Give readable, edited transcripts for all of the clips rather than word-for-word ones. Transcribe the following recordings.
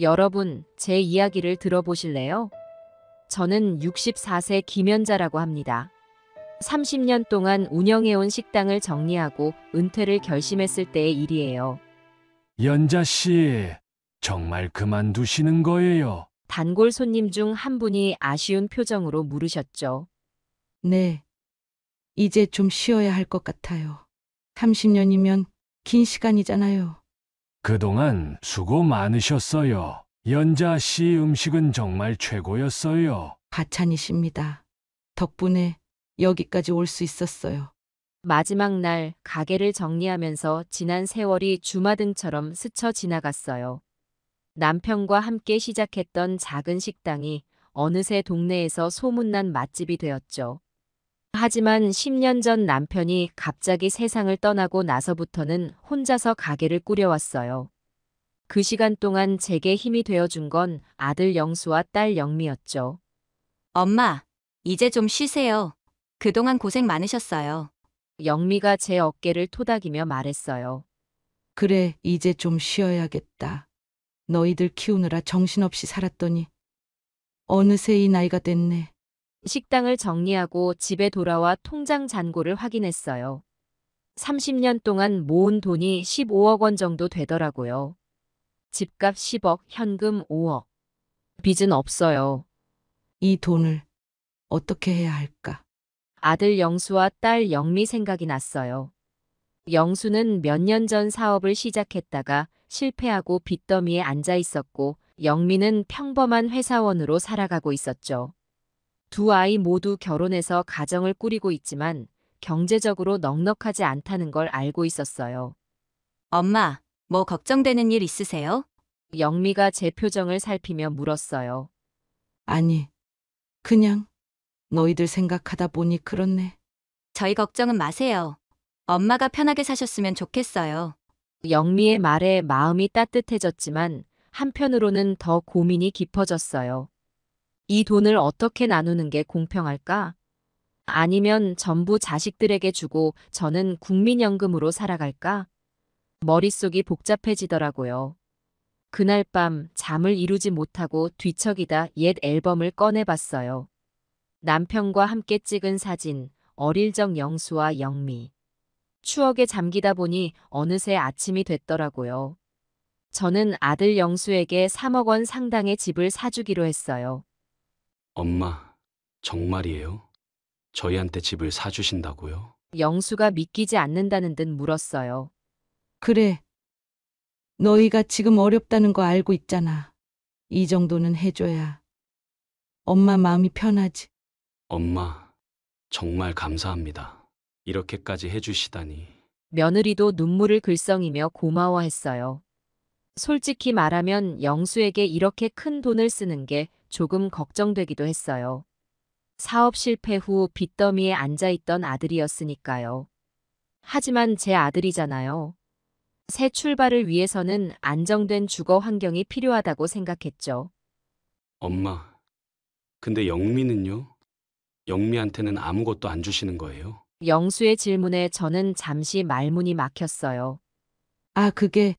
여러분, 제 이야기를 들어보실래요? 저는 64세 김연자라고 합니다. 30년 동안 운영해온 식당을 정리하고 은퇴를 결심했을 때의 일이에요. 연자 씨, 정말 그만두시는 거예요? 단골 손님 중 한 분이 아쉬운 표정으로 물으셨죠. 네, 이제 좀 쉬어야 할 것 같아요. 30년이면 긴 시간이잖아요. 그동안 수고 많으셨어요. 연자 씨 음식은 정말 최고였어요. 하찬이십니다. 덕분에 여기까지 올 수 있었어요. 마지막 날 가게를 정리하면서 지난 세월이 주마등처럼 스쳐 지나갔어요. 남편과 함께 시작했던 작은 식당이 어느새 동네에서 소문난 맛집이 되었죠. 하지만 10년 전 남편이 갑자기 세상을 떠나고 나서부터는 혼자서 가게를 꾸려왔어요. 그 시간 동안 제게 힘이 되어준 건 아들 영수와 딸 영미였죠. 엄마, 이제 좀 쉬세요. 그동안 고생 많으셨어요. 영미가 제 어깨를 토닥이며 말했어요. 그래, 이제 좀 쉬어야겠다. 너희들 키우느라 정신없이 살았더니 어느새 이 나이가 됐네. 식당을 정리하고 집에 돌아와 통장 잔고를 확인했어요. 30년 동안 모은 돈이 15억 원 정도 되더라고요. 집값 10억, 현금 5억. 빚은 없어요. 이 돈을 어떻게 해야 할까? 아들 영수와 딸 영미 생각이 났어요. 영수는 몇 년 전 사업을 시작했다가 실패하고 빚더미에 앉아 있었고, 영미는 평범한 회사원으로 살아가고 있었죠. 두 아이 모두 결혼해서 가정을 꾸리고 있지만 경제적으로 넉넉하지 않다는 걸 알고 있었어요. 엄마, 뭐 걱정되는 일 있으세요? 영미가 제 표정을 살피며 물었어요. 아니, 그냥 너희들 생각하다 보니 그렇네. 저희 걱정은 마세요. 엄마가 편하게 사셨으면 좋겠어요. 영미의 말에 마음이 따뜻해졌지만 한편으로는 더 고민이 깊어졌어요. 이 돈을 어떻게 나누는 게 공평할까? 아니면 전부 자식들에게 주고 저는 국민연금으로 살아갈까? 머릿속이 복잡해지더라고요. 그날 밤 잠을 이루지 못하고 뒤척이다 옛 앨범을 꺼내봤어요. 남편과 함께 찍은 사진, 어릴 적 영수와 영미. 추억에 잠기다 보니 어느새 아침이 됐더라고요. 저는 아들 영수에게 3억 원 상당의 집을 사주기로 했어요. 엄마, 정말이에요? 저희한테 집을 사주신다고요? 영수가 믿기지 않는다는 듯 물었어요. 그래, 너희가 지금 어렵다는 거 알고 있잖아. 이 정도는 해줘야 엄마 마음이 편하지. 엄마, 정말 감사합니다. 이렇게까지 해주시다니. 며느리도 눈물을 글썽이며 고마워했어요. 솔직히 말하면 영수에게 이렇게 큰 돈을 쓰는 게 조금 걱정되기도 했어요. 사업 실패 후 빚더미에 앉아있던 아들이었으니까요. 하지만 제 아들이잖아요. 새 출발을 위해서는 안정된 주거 환경이 필요하다고 생각했죠. 엄마, 근데 영미는요? 영미한테는 아무것도 안 주시는 거예요? 영수의 질문에 저는 잠시 말문이 막혔어요. 아, 그게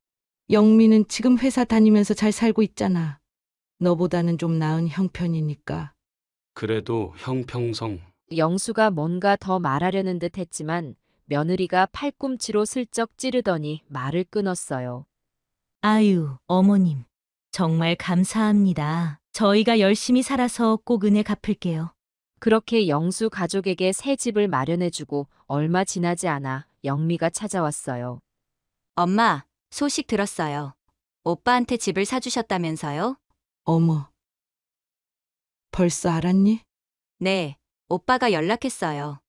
영미는 지금 회사 다니면서 잘 살고 있잖아. 너보다는 좀 나은 형편이니까. 그래도 형평성, 영수가 뭔가 더 말하려는 듯 했지만 며느리가 팔꿈치로 슬쩍 찌르더니 말을 끊었어요. 아유, 어머님. 정말 감사합니다. 저희가 열심히 살아서 꼭 은혜 갚을게요. 그렇게 영수 가족에게 새 집을 마련해주고 얼마 지나지 않아 영미가 찾아왔어요. 엄마, 소식 들었어요. 오빠한테 집을 사주셨다면서요? 어머, 벌써 알았니? 네, 오빠가 연락했어요.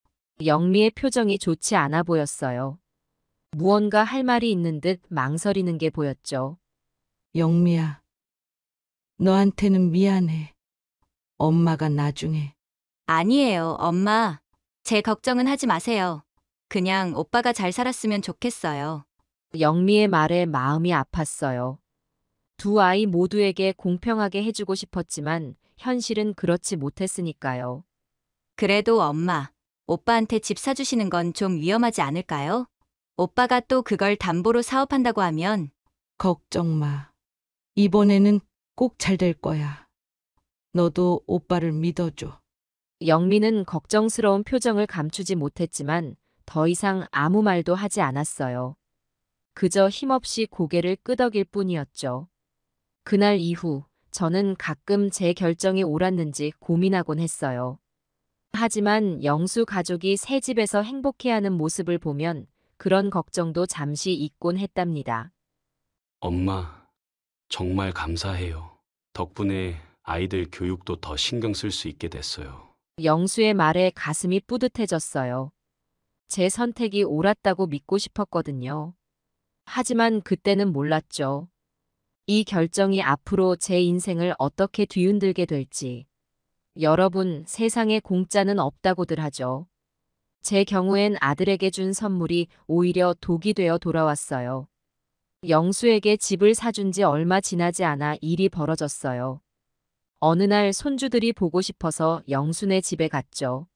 영미의 표정이 좋지 않아 보였어요. 무언가 할 말이 있는 듯 망설이는 게 보였죠. 영미야, 너한테는 미안해. 엄마가 나중에. 아니에요, 엄마. 제 걱정은 하지 마세요. 그냥 오빠가 잘 살았으면 좋겠어요. 영미의 말에 마음이 아팠어요. 두 아이 모두에게 공평하게 해주고 싶었지만 현실은 그렇지 못했으니까요. 그래도 엄마, 오빠한테 집 사주시는 건 좀 위험하지 않을까요? 오빠가 또 그걸 담보로 사업한다고 하면 걱정 마. 이번에는 꼭 잘 될 거야. 너도 오빠를 믿어줘. 영미는 걱정스러운 표정을 감추지 못했지만 더 이상 아무 말도 하지 않았어요. 그저 힘없이 고개를 끄덕일 뿐이었죠. 그날 이후 저는 가끔 제 결정이 옳았는지 고민하곤 했어요. 하지만 영수 가족이 새 집에서 행복해하는 모습을 보면 그런 걱정도 잠시 잊곤 했답니다. 엄마, 정말 감사해요. 덕분에 아이들 교육도 더 신경 쓸 수 있게 됐어요. 영수의 말에 가슴이 뿌듯해졌어요. 제 선택이 옳았다고 믿고 싶었거든요. 하지만 그때는 몰랐죠. 이 결정이 앞으로 제 인생을 어떻게 뒤흔들게 될지. 여러분, 세상에 공짜는 없다고들 하죠. 제 경우엔 아들에게 준 선물이 오히려 독이 되어 돌아왔어요. 영수에게 집을 사준 지 얼마 지나지 않아 일이 벌어졌어요. 어느 날 손주들이 보고 싶어서 영수네 집에 갔죠.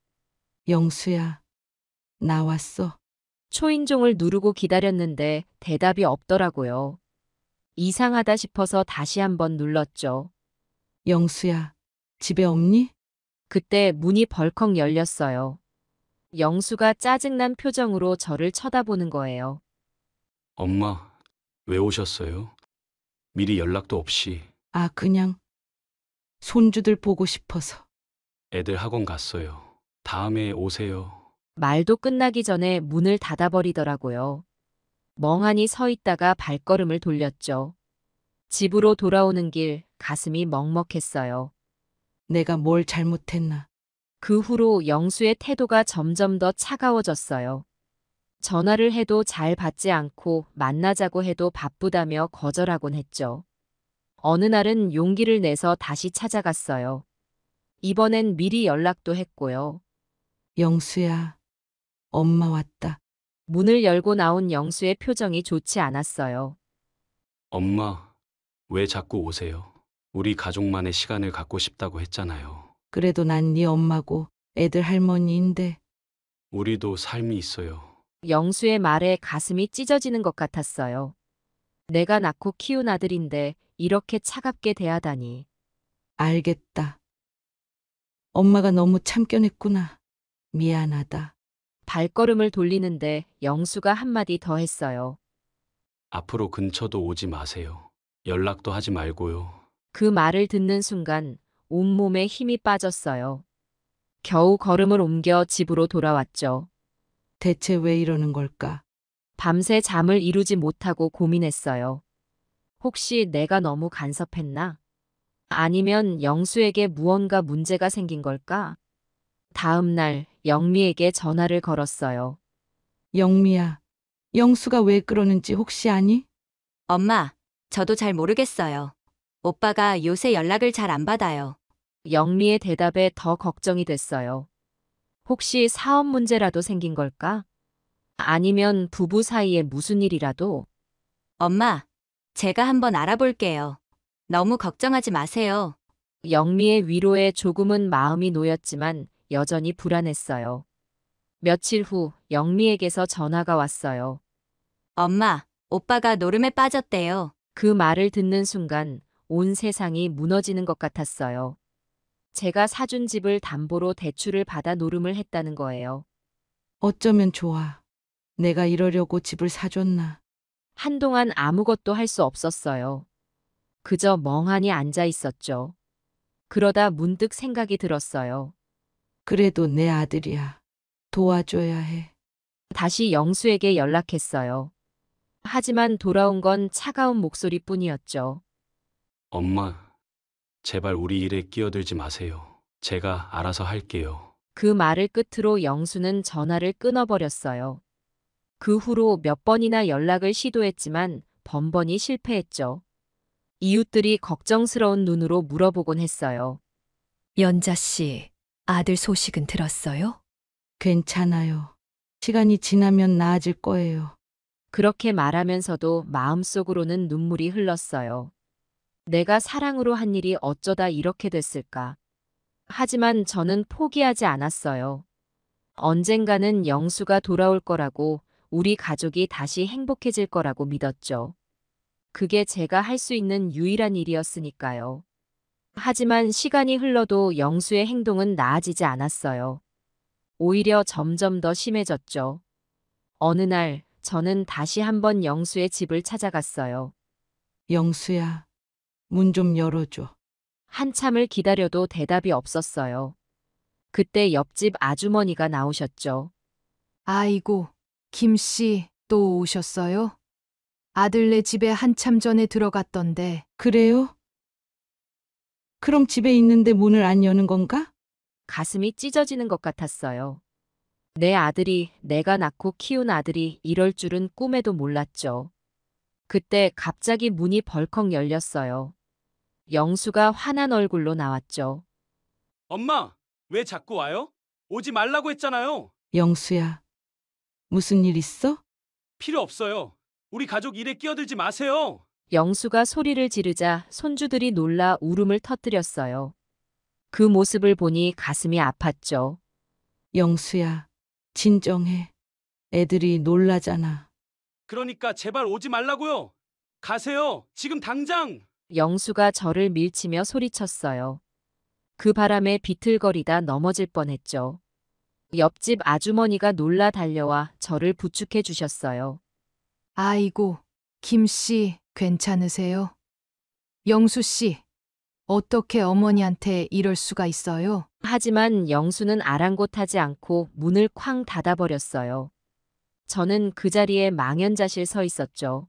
영수야, 나왔어. 초인종을 누르고 기다렸는데 대답이 없더라고요. 이상하다 싶어서 다시 한번 눌렀죠. 영수야, 집에 없니? 그때 문이 벌컥 열렸어요. 영수가 짜증난 표정으로 저를 쳐다보는 거예요. 엄마, 왜 오셨어요? 미리 연락도 없이. 아, 그냥 손주들 보고 싶어서. 애들 학원 갔어요. 다음에 오세요. 말도 끝나기 전에 문을 닫아버리더라고요. 멍하니 서 있다가 발걸음을 돌렸죠. 집으로 돌아오는 길 가슴이 먹먹했어요. 내가 뭘 잘못했나? 그 후로 영수의 태도가 점점 더 차가워졌어요. 전화를 해도 잘 받지 않고 만나자고 해도 바쁘다며 거절하곤 했죠. 어느 날은 용기를 내서 다시 찾아갔어요. 이번엔 미리 연락도 했고요. 영수야, 엄마 왔다. 문을 열고 나온 영수의 표정이 좋지 않았어요. 엄마, 왜 자꾸 오세요? 우리 가족만의 시간을 갖고 싶다고 했잖아요. 그래도 난 네 엄마고 애들 할머니인데. 우리도 삶이 있어요. 영수의 말에 가슴이 찢어지는 것 같았어요. 내가 낳고 키운 아들인데 이렇게 차갑게 대하다니. 알겠다. 엄마가 너무 참견했구나. 미안하다. 발걸음을 돌리는데 영수가 한마디 더 했어요. 앞으로 근처도 오지 마세요. 연락도 하지 말고요. 그 말을 듣는 순간 온몸에 힘이 빠졌어요. 겨우 걸음을 옮겨 집으로 돌아왔죠. 대체 왜 이러는 걸까? 밤새 잠을 이루지 못하고 고민했어요. 혹시 내가 너무 간섭했나? 아니면 영수에게 무언가 문제가 생긴 걸까? 다음 날 영미에게 전화를 걸었어요. 영미야, 영수가 왜 그러는지 혹시 아니? 엄마, 저도 잘 모르겠어요. 오빠가 요새 연락을 잘 안 받아요. 영미의 대답에 더 걱정이 됐어요. 혹시 사업 문제라도 생긴 걸까? 아니면 부부 사이에 무슨 일이라도? 엄마, 제가 한번 알아볼게요. 너무 걱정하지 마세요. 영미의 위로에 조금은 마음이 놓였지만 여전히 불안했어요. 며칠 후 영미에게서 전화가 왔어요. 엄마, 오빠가 노름에 빠졌대요. 그 말을 듣는 순간 온 세상이 무너지는 것 같았어요. 제가 사준 집을 담보로 대출을 받아 노름을 했다는 거예요. 어쩌면 좋아. 내가 이러려고 집을 사줬나? 한동안 아무것도 할 수 없었어요. 그저 멍하니 앉아 있었죠. 그러다 문득 생각이 들었어요. 그래도 내 아들이야. 도와줘야 해. 다시 영수에게 연락했어요. 하지만 돌아온 건 차가운 목소리뿐이었죠. 엄마, 제발 우리 일에 끼어들지 마세요. 제가 알아서 할게요. 그 말을 끝으로 영수는 전화를 끊어버렸어요. 그 후로 몇 번이나 연락을 시도했지만 번번이 실패했죠. 이웃들이 걱정스러운 눈으로 물어보곤 했어요. 연자 씨, 아들 소식은 들었어요? 괜찮아요. 시간이 지나면 나아질 거예요. 그렇게 말하면서도 마음속으로는 눈물이 흘렀어요. 내가 사랑으로 한 일이 어쩌다 이렇게 됐을까? 하지만 저는 포기하지 않았어요. 언젠가는 영수가 돌아올 거라고, 우리 가족이 다시 행복해질 거라고 믿었죠. 그게 제가 할 수 있는 유일한 일이었으니까요. 하지만 시간이 흘러도 영수의 행동은 나아지지 않았어요. 오히려 점점 더 심해졌죠. 어느 날 저는 다시 한번 영수의 집을 찾아갔어요. 영수야, 문 좀 열어줘. 한참을 기다려도 대답이 없었어요. 그때 옆집 아주머니가 나오셨죠. 아이고, 김 씨, 또 오셨어요? 아들네 집에 한참 전에 들어갔던데. 그래요? 그럼 집에 있는데 문을 안 여는 건가? 가슴이 찢어지는 것 같았어요. 내 아들이, 내가 낳고 키운 아들이 이럴 줄은 꿈에도 몰랐죠. 그때 갑자기 문이 벌컥 열렸어요. 영수가 화난 얼굴로 나왔죠. 엄마, 왜 자꾸 와요? 오지 말라고 했잖아요. 영수야, 무슨 일 있어? 필요 없어요. 우리 가족 일에 끼어들지 마세요. 영수가 소리를 지르자 손주들이 놀라 울음을 터뜨렸어요. 그 모습을 보니 가슴이 아팠죠. 영수야, 진정해. 애들이 놀라잖아. 그러니까 제발 오지 말라고요. 가세요. 지금 당장. 영수가 저를 밀치며 소리쳤어요. 그 바람에 비틀거리다 넘어질 뻔했죠. 옆집 아주머니가 놀라 달려와 저를 부축해 주셨어요. 아이고, 김 씨, 괜찮으세요? 영수 씨, 어떻게 어머니한테 이럴 수가 있어요? 하지만 영수는 아랑곳하지 않고 문을 쾅 닫아버렸어요. 저는 그 자리에 망연자실 서 있었죠.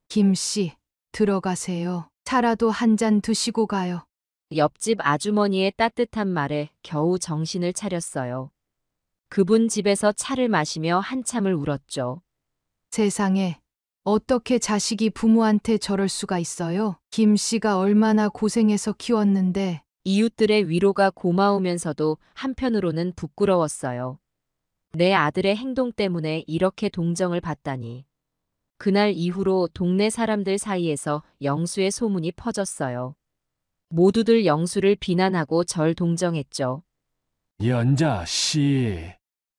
김 씨, 들어가세요. 차라도 한 잔 드시고 가요. 옆집 아주머니의 따뜻한 말에 겨우 정신을 차렸어요. 그분 집에서 차를 마시며 한참을 울었죠. 세상에, 어떻게 자식이 부모한테 저럴 수가 있어요? 김 씨가 얼마나 고생해서 키웠는데. 이웃들의 위로가 고마우면서도 한편으로는 부끄러웠어요. 내 아들의 행동 때문에 이렇게 동정을 받다니. 그날 이후로 동네 사람들 사이에서 영수의 소문이 퍼졌어요. 모두들 영수를 비난하고 절 동정했죠. 연자 씨,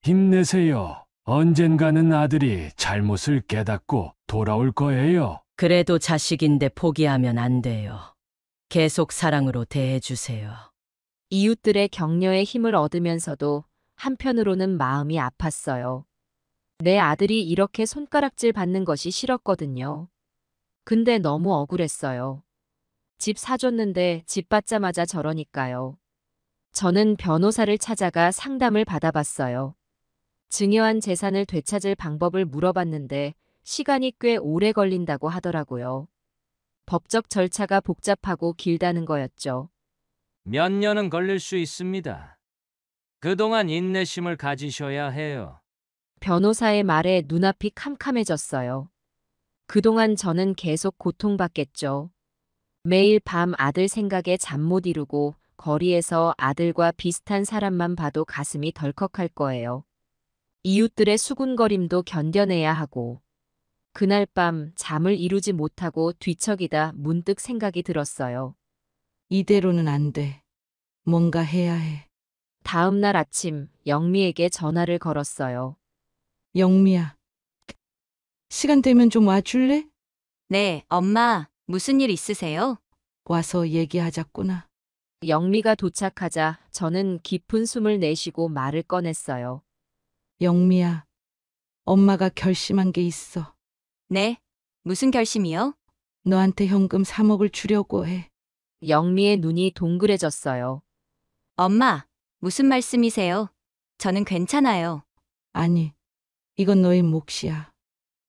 힘내세요. 언젠가는 아들이 잘못을 깨닫고 돌아올 거예요. 그래도 자식인데 포기하면 안 돼요. 계속 사랑으로 대해주세요. 이웃들의 격려에 힘을 얻으면서도 한편으로는 마음이 아팠어요. 내 아들이 이렇게 손가락질 받는 것이 싫었거든요. 근데 너무 억울했어요. 집 사줬는데 집 받자마자 저러니까요. 저는 변호사를 찾아가 상담을 받아봤어요. 증여한 재산을 되찾을 방법을 물어봤는데 시간이 꽤 오래 걸린다고 하더라고요. 법적 절차가 복잡하고 길다는 거였죠. 몇 년은 걸릴 수 있습니다. 그동안 인내심을 가지셔야 해요. 변호사의 말에 눈앞이 캄캄해졌어요. 그동안 저는 계속 고통받겠죠. 매일 밤 아들 생각에 잠 못 이루고 거리에서 아들과 비슷한 사람만 봐도 가슴이 덜컥할 거예요. 이웃들의 수군거림도 견뎌내야 하고. 그날 밤 잠을 이루지 못하고 뒤척이다 문득 생각이 들었어요. 이대로는 안 돼. 뭔가 해야 해. 다음 날 아침 영미에게 전화를 걸었어요. 영미야, 시간 되면 좀 와줄래? 네, 엄마, 무슨 일 있으세요? 와서 얘기하자꾸나. 영미가 도착하자 저는 깊은 숨을 내쉬고 말을 꺼냈어요. 영미야, 엄마가 결심한 게 있어. 네, 무슨 결심이요? 너한테 현금 3억을 주려고 해. 영미의 눈이 동그래졌어요. 엄마, 무슨 말씀이세요? 저는 괜찮아요. 아니, 이건 너의 몫이야.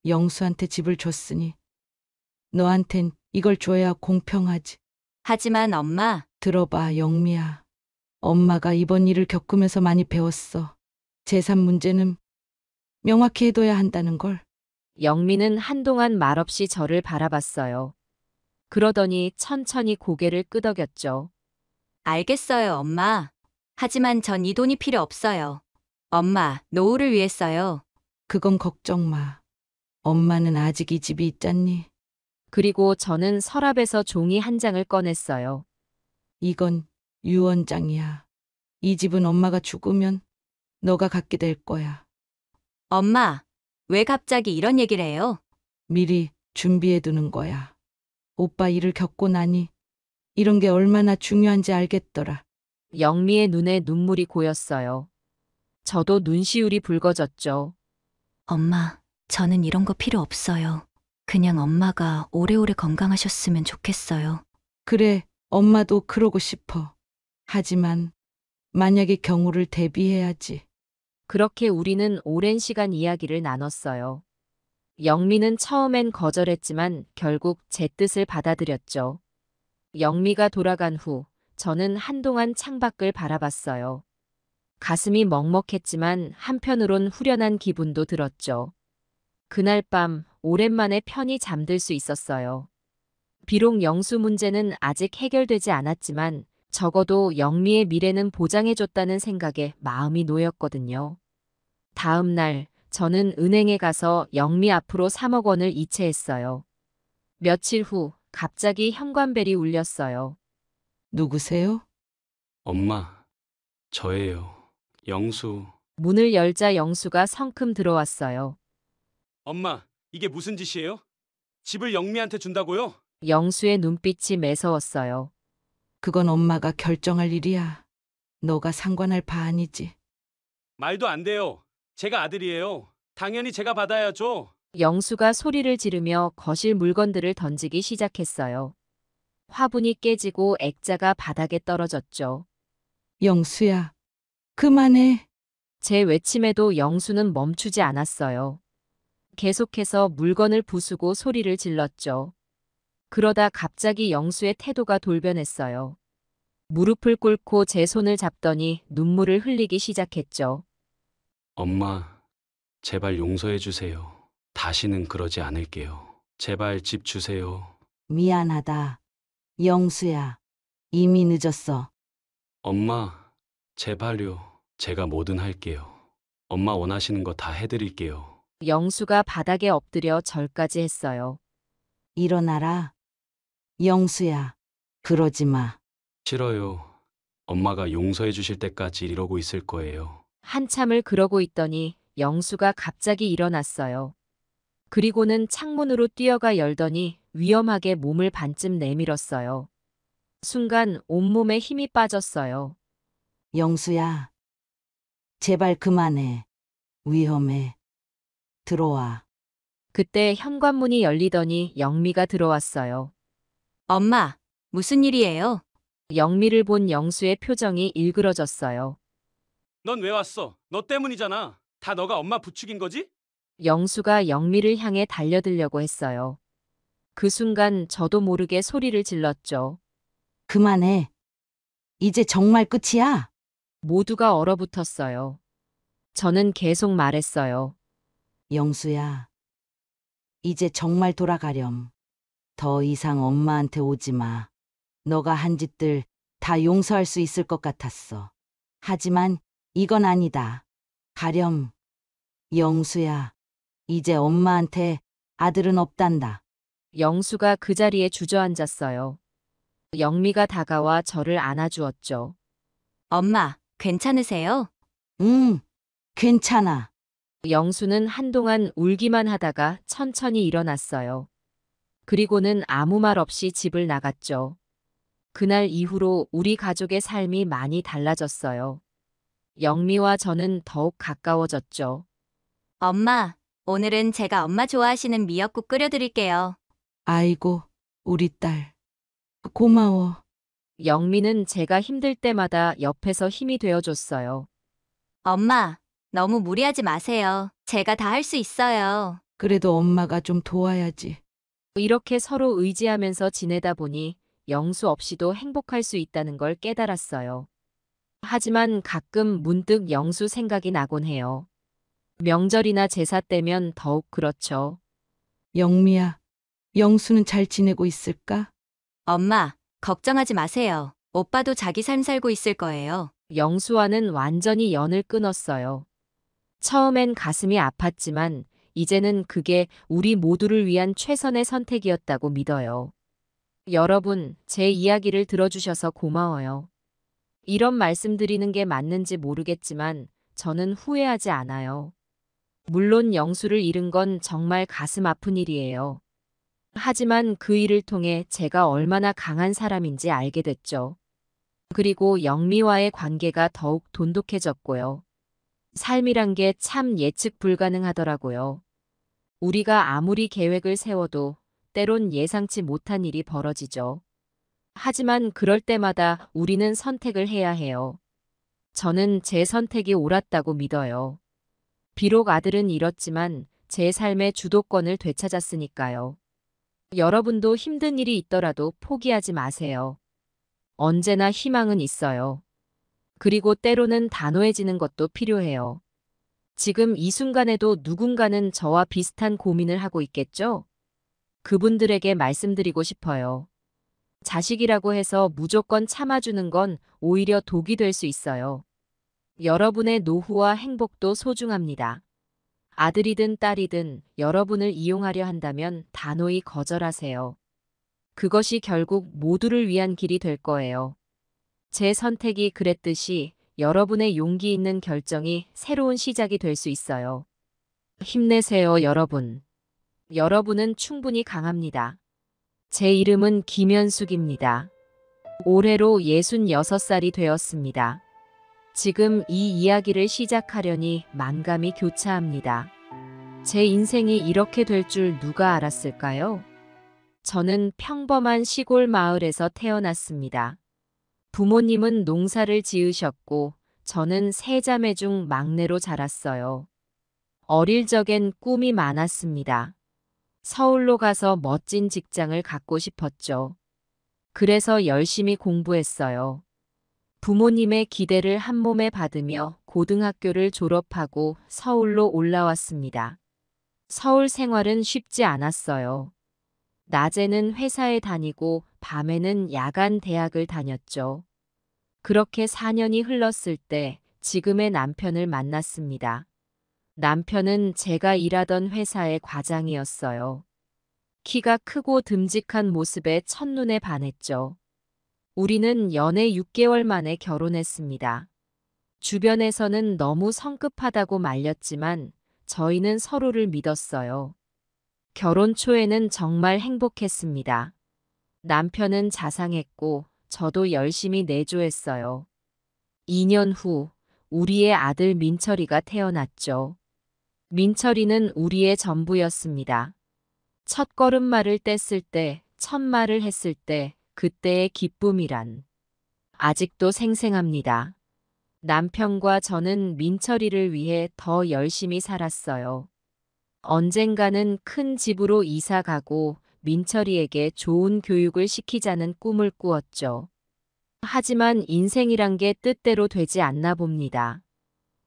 영수한테 집을 줬으니 너한텐 이걸 줘야 공평하지. 하지만 엄마, 들어봐, 영미야. 엄마가 이번 일을 겪으면서 많이 배웠어. 재산 문제는 명확히 해둬야 한다는 걸. 영미는 한동안 말없이 저를 바라봤어요. 그러더니 천천히 고개를 끄덕였죠. 알겠어요, 엄마. 하지만 전 이 돈이 필요 없어요. 엄마, 노후를 위해서요. 그건 걱정 마. 엄마는 아직 이 집이 있잖니. 그리고 저는 서랍에서 종이 한 장을 꺼냈어요. 이건 유언장이야. 이 집은 엄마가 죽으면 너가 갖게 될 거야. 엄마, 왜 갑자기 이런 얘기를 해요? 미리 준비해 두는 거야. 오빠 일을 겪고 나니 이런 게 얼마나 중요한지 알겠더라. 영미의 눈에 눈물이 고였어요. 저도 눈시울이 붉어졌죠. 엄마, 저는 이런 거 필요 없어요. 그냥 엄마가 오래오래 건강하셨으면 좋겠어요. 그래, 엄마도 그러고 싶어. 하지만 만약의 경우를 대비해야지. 그렇게 우리는 오랜 시간 이야기를 나눴어요. 영미는 처음엔 거절했지만 결국 제 뜻을 받아들였죠. 영미가 돌아간 후 저는 한동안 창밖을 바라봤어요. 가슴이 먹먹했지만 한편으론 후련한 기분도 들었죠. 그날 밤 오랜만에 편히 잠들 수 있었어요. 비록 영수 문제는 아직 해결되지 않았지만 적어도 영미의 미래는 보장해줬다는 생각에 마음이 놓였거든요. 다음 날 저는 은행에 가서 영미 앞으로 3억 원을 이체했어요. 며칠 후 갑자기 현관벨이 울렸어요. 누구세요? 엄마, 저예요. 영수. 문을 열자 영수가 성큼 들어왔어요. 엄마, 이게 무슨 짓이에요? 집을 영미한테 준다고요? 영수의 눈빛이 매서웠어요. 그건 엄마가 결정할 일이야. 너가 상관할 바 아니지. 말도 안 돼요. 제가 아들이에요. 당연히 제가 받아야죠. 영수가 소리를 지르며 거실 물건들을 던지기 시작했어요. 화분이 깨지고 액자가 바닥에 떨어졌죠. 영수야, 그만해. 제 외침에도 영수는 멈추지 않았어요. 계속해서 물건을 부수고 소리를 질렀죠. 그러다 갑자기 영수의 태도가 돌변했어요. 무릎을 꿇고 제 손을 잡더니 눈물을 흘리기 시작했죠. 엄마, 제발 용서해 주세요. 다시는 그러지 않을게요. 제발 집 주세요. 미안하다. 영수야, 이미 늦었어. 엄마, 제발요. 제가 뭐든 할게요. 엄마 원하시는 거 다 해드릴게요. 영수가 바닥에 엎드려 절까지 했어요. 일어나라. 영수야, 그러지 마. 싫어요. 엄마가 용서해 주실 때까지 이러고 있을 거예요. 한참을 그러고 있더니 영수가 갑자기 일어났어요. 그리고는 창문으로 뛰어가 열더니 위험하게 몸을 반쯤 내밀었어요. 순간 온몸에 힘이 빠졌어요. 영수야, 제발 그만해. 위험해. 들어와. 그때 현관문이 열리더니 영미가 들어왔어요. 엄마, 무슨 일이에요? 영미를 본 영수의 표정이 일그러졌어요. 넌 왜 왔어? 너 때문이잖아. 다 너가 엄마 부추긴 거지? 영수가 영미를 향해 달려들려고 했어요. 그 순간 저도 모르게 소리를 질렀죠. 그만해. 이제 정말 끝이야. 모두가 얼어붙었어요. 저는 계속 말했어요. 영수야, 이제 정말 돌아가렴. 더 이상 엄마한테 오지 마. 너가 한 짓들 다 용서할 수 있을 것 같았어. 하지만 이건 아니다. 가렴. 영수야, 이제 엄마한테 아들은 없단다. 영수가 그 자리에 주저앉았어요. 영미가 다가와 저를 안아주었죠. 엄마, 괜찮으세요? 응, 괜찮아. 영수는 한동안 울기만 하다가 천천히 일어났어요. 그리고는 아무 말 없이 집을 나갔죠. 그날 이후로 우리 가족의 삶이 많이 달라졌어요. 영미와 저는 더욱 가까워졌죠. 엄마, 오늘은 제가 엄마 좋아하시는 미역국 끓여드릴게요. 아이고, 우리 딸. 고마워. 영미는 제가 힘들 때마다 옆에서 힘이 되어줬어요. 엄마, 너무 무리하지 마세요. 제가 다 할 수 있어요. 그래도 엄마가 좀 도와야지. 이렇게 서로 의지하면서 지내다 보니 영수 없이도 행복할 수 있다는 걸 깨달았어요. 하지만 가끔 문득 영수 생각이 나곤 해요. 명절이나 제사 때면 더욱 그렇죠. 영미야, 영수는 잘 지내고 있을까? 엄마, 걱정하지 마세요. 오빠도 자기 삶 살고 있을 거예요. 영수와는 완전히 연을 끊었어요. 처음엔 가슴이 아팠지만 이제는 그게 우리 모두를 위한 최선의 선택이었다고 믿어요. 여러분, 제 이야기를 들어주셔서 고마워요. 이런 말씀 드리는 게 맞는지 모르겠지만 저는 후회하지 않아요. 물론 영수를 잃은 건 정말 가슴 아픈 일이에요. 하지만 그 일을 통해 제가 얼마나 강한 사람인지 알게 됐죠. 그리고 영미와의 관계가 더욱 돈독해졌고요. 삶이란 게 참 예측 불가능하더라고요. 우리가 아무리 계획을 세워도 때론 예상치 못한 일이 벌어지죠. 하지만 그럴 때마다 우리는 선택을 해야 해요. 저는 제 선택이 옳았다고 믿어요. 비록 아들은 잃었지만 제 삶의 주도권을 되찾았으니까요. 여러분도 힘든 일이 있더라도 포기하지 마세요. 언제나 희망은 있어요. 그리고 때로는 단호해지는 것도 필요해요. 지금 이 순간에도 누군가는 저와 비슷한 고민을 하고 있겠죠? 그분들에게 말씀드리고 싶어요. 자식이라고 해서 무조건 참아주는 건 오히려 독이 될 수 있어요. 여러분의 노후와 행복도 소중합니다. 아들이든 딸이든 여러분을 이용하려 한다면 단호히 거절하세요. 그것이 결국 모두를 위한 길이 될 거예요. 제 선택이 그랬듯이 여러분의 용기 있는 결정이 새로운 시작이 될 수 있어요. 힘내세요, 여러분. 여러분은 충분히 강합니다. 제 이름은 김현숙입니다. 올해로 66살이 되었습니다. 지금 이 이야기를 시작하려니 만감이 교차합니다. 제 인생이 이렇게 될 줄 누가 알았을까요? 저는 평범한 시골 마을에서 태어났습니다. 부모님은 농사를 지으셨고 저는 세 자매 중 막내로 자랐어요. 어릴 적엔 꿈이 많았습니다. 서울로 가서 멋진 직장을 갖고 싶었죠. 그래서 열심히 공부했어요. 부모님의 기대를 한 몸에 받으며 고등학교를 졸업하고 서울로 올라왔습니다. 서울 생활은 쉽지 않았어요. 낮에는 회사에 다니고 밤에는 야간 대학을 다녔죠. 그렇게 4년이 흘렀을 때 지금의 남편을 만났습니다. 남편은 제가 일하던 회사의 과장이었어요. 키가 크고 듬직한 모습에 첫눈에 반했죠. 우리는 연애 6개월 만에 결혼했습니다. 주변에서는 너무 성급하다고 말렸지만 저희는 서로를 믿었어요. 결혼 초에는 정말 행복했습니다. 남편은 자상했고 저도 열심히 내조했어요. 2년 후 우리의 아들 민철이가 태어났죠. 민철이는 우리의 전부였습니다. 첫 걸음마를 뗐을 때, 첫 말을 했을 때 그때의 기쁨이란 아직도 생생합니다. 남편과 저는 민철이를 위해 더 열심히 살았어요. 언젠가는 큰 집으로 이사 가고 민철이에게 좋은 교육을 시키자는 꿈을 꾸었죠. 하지만 인생이란 게 뜻대로 되지 않나 봅니다.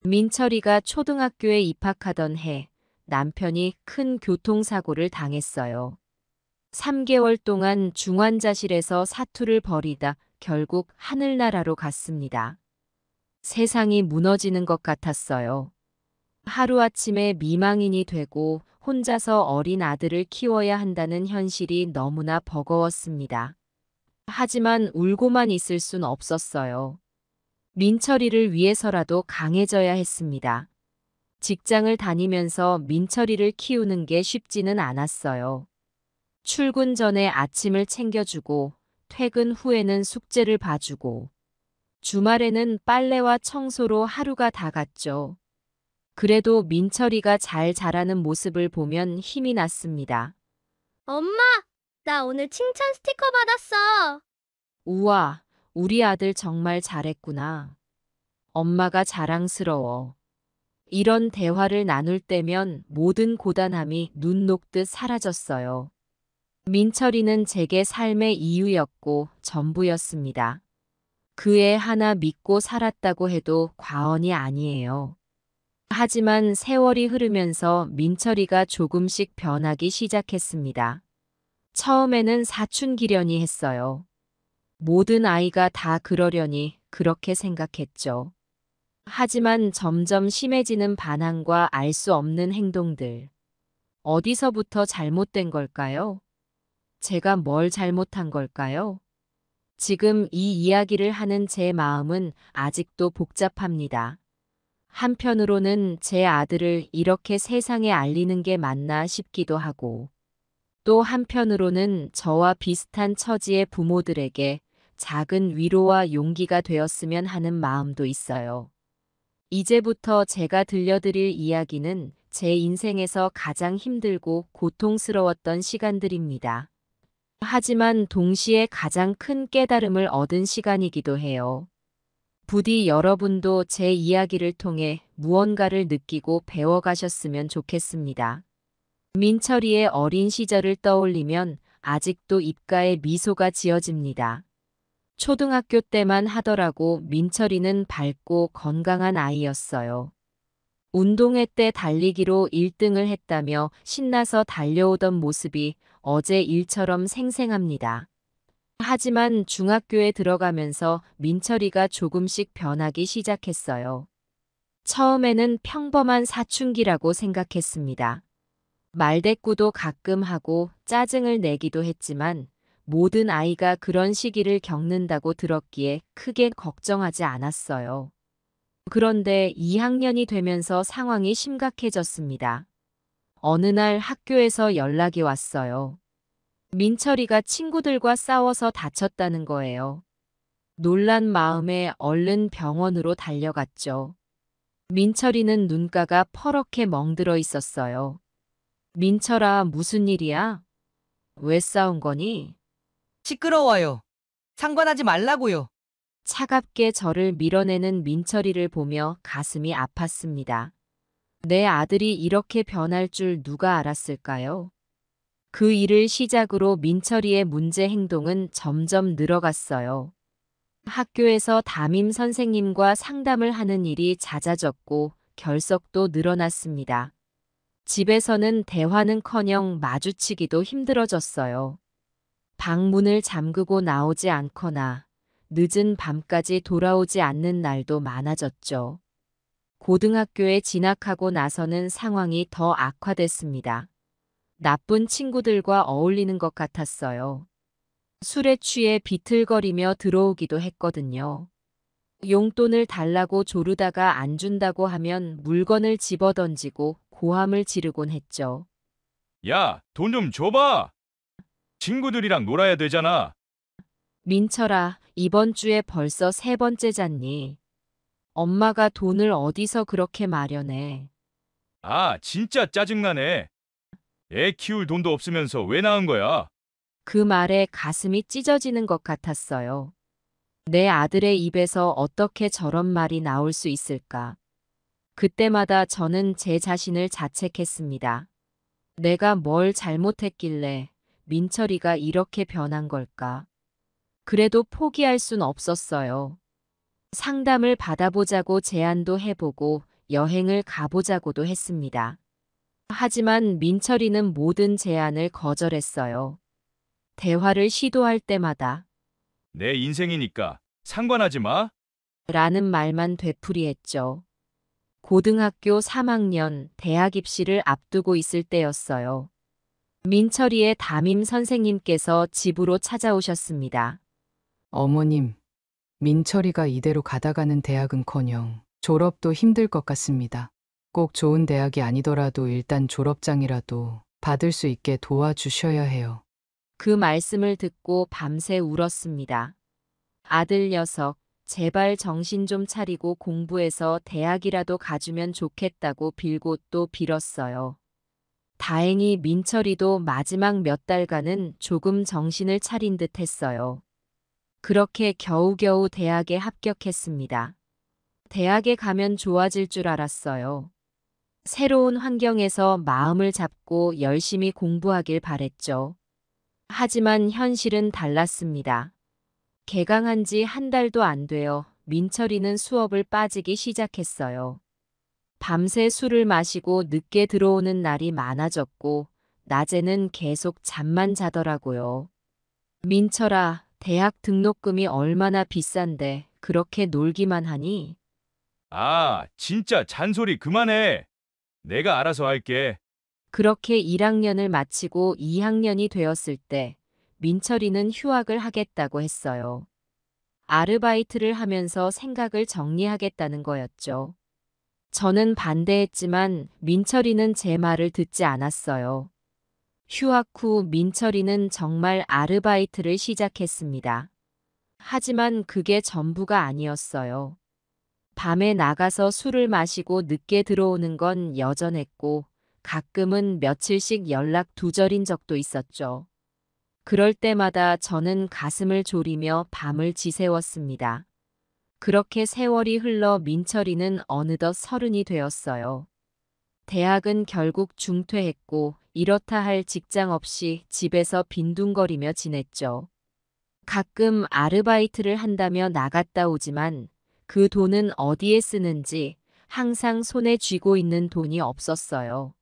민철이가 초등학교에 입학하던 해 남편이 큰 교통사고를 당했어요. 3개월 동안 중환자실에서 사투를 벌이다 결국 하늘나라로 갔습니다. 세상이 무너지는 것 같았어요. 하루아침에 미망인이 되고 혼자서 어린 아들을 키워야 한다는 현실이 너무나 버거웠습니다. 하지만 울고만 있을 순 없었어요. 민철이를 위해서라도 강해져야 했습니다. 직장을 다니면서 민철이를 키우는 게 쉽지는 않았어요. 출근 전에 아침을 챙겨주고 퇴근 후에는 숙제를 봐주고 주말에는 빨래와 청소로 하루가 다 갔죠. 그래도 민철이가 잘 자라는 모습을 보면 힘이 났습니다. 엄마, 나 오늘 칭찬 스티커 받았어. 우와, 우리 아들 정말 잘했구나. 엄마가 자랑스러워. 이런 대화를 나눌 때면 모든 고단함이 눈 녹듯 사라졌어요. 민철이는 제게 삶의 이유였고 전부였습니다. 그 애 하나 믿고 살았다고 해도 과언이 아니에요. 하지만 세월이 흐르면서 민철이가 조금씩 변하기 시작했습니다. 처음에는 사춘기려니 했어요. 모든 아이가 다 그러려니 그렇게 생각했죠. 하지만 점점 심해지는 반항과 알 수 없는 행동들. 어디서부터 잘못된 걸까요? 제가 뭘 잘못한 걸까요? 지금 이 이야기를 하는 제 마음은 아직도 복잡합니다. 한편으로는 제 아들을 이렇게 세상에 알리는 게 맞나 싶기도 하고, 또 한편으로는 저와 비슷한 처지의 부모들에게 작은 위로와 용기가 되었으면 하는 마음도 있어요. 이제부터 제가 들려드릴 이야기는 제 인생에서 가장 힘들고 고통스러웠던 시간들입니다. 하지만 동시에 가장 큰 깨달음을 얻은 시간이기도 해요. 부디 여러분도 제 이야기를 통해 무언가를 느끼고 배워가셨으면 좋겠습니다. 민철이의 어린 시절을 떠올리면 아직도 입가에 미소가 지어집니다. 초등학교 때만 하더라도 민철이는 밝고 건강한 아이였어요. 운동회 때 달리기로 1등을 했다며 신나서 달려오던 모습이 어제 일처럼 생생합니다. 하지만 중학교에 들어가면서 민철이가 조금씩 변하기 시작했어요. 처음에는 평범한 사춘기라고 생각했습니다. 말대꾸도 가끔 하고 짜증을 내기도 했지만 모든 아이가 그런 시기를 겪는다고 들었기에 크게 걱정하지 않았어요. 그런데 2학년이 되면서 상황이 심각해졌습니다. 어느 날 학교에서 연락이 왔어요. 민철이가 친구들과 싸워서 다쳤다는 거예요. 놀란 마음에 얼른 병원으로 달려갔죠. 민철이는 눈가가 퍼렇게 멍들어 있었어요. 민철아, 무슨 일이야? 왜 싸운 거니? 시끄러워요. 상관하지 말라고요. 차갑게 저를 밀어내는 민철이를 보며 가슴이 아팠습니다. 내 아들이 이렇게 변할 줄 누가 알았을까요? 그 일을 시작으로 민철이의 문제 행동은 점점 늘어갔어요. 학교에서 담임 선생님과 상담을 하는 일이 잦아졌고 결석도 늘어났습니다. 집에서는 대화는커녕 마주치기도 힘들어졌어요. 방문을 잠그고 나오지 않거나 늦은 밤까지 돌아오지 않는 날도 많아졌죠. 고등학교에 진학하고 나서는 상황이 더 악화됐습니다. 나쁜 친구들과 어울리는 것 같았어요. 술에 취해 비틀거리며 들어오기도 했거든요. 용돈을 달라고 조르다가 안 준다고 하면 물건을 집어던지고 고함을 지르곤 했죠. 야, 돈 좀 줘봐. 친구들이랑 놀아야 되잖아. 민철아, 이번 주에 벌써 3번째잖니. 엄마가 돈을 어디서 그렇게 마련해. 아, 진짜 짜증나네. 애 키울 돈도 없으면서 왜 낳은 거야? 그 말에 가슴이 찢어지는 것 같았어요. 내 아들의 입에서 어떻게 저런 말이 나올 수 있을까? 그때마다 저는 제 자신을 자책했습니다. 내가 뭘 잘못했길래 민철이가 이렇게 변한 걸까? 그래도 포기할 순 없었어요. 상담을 받아보자고 제안도 해보고 여행을 가보자고도 했습니다. 하지만 민철이는 모든 제안을 거절했어요. 대화를 시도할 때마다 내 인생이니까 상관하지 마. 라는 말만 되풀이했죠. 고등학교 3학년 대학 입시를 앞두고 있을 때였어요. 민철이의 담임 선생님께서 집으로 찾아오셨습니다. 어머님, 민철이가 이대로 가다가는 대학은커녕 졸업도 힘들 것 같습니다. 꼭 좋은 대학이 아니더라도 일단 졸업장이라도 받을 수 있게 도와주셔야 해요. 그 말씀을 듣고 밤새 울었습니다. 아들 녀석, 제발 정신 좀 차리고 공부해서 대학이라도 가주면 좋겠다고 빌고 또 빌었어요. 다행히 민철이도 마지막 몇 달간은 조금 정신을 차린 듯 했어요. 그렇게 겨우겨우 대학에 합격했습니다. 대학에 가면 좋아질 줄 알았어요. 새로운 환경에서 마음을 잡고 열심히 공부하길 바랬죠. 하지만 현실은 달랐습니다. 개강한 지 한 달도 안 되어 민철이는 수업을 빠지기 시작했어요. 밤새 술을 마시고 늦게 들어오는 날이 많아졌고 낮에는 계속 잠만 자더라고요. 민철아, 대학 등록금이 얼마나 비싼데 그렇게 놀기만 하니? 아, 진짜 잔소리 그만해. 내가 알아서 할게. 그렇게 1학년을 마치고 2학년이 되었을 때 민철이는 휴학을 하겠다고 했어요. 아르바이트를 하면서 생각을 정리하겠다는 거였죠. 저는 반대했지만 민철이는 제 말을 듣지 않았어요. 휴학 후 민철이는 정말 아르바이트를 시작했습니다. 하지만 그게 전부가 아니었어요. 밤에 나가서 술을 마시고 늦게 들어오는 건 여전했고 가끔은 며칠씩 연락 두절인 적도 있었죠. 그럴 때마다 저는 가슴을 졸이며 밤을 지새웠습니다. 그렇게 세월이 흘러 민철이는 어느덧 30이 되었어요. 대학은 결국 중퇴했고 이렇다 할 직장 없이 집에서 빈둥거리며 지냈죠. 가끔 아르바이트를 한다며 나갔다 오지만 그 돈은 어디에 쓰는지 항상 손에 쥐고 있는 돈이 없었어요.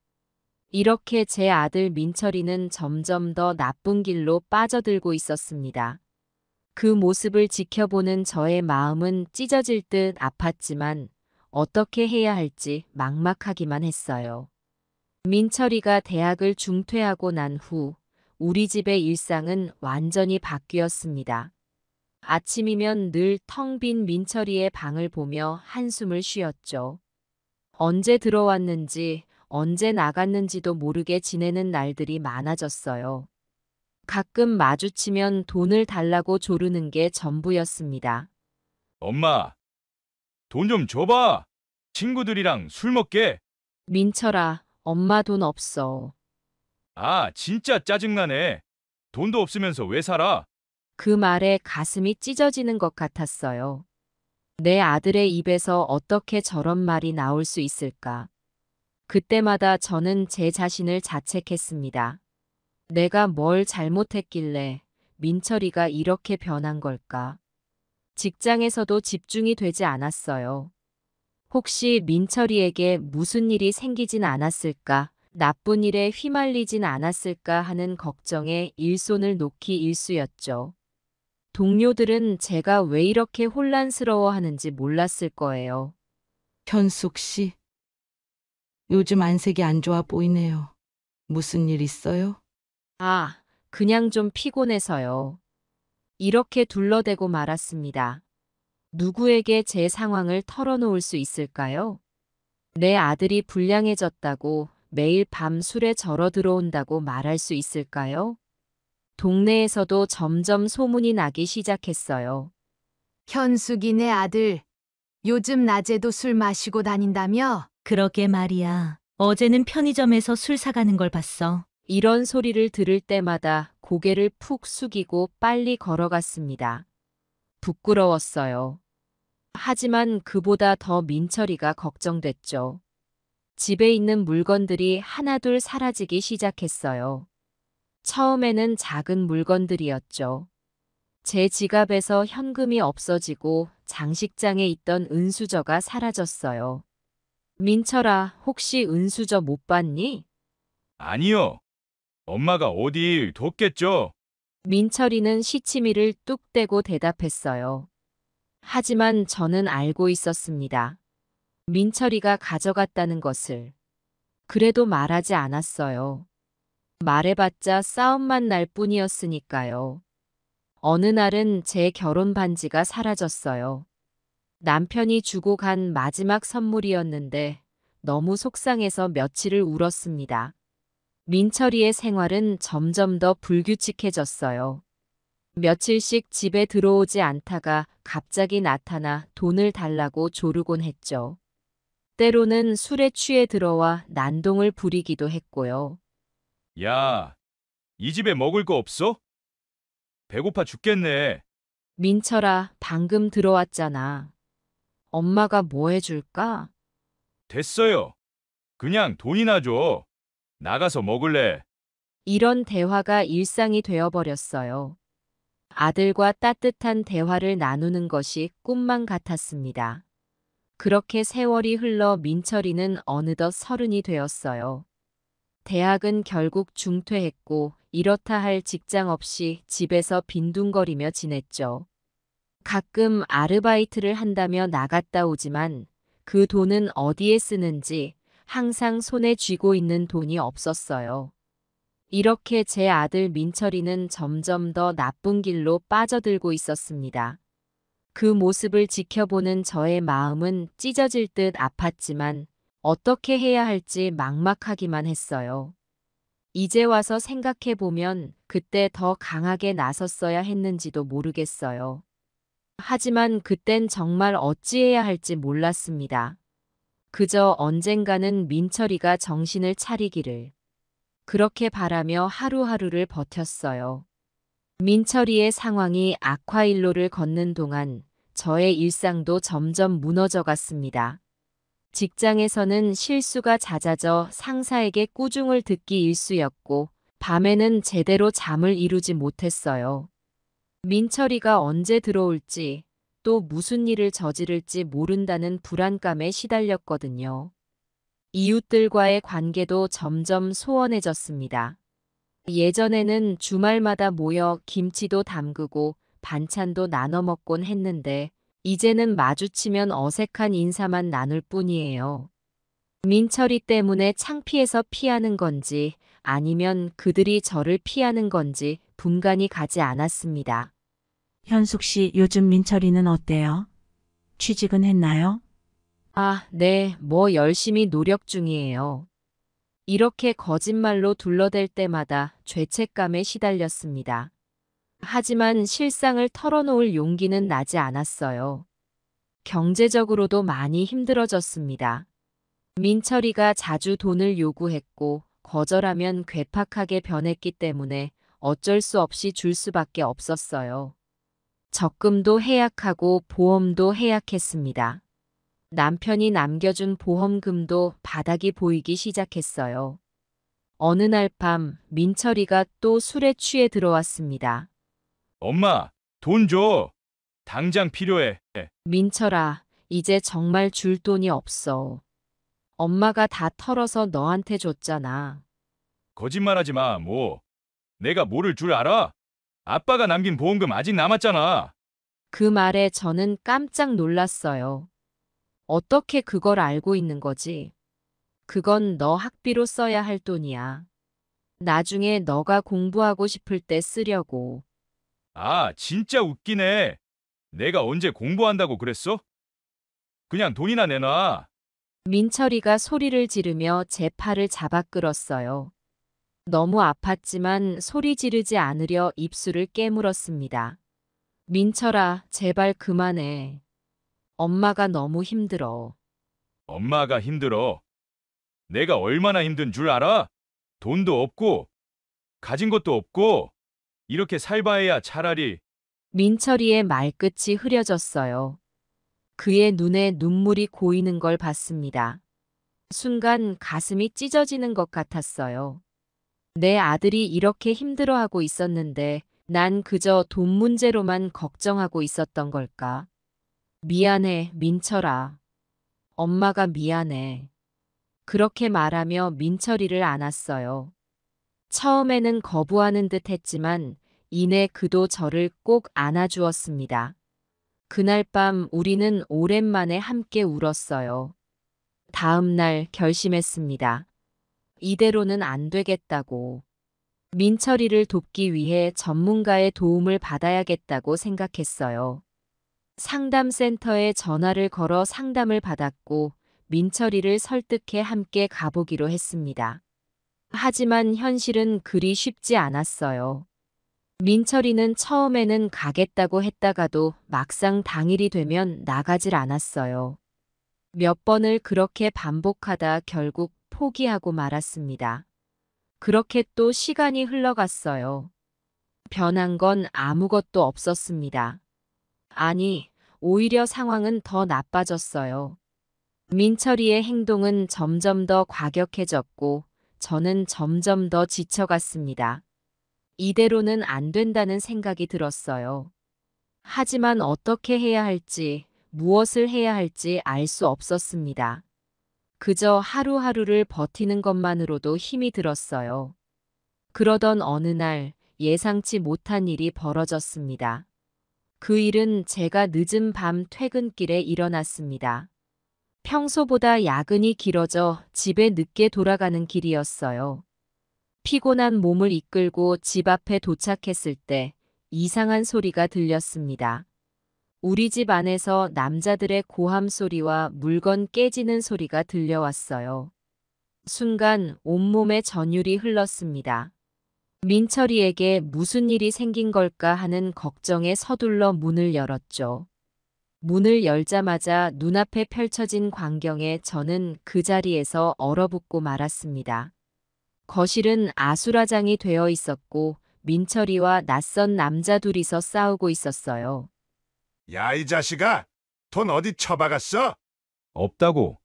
이렇게 제 아들 민철이는 점점 더 나쁜 길로 빠져들고 있었습니다. 그 모습을 지켜보는 저의 마음은 찢어질 듯 아팠지만 어떻게 해야 할지 막막하기만 했어요. 민철이가 대학을 중퇴하고 난 후 우리 집의 일상은 완전히 바뀌었습니다. 아침이면 늘 텅 빈 민철이의 방을 보며 한숨을 쉬었죠. 언제 들어왔는지 언제 나갔는지도 모르게 지내는 날들이 많아졌어요. 가끔 마주치면 돈을 달라고 조르는 게 전부였습니다. 엄마, 돈 좀 줘봐. 친구들이랑 술 먹게. 민철아, 엄마 돈 없어. 아, 진짜 짜증나네. 돈도 없으면서 왜 살아? 그 말에 가슴이 찢어지는 것 같았어요. 내 아들의 입에서 어떻게 저런 말이 나올 수 있을까? 그때마다 저는 제 자신을 자책했습니다. 내가 뭘 잘못했길래 민철이가 이렇게 변한 걸까? 직장에서도 집중이 되지 않았어요. 혹시 민철이에게 무슨 일이 생기진 않았을까? 나쁜 일에 휘말리진 않았을까 하는 걱정에 일손을 놓기 일쑤였죠. 동료들은 제가 왜 이렇게 혼란스러워하는지 몰랐을 거예요. 현숙 씨, 요즘 안색이 안 좋아 보이네요. 무슨 일 있어요? 아, 그냥 좀 피곤해서요. 이렇게 둘러대고 말았습니다. 누구에게 제 상황을 털어놓을 수 있을까요? 내 아들이 불량해졌다고 매일 밤 술에 절어 들어온다고 말할 수 있을까요? 동네에서도 점점 소문이 나기 시작했어요. 현숙이네 아들. 요즘 낮에도 술 마시고 다닌다며? 그러게 말이야. 어제는 편의점에서 술 사가는 걸 봤어. 이런 소리를 들을 때마다 고개를 푹 숙이고 빨리 걸어갔습니다. 부끄러웠어요. 하지만 그보다 더 민철이가 걱정됐죠. 집에 있는 물건들이 하나둘 사라지기 시작했어요. 처음에는 작은 물건들이었죠. 제 지갑에서 현금이 없어지고 장식장에 있던 은수저가 사라졌어요. 민철아, 혹시 은수저 못 봤니? 아니요. 엄마가 어디 뒀겠죠? 민철이는 시치미를 뚝 떼고 대답했어요. 하지만 저는 알고 있었습니다. 민철이가 가져갔다는 것을. 그래도 말하지 않았어요. 말해봤자 싸움만 날 뿐이었으니까요. 어느 날은 제 결혼 반지가 사라졌어요. 남편이 주고 간 마지막 선물이었는데 너무 속상해서 며칠을 울었습니다. 민철이의 생활은 점점 더 불규칙해졌어요. 며칠씩 집에 들어오지 않다가 갑자기 나타나 돈을 달라고 조르곤 했죠. 때로는 술에 취해 들어와 난동을 부리기도 했고요. 야, 이 집에 먹을 거 없어? 배고파 죽겠네. 민철아, 방금 들어왔잖아. 엄마가 뭐 해줄까? 됐어요. 그냥 돈이나 줘. 나가서 먹을래. 이런 대화가 일상이 되어버렸어요. 아들과 따뜻한 대화를 나누는 것이 꿈만 같았습니다. 그렇게 세월이 흘러 민철이는 어느덧 30이 되었어요. 대학은 결국 중퇴했고 이렇다 할 직장 없이 집에서 빈둥거리며 지냈죠. 가끔 아르바이트를 한다며 나갔다 오지만 그 돈은 어디에 쓰는지 항상 손에 쥐고 있는 돈이 없었어요. 이렇게 제 아들 민철이는 점점 더 나쁜 길로 빠져들고 있었습니다. 그 모습을 지켜보는 저의 마음은 찢어질 듯 아팠지만 어떻게 해야 할지 막막하기만 했어요. 이제 와서 생각해보면 그때 더 강하게 나섰어야 했는지도 모르겠어요. 하지만 그땐 정말 어찌해야 할지 몰랐습니다. 그저 언젠가는 민철이가 정신을 차리기를. 그렇게 바라며 하루하루를 버텼어요. 민철이의 상황이 악화일로를 걷는 동안 저의 일상도 점점 무너져 갔습니다. 직장에서는 실수가 잦아져 상사에게 꾸중을 듣기 일쑤였고 밤에는 제대로 잠을 이루지 못했어요. 민철이가 언제 들어올지 또 무슨 일을 저지를지 모른다는 불안감에 시달렸거든요. 이웃들과의 관계도 점점 소원해졌습니다. 예전에는 주말마다 모여 김치도 담그고 반찬도 나눠 먹곤 했는데 이제는 마주치면 어색한 인사만 나눌 뿐이에요. 민철이 때문에 창피해서 피하는 건지 아니면 그들이 저를 피하는 건지 분간이 가지 않았습니다. 현숙 씨, 요즘 민철이는 어때요? 취직은 했나요? 아, 네, 열심히 노력 중이에요. 이렇게 거짓말로 둘러댈 때마다 죄책감에 시달렸습니다. 하지만 실상을 털어놓을 용기는 나지 않았어요. 경제적으로도 많이 힘들어졌습니다. 민철이가 자주 돈을 요구했고 거절하면 괴팍하게 변했기 때문에 어쩔 수 없이 줄 수밖에 없었어요. 적금도 해약하고 보험도 해약했습니다. 남편이 남겨준 보험금도 바닥이 보이기 시작했어요. 어느 날 밤 민철이가 또 술에 취해 들어왔습니다. 엄마, 돈 줘. 당장 필요해. 민철아, 이제 정말 줄 돈이 없어. 엄마가 다 털어서 너한테 줬잖아. 거짓말하지 마, 뭐. 내가 모를 줄 알아? 아빠가 남긴 보험금 아직 남았잖아. 그 말에 저는 깜짝 놀랐어요. 어떻게 그걸 알고 있는 거지? 그건 너 학비로 써야 할 돈이야. 나중에 너가 공부하고 싶을 때 쓰려고. 아, 진짜 웃기네. 내가 언제 공부한다고 그랬어? 그냥 돈이나 내놔. 민철이가 소리를 지르며 제 팔을 잡아 끌었어요. 너무 아팠지만 소리 지르지 않으려 입술을 깨물었습니다. 민철아, 제발 그만해. 엄마가 너무 힘들어. 엄마가 힘들어. 내가 얼마나 힘든 줄 알아? 돈도 없고, 가진 것도 없고, 이렇게 살바해야 차라리. 민철이의 말끝이 흐려졌어요. 그의 눈에 눈물이 고이는 걸 봤습니다. 순간 가슴이 찢어지는 것 같았어요. 내 아들이 이렇게 힘들어하고 있었는데 난 그저 돈 문제로만 걱정하고 있었던 걸까? 미안해, 민철아. 엄마가 미안해. 그렇게 말하며 민철이를 안았어요. 처음에는 거부하는 듯 했지만 이내 그도 저를 꼭 안아주었습니다. 그날 밤 우리는 오랜만에 함께 울었어요. 다음 날 결심했습니다. 이대로는 안 되겠다고. 민철이를 돕기 위해 전문가의 도움을 받아야겠다고 생각했어요. 상담센터에 전화를 걸어 상담을 받았고 민철이를 설득해 함께 가보기로 했습니다. 하지만 현실은 그리 쉽지 않았어요. 민철이는 처음에는 가겠다고 했다가도 막상 당일이 되면 나가질 않았어요. 몇 번을 그렇게 반복하다 결국 포기하고 말았습니다. 그렇게 또 시간이 흘러갔어요. 변한 건 아무것도 없었습니다. 아니, 오히려 상황은 더 나빠졌어요. 민철이의 행동은 점점 더 과격해졌고 저는 점점 더 지쳐갔습니다. 이대로는 안 된다는 생각이 들었어요. 하지만 어떻게 해야 할지, 무엇을 해야 할지 알 수 없었습니다. 그저 하루하루를 버티는 것만으로도 힘이 들었어요. 그러던 어느 날 예상치 못한 일이 벌어졌습니다. 그 일은 제가 늦은 밤 퇴근길에 일어났습니다. 평소보다 야근이 길어져 집에 늦게 돌아가는 길이었어요. 피곤한 몸을 이끌고 집 앞에 도착했을 때 이상한 소리가 들렸습니다. 우리 집 안에서 남자들의 고함 소리와 물건 깨지는 소리가 들려왔어요. 순간 온몸에 전율이 흘렀습니다. 민철이에게 무슨 일이 생긴 걸까 하는 걱정에 서둘러 문을 열었죠. 문을 열자마자 눈앞에 펼쳐진 광경에 저는 그 자리에서 얼어붙고 말았습니다. 거실은 아수라장이 되어 있었고 민철이와 낯선 남자 둘이서 싸우고 있었어요. 야, 이 자식아! 돈 어디 처박았어? 없다고.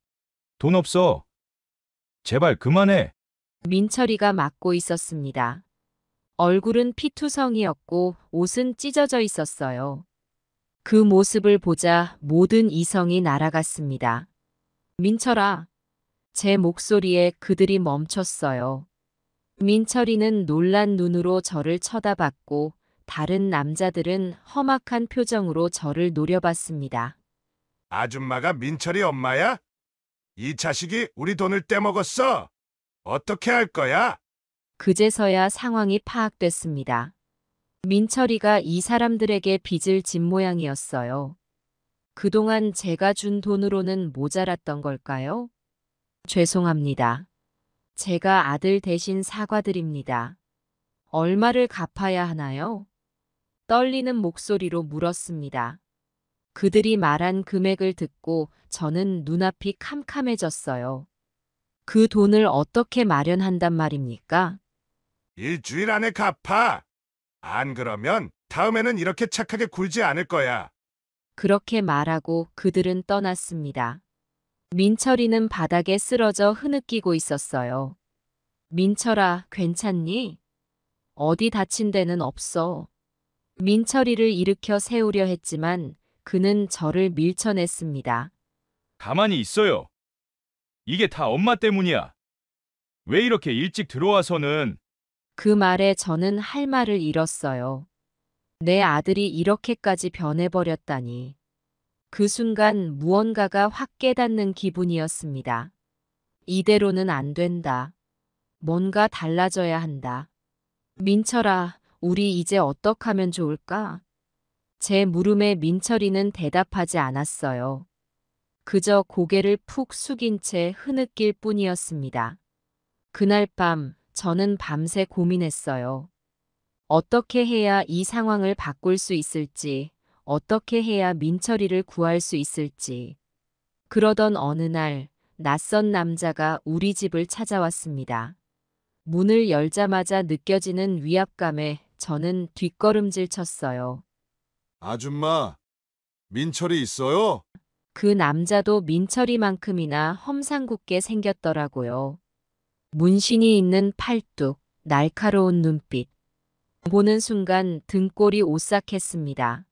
돈 없어. 제발 그만해. 민철이가 맞고 있었습니다. 얼굴은 피투성이었고 옷은 찢어져 있었어요. 그 모습을 보자 모든 이성이 날아갔습니다. 민철아! 제 목소리에 그들이 멈췄어요. 민철이는 놀란 눈으로 저를 쳐다봤고 다른 남자들은 험악한 표정으로 저를 노려봤습니다. 아줌마가 민철이 엄마야? 이 자식이 우리 돈을 떼먹었어. 어떻게 할 거야? 그제서야 상황이 파악됐습니다. 민철이가 이 사람들에게 빚을 진 모양이었어요. 그동안 제가 준 돈으로는 모자랐던 걸까요? 죄송합니다. 제가 아들 대신 사과드립니다. 얼마를 갚아야 하나요? 떨리는 목소리로 물었습니다. 그들이 말한 금액을 듣고 저는 눈앞이 캄캄해졌어요. 그 돈을 어떻게 마련한단 말입니까? 일주일 안에 갚아. 안 그러면 다음에는 이렇게 착하게 굴지 않을 거야. 그렇게 말하고 그들은 떠났습니다. 민철이는 바닥에 쓰러져 흐느끼고 있었어요. 민철아, 괜찮니? 어디 다친 데는 없어. 민철이를 일으켜 세우려 했지만 그는 저를 밀쳐냈습니다. 가만히 있어요. 이게 다 엄마 때문이야. 왜 이렇게 일찍 들어와서는. 그 말에 저는 할 말을 잃었어요. 내 아들이 이렇게까지 변해버렸다니. 그 순간 무언가가 확 깨닫는 기분이었습니다. 이대로는 안 된다. 뭔가 달라져야 한다. 민철아, 우리 이제 어떡하면 좋을까? 제 물음에 민철이는 대답하지 않았어요. 그저 고개를 푹 숙인 채 흐느낄 뿐이었습니다. 그날 밤 저는 밤새 고민했어요. 어떻게 해야 이 상황을 바꿀 수 있을지, 어떻게 해야 민철이를 구할 수 있을지. 그러던 어느 날 낯선 남자가 우리 집을 찾아왔습니다. 문을 열자마자 느껴지는 위압감에 저는 뒷걸음질 쳤어요. 아줌마, 민철이 있어요? 그 남자도 민철이만큼이나 험상궂게 생겼더라고요. 문신이 있는 팔뚝, 날카로운 눈빛. 보는 순간 등골이 오싹했습니다.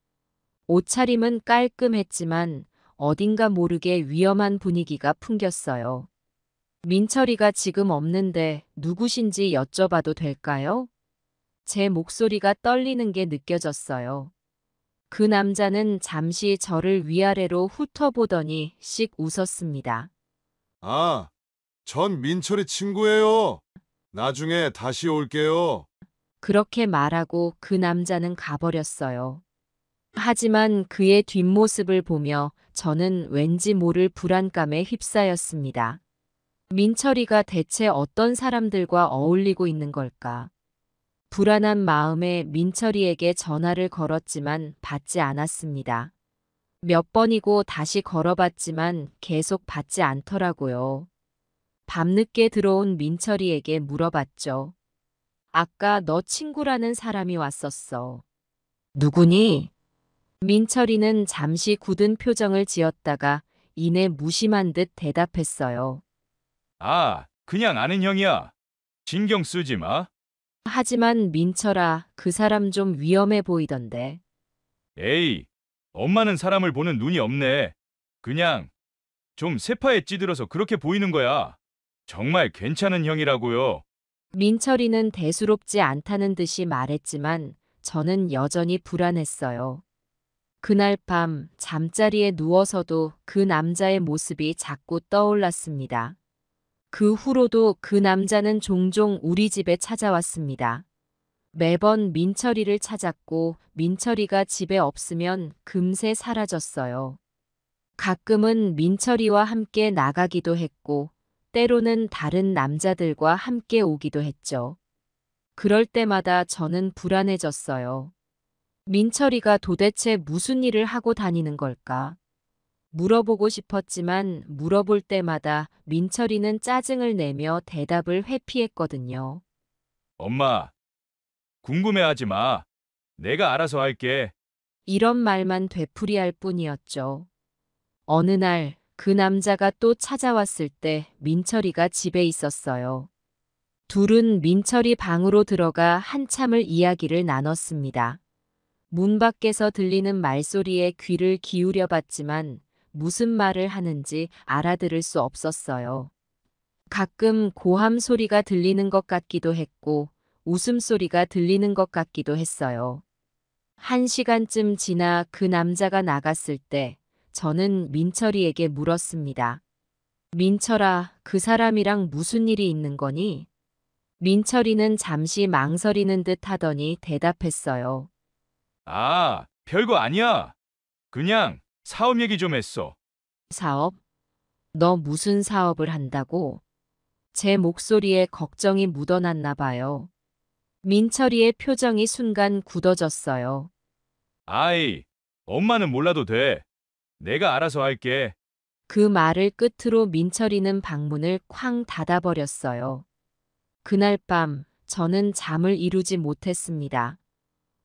옷차림은 깔끔했지만 어딘가 모르게 위험한 분위기가 풍겼어요. 민철이가 지금 없는데 누구신지 여쭤봐도 될까요? 제 목소리가 떨리는 게 느껴졌어요. 그 남자는 잠시 저를 위아래로 훑어보더니 씩 웃었습니다. 아, 전 민철이 친구예요. 나중에 다시 올게요. 그렇게 말하고 그 남자는 가버렸어요. 하지만 그의 뒷모습을 보며 저는 왠지 모를 불안감에 휩싸였습니다. 민철이가 대체 어떤 사람들과 어울리고 있는 걸까? 불안한 마음에 민철이에게 전화를 걸었지만 받지 않았습니다. 몇 번이고 다시 걸어봤지만 계속 받지 않더라고요. 밤늦게 들어온 민철이에게 물어봤죠. 아까 너 친구라는 사람이 왔었어. 누구니? 민철이는 잠시 굳은 표정을 지었다가 이내 무심한 듯 대답했어요. 아, 그냥 아는 형이야. 신경 쓰지 마. 하지만 민철아, 그 사람 좀 위험해 보이던데. 에이, 엄마는 사람을 보는 눈이 없네. 그냥 좀 세파에 찌들어서 그렇게 보이는 거야. 정말 괜찮은 형이라고요. 민철이는 대수롭지 않다는 듯이 말했지만 저는 여전히 불안했어요. 그날 밤 잠자리에 누워서도 그 남자의 모습이 자꾸 떠올랐습니다. 그 후로도 그 남자는 종종 우리 집에 찾아왔습니다. 매번 민철이를 찾았고 민철이가 집에 없으면 금세 사라졌어요. 가끔은 민철이와 함께 나가기도 했고 때로는 다른 남자들과 함께 오기도 했죠. 그럴 때마다 저는 불안해졌어요. 민철이가 도대체 무슨 일을 하고 다니는 걸까? 물어보고 싶었지만 물어볼 때마다 민철이는 짜증을 내며 대답을 회피했거든요. 엄마, 궁금해하지 마. 내가 알아서 할게. 이런 말만 되풀이할 뿐이었죠. 어느 날 그 남자가 또 찾아왔을 때 민철이가 집에 있었어요. 둘은 민철이 방으로 들어가 한참을 이야기를 나눴습니다. 문 밖에서 들리는 말소리에 귀를 기울여 봤지만 무슨 말을 하는지 알아들을 수 없었어요. 가끔 고함 소리가 들리는 것 같기도 했고 웃음소리가 들리는 것 같기도 했어요. 1시간쯤 지나 그 남자가 나갔을 때 저는 민철이에게 물었습니다. 민철아, 그 사람이랑 무슨 일이 있는 거니? 민철이는 잠시 망설이는 듯 하더니 대답했어요. 아, 별거 아니야. 그냥 사업 얘기 좀 했어. 사업? 너 무슨 사업을 한다고? 제 목소리에 걱정이 묻어났나 봐요. 민철이의 표정이 순간 굳어졌어요. 아이, 엄마는 몰라도 돼. 내가 알아서 할게. 그 말을 끝으로 민철이는 방문을 쾅 닫아버렸어요. 그날 밤 저는 잠을 이루지 못했습니다.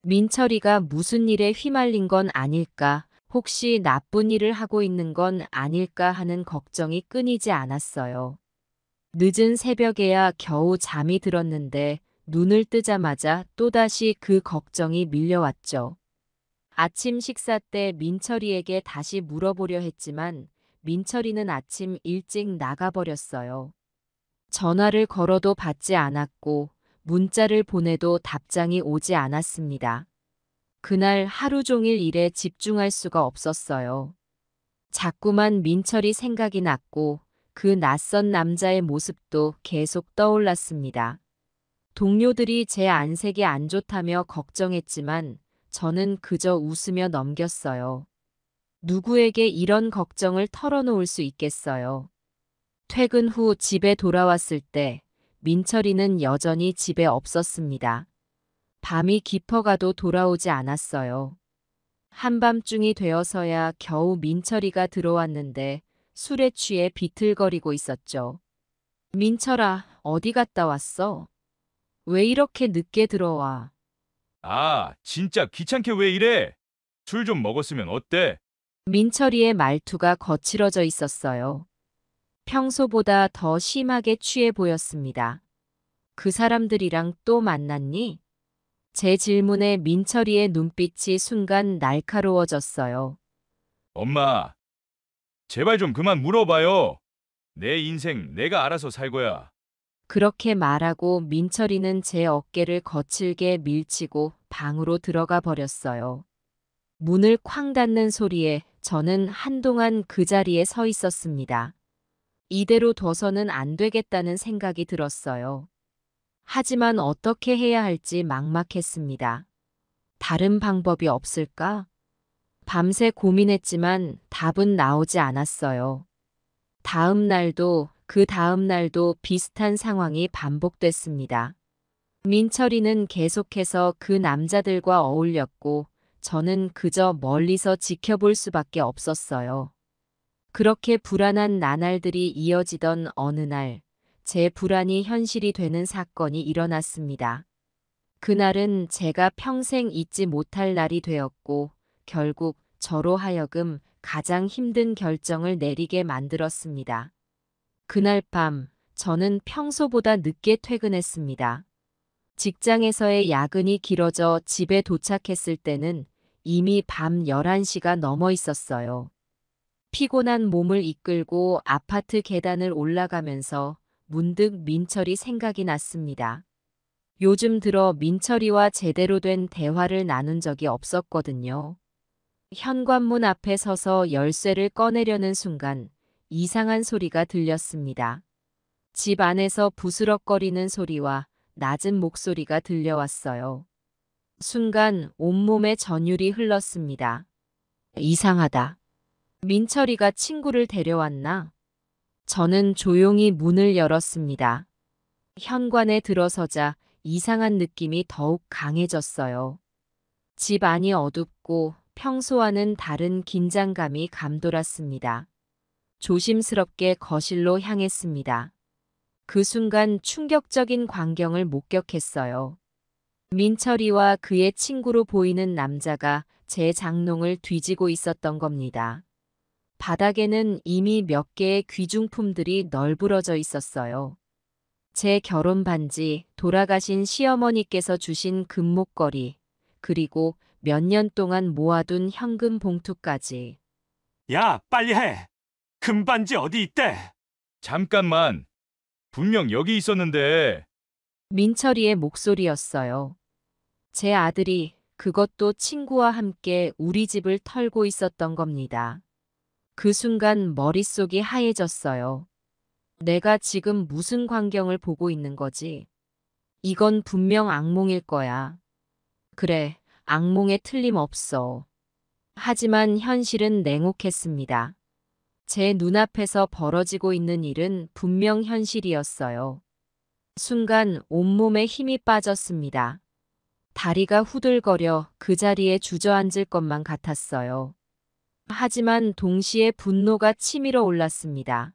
민철이가 무슨 일에 휘말린 건 아닐까, 혹시 나쁜 일을 하고 있는 건 아닐까 하는 걱정이 끊이지 않았어요. 늦은 새벽에야 겨우 잠이 들었는데 눈을 뜨자마자 또다시 그 걱정이 밀려왔죠. 아침 식사 때 민철이에게 다시 물어보려 했지만 민철이는 아침 일찍 나가버렸어요. 전화를 걸어도 받지 않았고 문자를 보내도 답장이 오지 않았습니다. 그날 하루 종일 일에 집중할 수가 없었어요. 자꾸만 민철이 생각이 났고 그 낯선 남자의 모습도 계속 떠올랐습니다. 동료들이 제 안색이 안 좋다며 걱정했지만 저는 그저 웃으며 넘겼어요. 누구에게 이런 걱정을 털어놓을 수 있겠어요. 퇴근 후 집에 돌아왔을 때 민철이는 여전히 집에 없었습니다. 밤이 깊어가도 돌아오지 않았어요. 한밤중이 되어서야 겨우 민철이가 들어왔는데 술에 취해 비틀거리고 있었죠. 민철아, 어디 갔다 왔어? 왜 이렇게 늦게 들어와? 아, 진짜 귀찮게 왜 이래? 술 좀 먹었으면 어때? 민철이의 말투가 거칠어져 있었어요. 평소보다 더 심하게 취해 보였습니다. 그 사람들이랑 또 만났니? 제 질문에 민철이의 눈빛이 순간 날카로워졌어요. 엄마, 제발 좀 그만 물어봐요. 내 인생 내가 알아서 살 거야. 그렇게 말하고 민철이는 제 어깨를 거칠게 밀치고 방으로 들어가 버렸어요. 문을 쾅 닫는 소리에 저는 한동안 그 자리에 서 있었습니다. 이대로 둬서는 안 되겠다는 생각이 들었어요. 하지만 어떻게 해야 할지 막막했습니다. 다른 방법이 없을까? 밤새 고민했지만 답은 나오지 않았어요. 다음 날도 그 다음 날도 비슷한 상황이 반복됐습니다. 민철이는 계속해서 그 남자들과 어울렸고 저는 그저 멀리서 지켜볼 수밖에 없었어요. 그렇게 불안한 나날들이 이어지던 어느 날, 제 불안이 현실이 되는 사건이 일어났습니다. 그날은 제가 평생 잊지 못할 날이 되었고 결국 저로 하여금 가장 힘든 결정을 내리게 만들었습니다. 그날 밤 저는 평소보다 늦게 퇴근했습니다. 직장에서의 야근이 길어져 집에 도착했을 때는 이미 밤 11시가 넘어 있었어요. 피곤한 몸을 이끌고 아파트 계단을 올라가면서 문득 민철이 생각이 났습니다. 요즘 들어 민철이와 제대로 된 대화를 나눈 적이 없었거든요. 현관문 앞에 서서 열쇠를 꺼내려는 순간 이상한 소리가 들렸습니다. 집 안에서 부스럭거리는 소리와 낮은 목소리가 들려왔어요. 순간 온몸에 전율이 흘렀습니다. 이상하다. 민철이가 친구를 데려왔나? 저는 조용히 문을 열었습니다. 현관에 들어서자 이상한 느낌이 더욱 강해졌어요. 집 안이 어둡고 평소와는 다른 긴장감이 감돌았습니다. 조심스럽게 거실로 향했습니다. 그 순간 충격적인 광경을 목격했어요. 민철이와 그의 친구로 보이는 남자가 제 장롱을 뒤지고 있었던 겁니다. 바닥에는 이미 몇 개의 귀중품들이 널브러져 있었어요. 제 결혼 반지, 돌아가신 시어머니께서 주신 금목걸이, 그리고 몇 년 동안 모아둔 현금 봉투까지. 야, 빨리 해. 금반지 어디 있대? 잠깐만. 분명 여기 있었는데. 민철이의 목소리였어요. 제 아들이 그것도 친구와 함께 우리 집을 털고 있었던 겁니다. 그 순간 머릿속이 하얘졌어요. 내가 지금 무슨 광경을 보고 있는 거지? 이건 분명 악몽일 거야. 그래, 악몽에 틀림없어. 하지만 현실은 냉혹했습니다. 제 눈앞에서 벌어지고 있는 일은 분명 현실이었어요. 순간 온몸에 힘이 빠졌습니다. 다리가 후들거려 그 자리에 주저앉을 것만 같았어요. 하지만 동시에 분노가 치밀어 올랐습니다.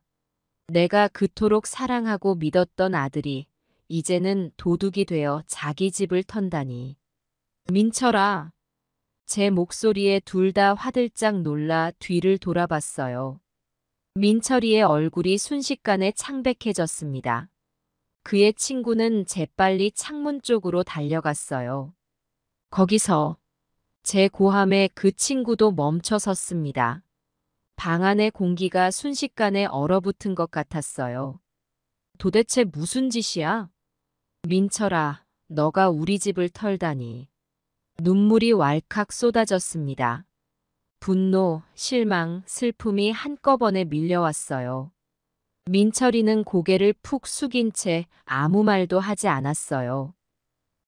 내가 그토록 사랑하고 믿었던 아들이 이제는 도둑이 되어 자기 집을 턴다니. 민철아. 제 목소리에 둘 다 화들짝 놀라 뒤를 돌아봤어요. 민철이의 얼굴이 순식간에 창백해졌습니다. 그의 친구는 재빨리 창문 쪽으로 달려갔어요. 거기서 제 고함에 그 친구도 멈춰 섰습니다. 방 안의 공기가 순식간에 얼어붙은 것 같았어요. 도대체 무슨 짓이야? 민철아, 너가 우리 집을 털다니. 눈물이 왈칵 쏟아졌습니다. 분노, 실망, 슬픔이 한꺼번에 밀려왔어요. 민철이는 고개를 푹 숙인 채 아무 말도 하지 않았어요.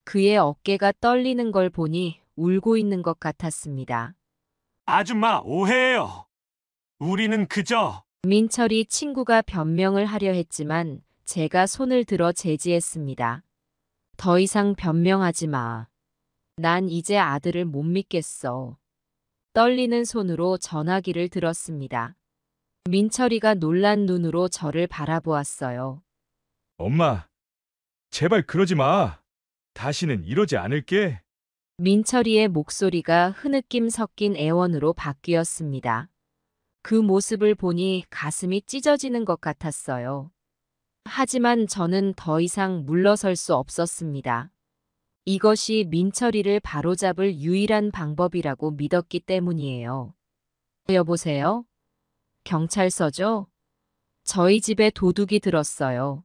그의 어깨가 떨리는 걸 보니 울고 있는 것 같았습니다. 아줌마, 오해예요. 우리는 그저... 민철이 친구가 변명을 하려 했지만 제가 손을 들어 제지했습니다. 더 이상 변명하지 마. 난 이제 아들을 못 믿겠어. 떨리는 손으로 전화기를 들었습니다. 민철이가 놀란 눈으로 저를 바라보았어요. 엄마, 제발 그러지 마. 다시는 이러지 않을게. 민철이의 목소리가 흐느낌 섞인 애원으로 바뀌었습니다. 그 모습을 보니 가슴이 찢어지는 것 같았어요. 하지만 저는 더 이상 물러설 수 없었습니다. 이것이 민철이를 바로잡을 유일한 방법이라고 믿었기 때문이에요. 여보세요? 경찰서죠? 저희 집에 도둑이 들었어요.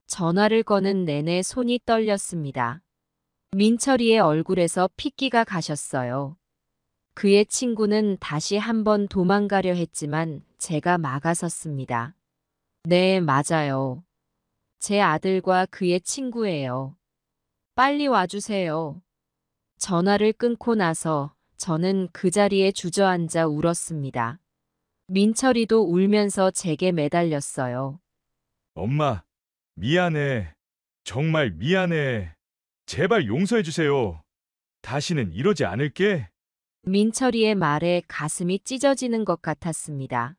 전화를 거는 내내 손이 떨렸습니다. 민철이의 얼굴에서 핏기가 가셨어요. 그의 친구는 다시 한번 도망가려 했지만 제가 막아섰습니다. 네, 맞아요. 제 아들과 그의 친구예요. 빨리 와주세요. 전화를 끊고 나서 저는 그 자리에 주저앉아 울었습니다. 민철이도 울면서 제게 매달렸어요. 엄마, 미안해. 정말 미안해. 제발 용서해 주세요. 다시는 이러지 않을게. 민철이의 말에 가슴이 찢어지는 것 같았습니다.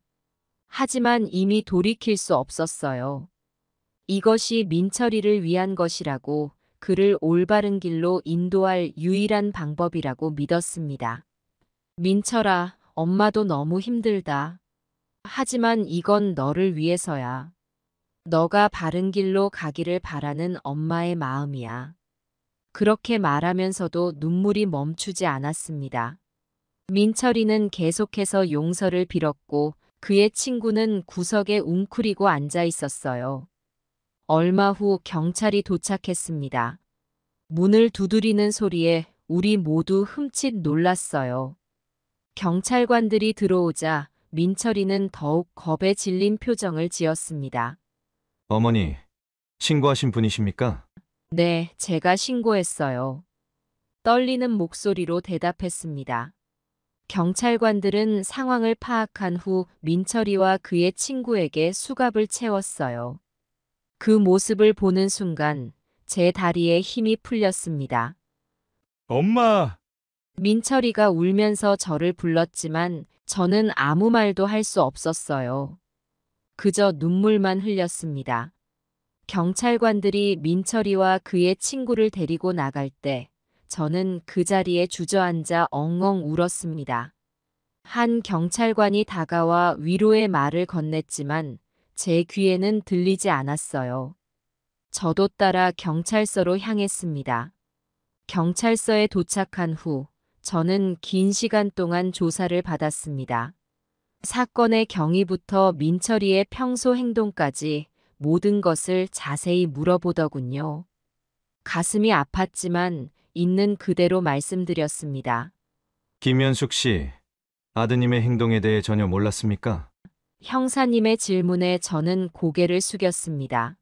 하지만 이미 돌이킬 수 없었어요. 이것이 민철이를 위한 것이라고, 그를 올바른 길로 인도할 유일한 방법이라고 믿었습니다. 민철아, 엄마도 너무 힘들다. 하지만 이건 너를 위해서야. 너가 바른 길로 가기를 바라는 엄마의 마음이야. 그렇게 말하면서도 눈물이 멈추지 않았습니다. 민철이는 계속해서 용서를 빌었고 그의 친구는 구석에 웅크리고 앉아 있었어요. 얼마 후 경찰이 도착했습니다. 문을 두드리는 소리에 우리 모두 흠칫 놀랐어요. 경찰관들이 들어오자 민철이는 더욱 겁에 질린 표정을 지었습니다. 어머니, 신고하신 분이십니까? 네, 제가 신고했어요. 떨리는 목소리로 대답했습니다. 경찰관들은 상황을 파악한 후 민철이와 그의 친구에게 수갑을 채웠어요. 그 모습을 보는 순간 제 다리에 힘이 풀렸습니다. 엄마! 민철이가 울면서 저를 불렀지만 저는 아무 말도 할 수 없었어요. 그저 눈물만 흘렸습니다. 경찰관들이 민철이와 그의 친구를 데리고 나갈 때 저는 그 자리에 주저앉아 엉엉 울었습니다. 한 경찰관이 다가와 위로의 말을 건넸지만 제 귀에는 들리지 않았어요. 저도 따라 경찰서로 향했습니다. 경찰서에 도착한 후 저는 긴 시간 동안 조사를 받았습니다. 사건의 경위부터 민철이의 평소 행동까지 모든 것을 자세히 물어보더군요. 가슴이 아팠지만 있는 그대로 말씀드렸습니다. 김현숙 씨, 아드님의 행동에 대해 전혀 몰랐습니까? 형사님의 질문에 저는 고개를 숙였습니다.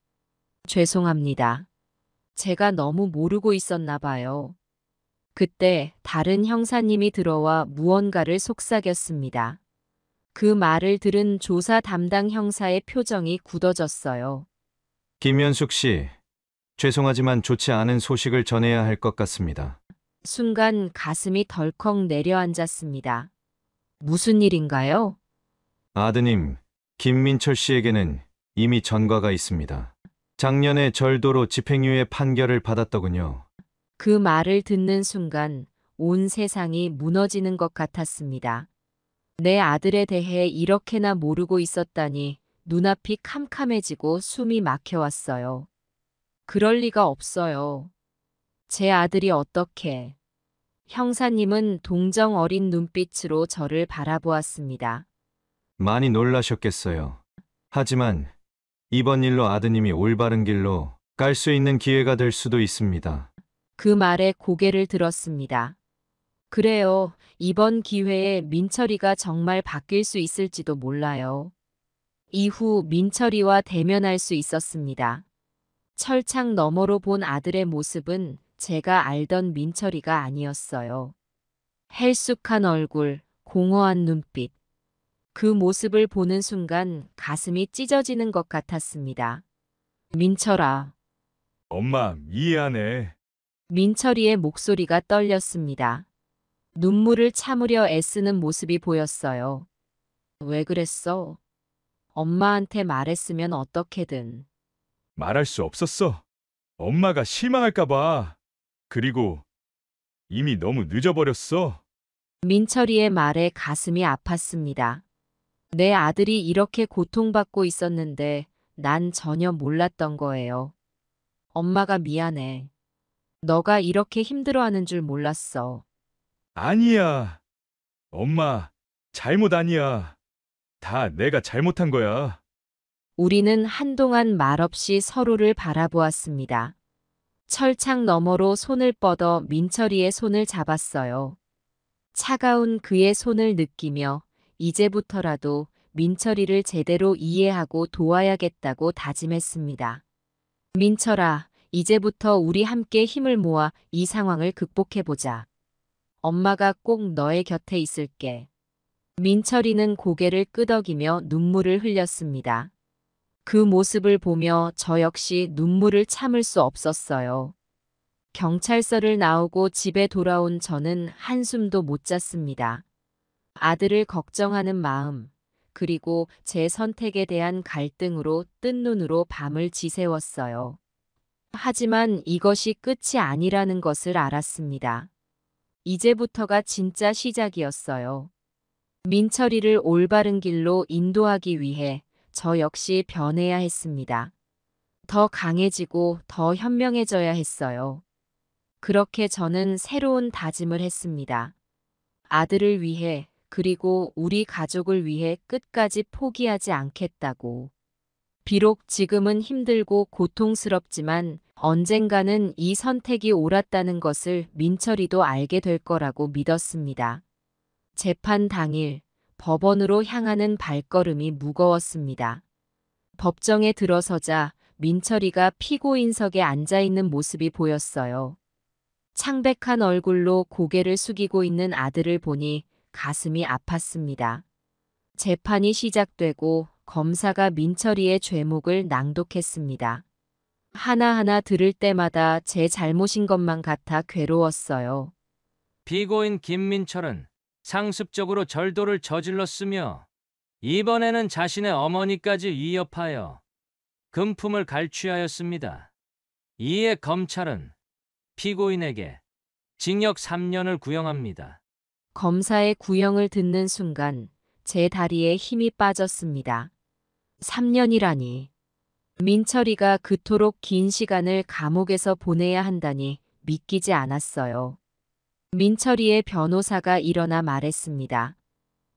죄송합니다. 제가 너무 모르고 있었나 봐요. 그때 다른 형사님이 들어와 무언가를 속삭였습니다. 그 말을 들은 조사 담당 형사의 표정이 굳어졌어요. 김현숙 씨, 죄송하지만 좋지 않은 소식을 전해야 할 것 같습니다. 순간 가슴이 덜컥 내려앉았습니다. 무슨 일인가요? 아드님, 김민철 씨에게는 이미 전과가 있습니다. 작년에 절도로 집행유예 판결을 받았더군요. 그 말을 듣는 순간 온 세상이 무너지는 것 같았습니다. 내 아들에 대해 이렇게나 모르고 있었다니 눈앞이 캄캄해지고 숨이 막혀왔어요. 그럴 리가 없어요. 제 아들이 어떻게... 형사님은 동정 어린 눈빛으로 저를 바라보았습니다. 많이 놀라셨겠어요. 하지만 이번 일로 아드님이 올바른 길로 갈 수 있는 기회가 될 수도 있습니다. 그 말에 고개를 들었습니다. 그래요. 이번 기회에 민철이가 정말 바뀔 수 있을지도 몰라요. 이후 민철이와 대면할 수 있었습니다. 철창 너머로 본 아들의 모습은 제가 알던 민철이가 아니었어요. 헬쑥한 얼굴, 공허한 눈빛. 그 모습을 보는 순간 가슴이 찢어지는 것 같았습니다. 민철아. 엄마, 이해하네. 민철이의 목소리가 떨렸습니다. 눈물을 참으려 애쓰는 모습이 보였어요. 왜 그랬어? 엄마한테 말했으면 어떻게든. 말할 수 없었어. 엄마가 실망할까봐. 그리고 이미 너무 늦어버렸어. 민철이의 말에 가슴이 아팠습니다. 내 아들이 이렇게 고통받고 있었는데 난 전혀 몰랐던 거예요. 엄마가 미안해. 너가 이렇게 힘들어하는 줄 몰랐어. 아니야. 엄마, 잘못 아니야. 다 내가 잘못한 거야. 우리는 한동안 말없이 서로를 바라보았습니다. 철창 너머로 손을 뻗어 민철이의 손을 잡았어요. 차가운 그의 손을 느끼며 이제부터라도 민철이를 제대로 이해하고 도와야겠다고 다짐했습니다. 민철아, 이제부터 우리 함께 힘을 모아 이 상황을 극복해보자. 엄마가 꼭 너의 곁에 있을게. 민철이는 고개를 끄덕이며 눈물을 흘렸습니다. 그 모습을 보며 저 역시 눈물을 참을 수 없었어요. 경찰서를 나오고 집에 돌아온 저는 한숨도 못 잤습니다. 아들을 걱정하는 마음, 그리고 제 선택에 대한 갈등으로 뜬 눈으로 밤을 지새웠어요. 하지만 이것이 끝이 아니라는 것을 알았습니다. 이제부터가 진짜 시작이었어요. 민철이를 올바른 길로 인도하기 위해 저 역시 변해야 했습니다. 더 강해지고 더 현명해져야 했어요. 그렇게 저는 새로운 다짐을 했습니다. 아들을 위해, 그리고 우리 가족을 위해 끝까지 포기하지 않겠다고. 비록 지금은 힘들고 고통스럽지만 언젠가는 이 선택이 옳았다는 것을 민철이도 알게 될 거라고 믿었습니다. 재판 당일 법원으로 향하는 발걸음이 무거웠습니다. 법정에 들어서자 민철이가 피고인석에 앉아있는 모습이 보였어요. 창백한 얼굴로 고개를 숙이고 있는 아들을 보니 가슴이 아팠습니다. 재판이 시작되고 검사가 민철이의 죄목을 낭독했습니다. 하나하나 들을 때마다 제 잘못인 것만 같아 괴로웠어요. 피고인 김민철은 상습적으로 절도를 저질렀으며 이번에는 자신의 어머니까지 위협하여 금품을 갈취하였습니다. 이에 검찰은 피고인에게 징역 3년을 구형합니다. 검사의 구형을 듣는 순간 제 다리에 힘이 빠졌습니다. 3년이라니. 민철이가 그토록 긴 시간을 감옥에서 보내야 한다니 믿기지 않았어요. 민철이의 변호사가 일어나 말했습니다.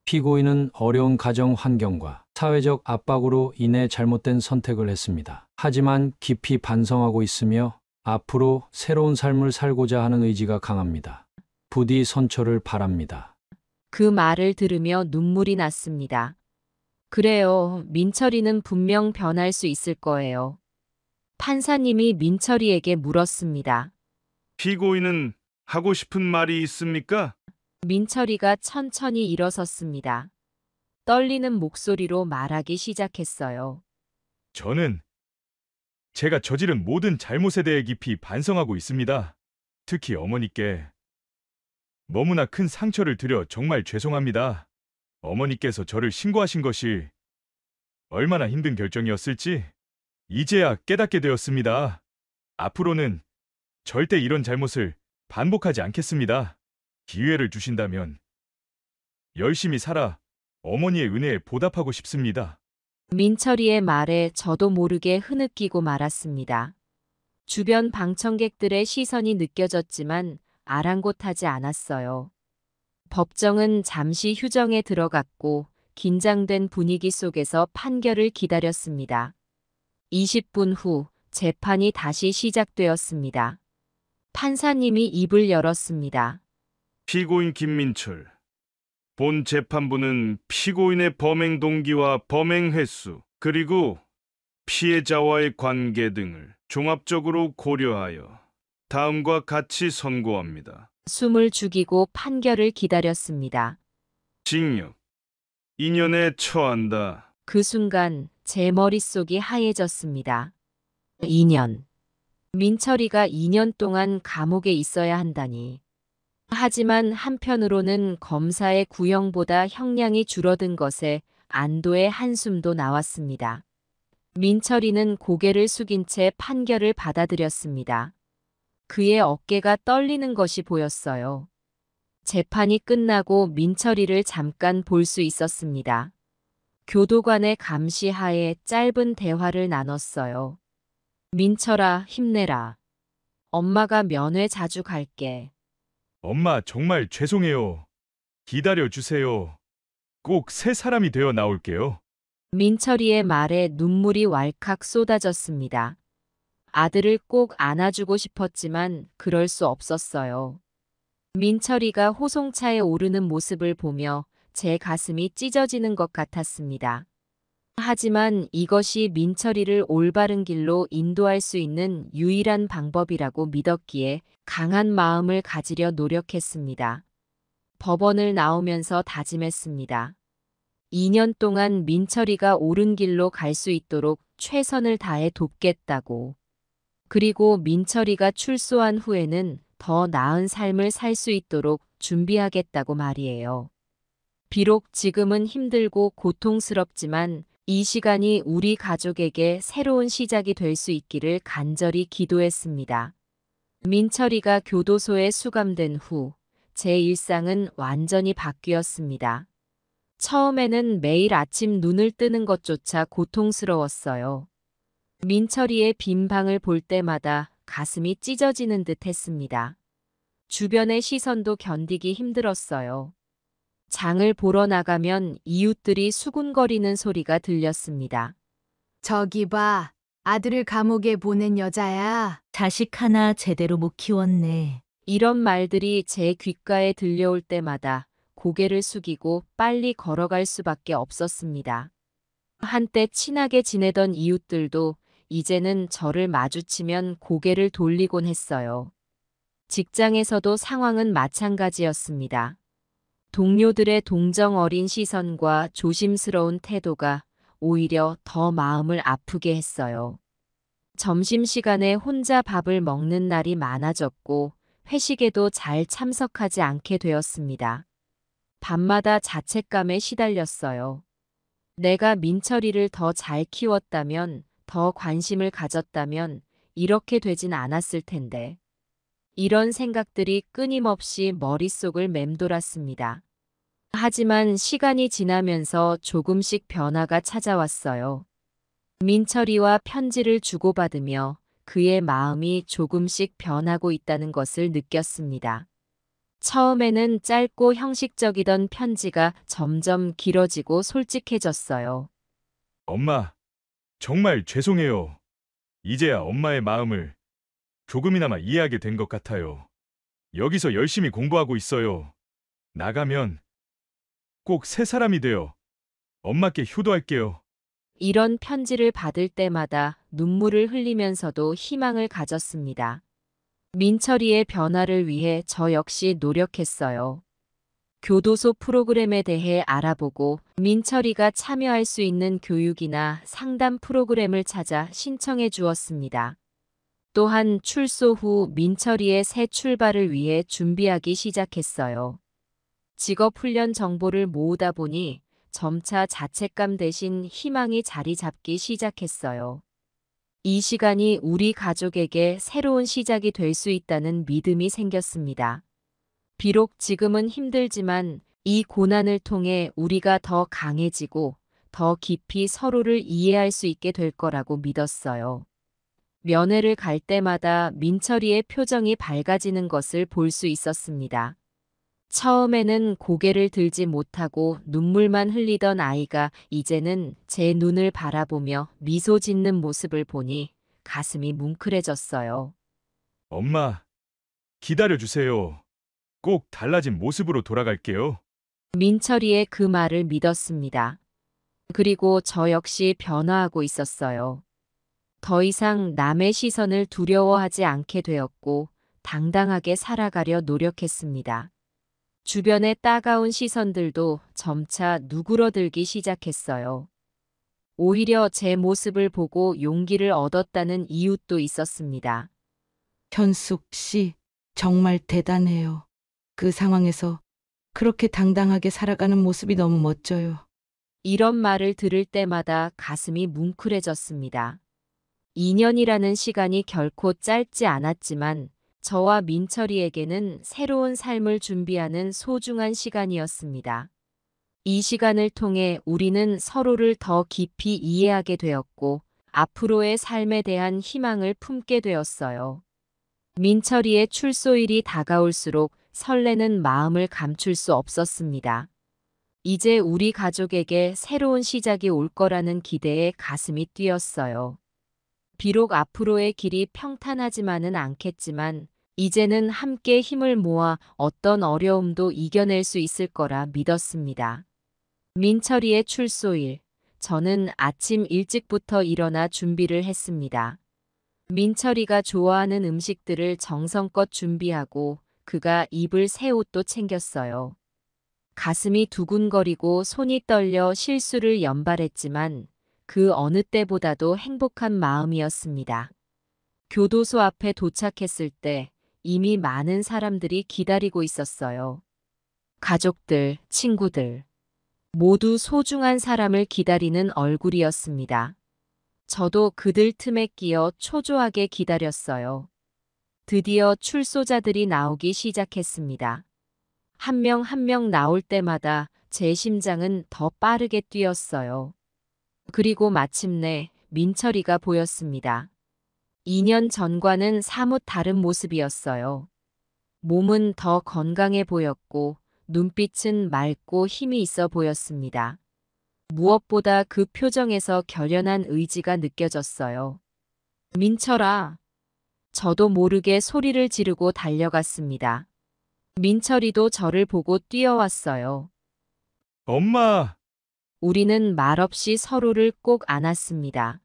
피고인은 어려운 가정 환경과 사회적 압박으로 인해 잘못된 선택을 했습니다. 하지만 깊이 반성하고 있으며 앞으로 새로운 삶을 살고자 하는 의지가 강합니다. 부디 선처를 바랍니다. 그 말을 들으며 눈물이 났습니다. 그래요. 민철이는 분명 변할 수 있을 거예요. 판사님이 민철이에게 물었습니다. 피고인은 하고 싶은 말이 있습니까? 민철이가 천천히 일어섰습니다. 떨리는 목소리로 말하기 시작했어요. 저는 제가 저지른 모든 잘못에 대해 깊이 반성하고 있습니다. 특히 어머니께 너무나 큰 상처를 드려 정말 죄송합니다. 어머니께서 저를 신고하신 것이 얼마나 힘든 결정이었을지 이제야 깨닫게 되었습니다. 앞으로는 절대 이런 잘못을 반복하지 않겠습니다. 기회를 주신다면 열심히 살아 어머니의 은혜에 보답하고 싶습니다. 민철이의 말에 저도 모르게 흐느끼고 말았습니다. 주변 방청객들의 시선이 느껴졌지만 아랑곳하지 않았어요. 법정은 잠시 휴정에 들어갔고 긴장된 분위기 속에서 판결을 기다렸습니다. 20분 후 재판이 다시 시작되었습니다. 판사님이 입을 열었습니다. 피고인 김민철, 본 재판부는 피고인의 범행 동기와 범행 횟수, 그리고 피해자와의 관계 등을 종합적으로 고려하여 다음과 같이 선고합니다. 숨을 죽이고 판결을 기다렸습니다. 징역 2년에 처한다. 그 순간 제 머릿속이 하얘졌습니다. 2년. 민철이가 2년 동안 감옥에 있어야 한다니. 하지만 한편으로는 검사의 구형보다 형량이 줄어든 것에 안도의 한숨도 나왔습니다. 민철이는 고개를 숙인 채 판결을 받아들였습니다. 그의 어깨가 떨리는 것이 보였어요. 재판이 끝나고 민철이를 잠깐 볼 수 있었습니다. 교도관의 감시하에 짧은 대화를 나눴어요. 민철아, 힘내라. 엄마가 면회 자주 갈게. 엄마 정말 죄송해요. 기다려주세요. 꼭 새 사람이 되어 나올게요. 민철이의 말에 눈물이 왈칵 쏟아졌습니다. 아들을 꼭 안아주고 싶었지만 그럴 수 없었어요. 민철이가 호송차에 오르는 모습을 보며 제 가슴이 찢어지는 것 같았습니다. 하지만 이것이 민철이를 올바른 길로 인도할 수 있는 유일한 방법이라고 믿었기에 강한 마음을 가지려 노력했습니다. 법원을 나오면서 다짐했습니다. 2년 동안 민철이가 옳은 길로 갈 수 있도록 최선을 다해 돕겠다고. 그리고 민철이가 출소한 후에는 더 나은 삶을 살 수 있도록 준비하겠다고 말이에요. 비록 지금은 힘들고 고통스럽지만 이 시간이 우리 가족에게 새로운 시작이 될 수 있기를 간절히 기도했습니다. 민철이가 교도소에 수감된 후 제 일상은 완전히 바뀌었습니다. 처음에는 매일 아침 눈을 뜨는 것조차 고통스러웠어요. 민철이의 빈 방을 볼 때마다 가슴이 찢어지는 듯 했습니다. 주변의 시선도 견디기 힘들었어요. 장을 보러 나가면 이웃들이 수군거리는 소리가 들렸습니다. 저기 봐, 아들을 감옥에 보낸 여자야. 자식 하나 제대로 못 키웠네. 이런 말들이 제 귓가에 들려올 때마다 고개를 숙이고 빨리 걸어갈 수밖에 없었습니다. 한때 친하게 지내던 이웃들도 이제는 저를 마주치면 고개를 돌리곤 했어요. 직장에서도 상황은 마찬가지였습니다. 동료들의 동정 어린 시선과 조심스러운 태도가 오히려 더 마음을 아프게 했어요. 점심시간에 혼자 밥을 먹는 날이 많아졌고 회식에도 잘 참석하지 않게 되었습니다. 밤마다 자책감에 시달렸어요. 내가 민철이를 더 잘 키웠다면, 더 관심을 가졌다면 이렇게 되진 않았을 텐데. 이런 생각들이 끊임없이 머릿속을 맴돌았습니다. 하지만 시간이 지나면서 조금씩 변화가 찾아왔어요. 민철이와 편지를 주고받으며 그의 마음이 조금씩 변하고 있다는 것을 느꼈습니다. 처음에는 짧고 형식적이던 편지가 점점 길어지고 솔직해졌어요. 엄마, 정말 죄송해요. 이제야 엄마의 마음을 조금이나마 이해하게 된 것 같아요. 여기서 열심히 공부하고 있어요. 나가면 꼭 새 사람이 되어 엄마께 효도할게요. 이런 편지를 받을 때마다 눈물을 흘리면서도 희망을 가졌습니다. 민철이의 변화를 위해 저 역시 노력했어요. 교도소 프로그램에 대해 알아보고 민철이가 참여할 수 있는 교육이나 상담 프로그램을 찾아 신청해 주었습니다. 또한 출소 후 민철이의 새 출발을 위해 준비하기 시작했어요. 직업훈련 정보를 모으다 보니 점차 자책감 대신 희망이 자리 잡기 시작했어요. 이 시간이 우리 가족에게 새로운 시작이 될 수 있다는 믿음이 생겼습니다. 비록 지금은 힘들지만 이 고난을 통해 우리가 더 강해지고 더 깊이 서로를 이해할 수 있게 될 거라고 믿었어요. 면회를 갈 때마다 민철이의 표정이 밝아지는 것을 볼 수 있었습니다. 처음에는 고개를 들지 못하고 눈물만 흘리던 아이가 이제는 제 눈을 바라보며 미소 짓는 모습을 보니 가슴이 뭉클해졌어요. 엄마, 기다려주세요. 꼭 달라진 모습으로 돌아갈게요. 민철이의 그 말을 믿었습니다. 그리고 저 역시 변화하고 있었어요. 더 이상 남의 시선을 두려워하지 않게 되었고 당당하게 살아가려 노력했습니다. 주변의 따가운 시선들도 점차 누그러들기 시작했어요. 오히려 제 모습을 보고 용기를 얻었다는 이웃도 있었습니다. 현숙 씨, 정말 대단해요. 그 상황에서 그렇게 당당하게 살아가는 모습이 너무 멋져요. 이런 말을 들을 때마다 가슴이 뭉클해졌습니다. 2년이라는 시간이 결코 짧지 않았지만 저와 민철이에게는 새로운 삶을 준비하는 소중한 시간이었습니다. 이 시간을 통해 우리는 서로를 더 깊이 이해하게 되었고 앞으로의 삶에 대한 희망을 품게 되었어요. 민철이의 출소일이 다가올수록 설레는 마음을 감출 수 없었습니다. 이제 우리 가족에게 새로운 시작이 올 거라는 기대에 가슴이 뛰었어요. 비록 앞으로의 길이 평탄하지만은 않겠지만 이제는 함께 힘을 모아 어떤 어려움도 이겨낼 수 있을 거라 믿었습니다. 민철이의 출소일, 저는 아침 일찍부터 일어나 준비를 했습니다. 민철이가 좋아하는 음식들을 정성껏 준비하고 그가 입을 새 옷도 챙겼어요. 가슴이 두근거리고 손이 떨려 실수를 연발했지만 그 어느 때보다도 행복한 마음이었습니다. 교도소 앞에 도착했을 때 이미 많은 사람들이 기다리고 있었어요. 가족들, 친구들, 모두 소중한 사람을 기다리는 얼굴이었습니다. 저도 그들 틈에 끼어 초조하게 기다렸어요. 드디어 출소자들이 나오기 시작했습니다. 한 명 한 명 나올 때마다 제 심장은 더 빠르게 뛰었어요. 그리고 마침내 민철이가 보였습니다. 2년 전과는 사뭇 다른 모습이었어요. 몸은 더 건강해 보였고 눈빛은 맑고 힘이 있어 보였습니다. 무엇보다 그 표정에서 결연한 의지가 느껴졌어요. 민철아. 저도 모르게 소리를 지르고 달려갔습니다. 민철이도 저를 보고 뛰어왔어요. 엄마! 우리는 말없이 서로를 꼭 안았습니다.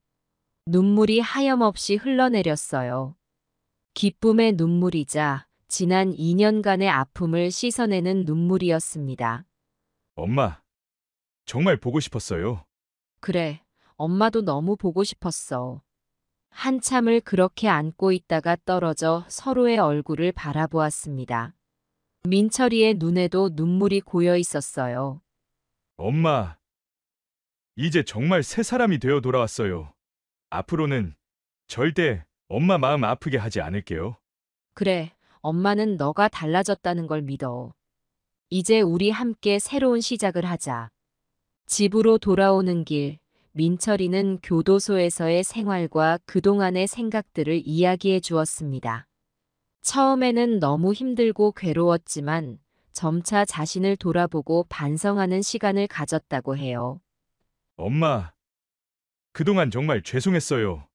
눈물이 하염없이 흘러내렸어요. 기쁨의 눈물이자 지난 2년간의 아픔을 씻어내는 눈물이었습니다. 엄마, 정말 보고 싶었어요. 그래, 엄마도 너무 보고 싶었어. 한참을 그렇게 안고 있다가 떨어져 서로의 얼굴을 바라보았습니다. 민철이의 눈에도 눈물이 고여 있었어요. 엄마, 이제 정말 새 사람이 되어 돌아왔어요. 앞으로는 절대 엄마 마음 아프게 하지 않을게요. 그래, 엄마는 너가 달라졌다는 걸 믿어. 이제 우리 함께 새로운 시작을 하자. 집으로 돌아오는 길, 민철이는 교도소에서의 생활과 그동안의 생각들을 이야기해 주었습니다. 처음에는 너무 힘들고 괴로웠지만 점차 자신을 돌아보고 반성하는 시간을 가졌다고 해요. 엄마, 그동안 정말 죄송했어요.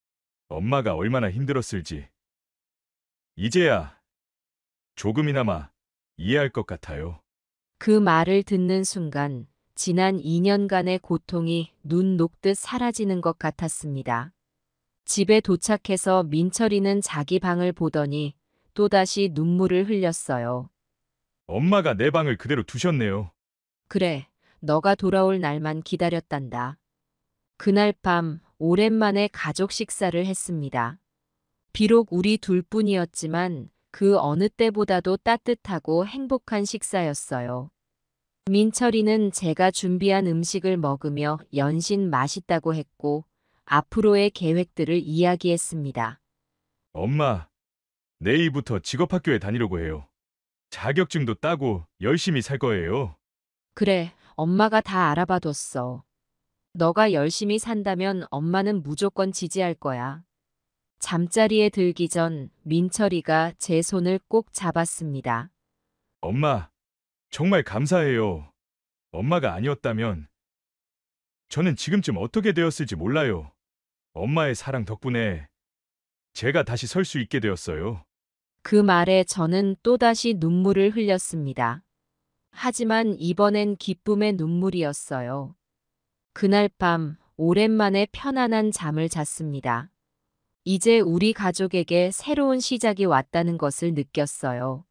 엄마가 얼마나 힘들었을지. 이제야 조금이나마 이해할 것 같아요. 그 말을 듣는 순간 지난 2년간의 고통이 눈 녹듯 사라지는 것 같았습니다. 집에 도착해서 민철이는 자기 방을 보더니 또다시 눈물을 흘렸어요. 엄마가 내 방을 그대로 두셨네요. 그래, 너가 돌아올 날만 기다렸단다. 그날 밤 오랜만에 가족 식사를 했습니다. 비록 우리 둘뿐이었지만 그 어느 때보다도 따뜻하고 행복한 식사였어요. 민철이는 제가 준비한 음식을 먹으며 연신 맛있다고 했고 앞으로의 계획들을 이야기했습니다. 엄마, 내일부터 직업학교에 다니려고 해요. 자격증도 따고 열심히 살 거예요. 그래, 엄마가 다 알아봐뒀어. 너가 열심히 산다면 엄마는 무조건 지지할 거야. 잠자리에 들기 전 민철이가 제 손을 꼭 잡았습니다. 엄마, 정말 감사해요. 엄마가 아니었다면 저는 지금쯤 어떻게 되었을지 몰라요. 엄마의 사랑 덕분에 제가 다시 설 수 있게 되었어요. 그 말에 저는 또다시 눈물을 흘렸습니다. 하지만 이번엔 기쁨의 눈물이었어요. 그날 밤 오랜만에 편안한 잠을 잤습니다. 이제 우리 가족에게 새로운 시작이 왔다는 것을 느꼈어요.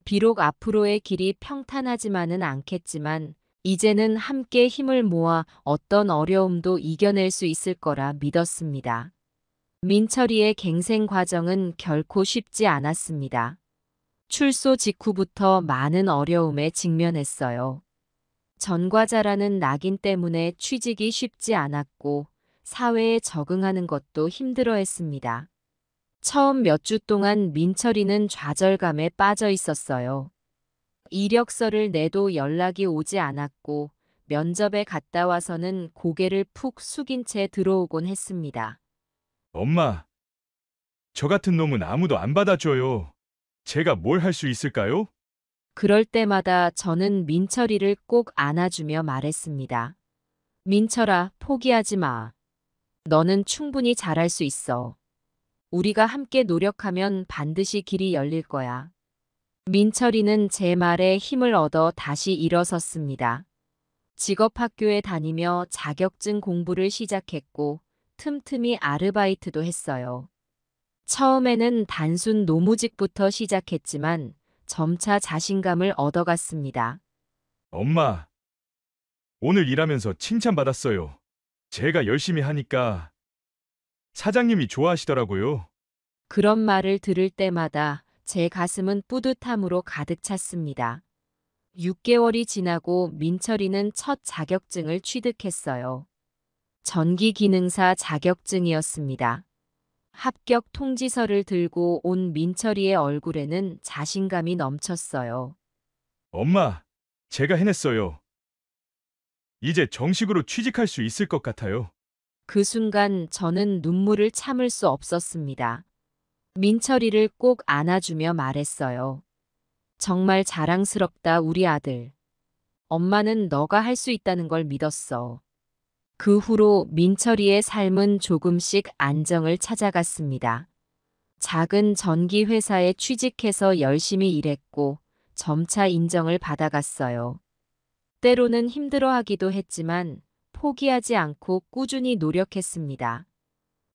비록 앞으로의 길이 평탄하지만은 않겠지만 이제는 함께 힘을 모아 어떤 어려움도 이겨낼 수 있을 거라 믿었습니다. 민철이의 갱생 과정은 결코 쉽지 않았습니다. 출소 직후부터 많은 어려움에 직면했어요. 전과자라는 낙인 때문에 취직이 쉽지 않았고 사회에 적응하는 것도 힘들어했습니다. 처음 몇 주 동안 민철이는 좌절감에 빠져 있었어요. 이력서를 내도 연락이 오지 않았고 면접에 갔다 와서는 고개를 푹 숙인 채 들어오곤 했습니다. 엄마, 저 같은 놈은 아무도 안 받아줘요. 제가 뭘 할 수 있을까요? 그럴 때마다 저는 민철이를 꼭 안아주며 말했습니다. 민철아, 포기하지 마. 너는 충분히 잘할 수 있어. 우리가 함께 노력하면 반드시 길이 열릴 거야. 민철이는 제 말에 힘을 얻어 다시 일어섰습니다. 직업학교에 다니며 자격증 공부를 시작했고 틈틈이 아르바이트도 했어요. 처음에는 단순 노무직부터 시작했지만 점차 자신감을 얻어갔습니다. 엄마, 오늘 일하면서 칭찬받았어요. 제가 열심히 하니까 사장님이 좋아하시더라고요. 그런 말을 들을 때마다 제 가슴은 뿌듯함으로 가득 찼습니다. 6개월이 지나고 민철이는 첫 자격증을 취득했어요. 전기기능사 자격증이었습니다. 합격 통지서를 들고 온 민철이의 얼굴에는 자신감이 넘쳤어요. 엄마, 제가 해냈어요. 이제 정식으로 취직할 수 있을 것 같아요. 그 순간 저는 눈물을 참을 수 없었습니다. 민철이를 꼭 안아주며 말했어요. 정말 자랑스럽다, 우리 아들. 엄마는 너가 할 수 있다는 걸 믿었어. 그 후로 민철이의 삶은 조금씩 안정을 찾아갔습니다. 작은 전기 회사에 취직해서 열심히 일했고 점차 인정을 받아갔어요. 때로는 힘들어하기도 했지만 포기하지 않고 꾸준히 노력했습니다.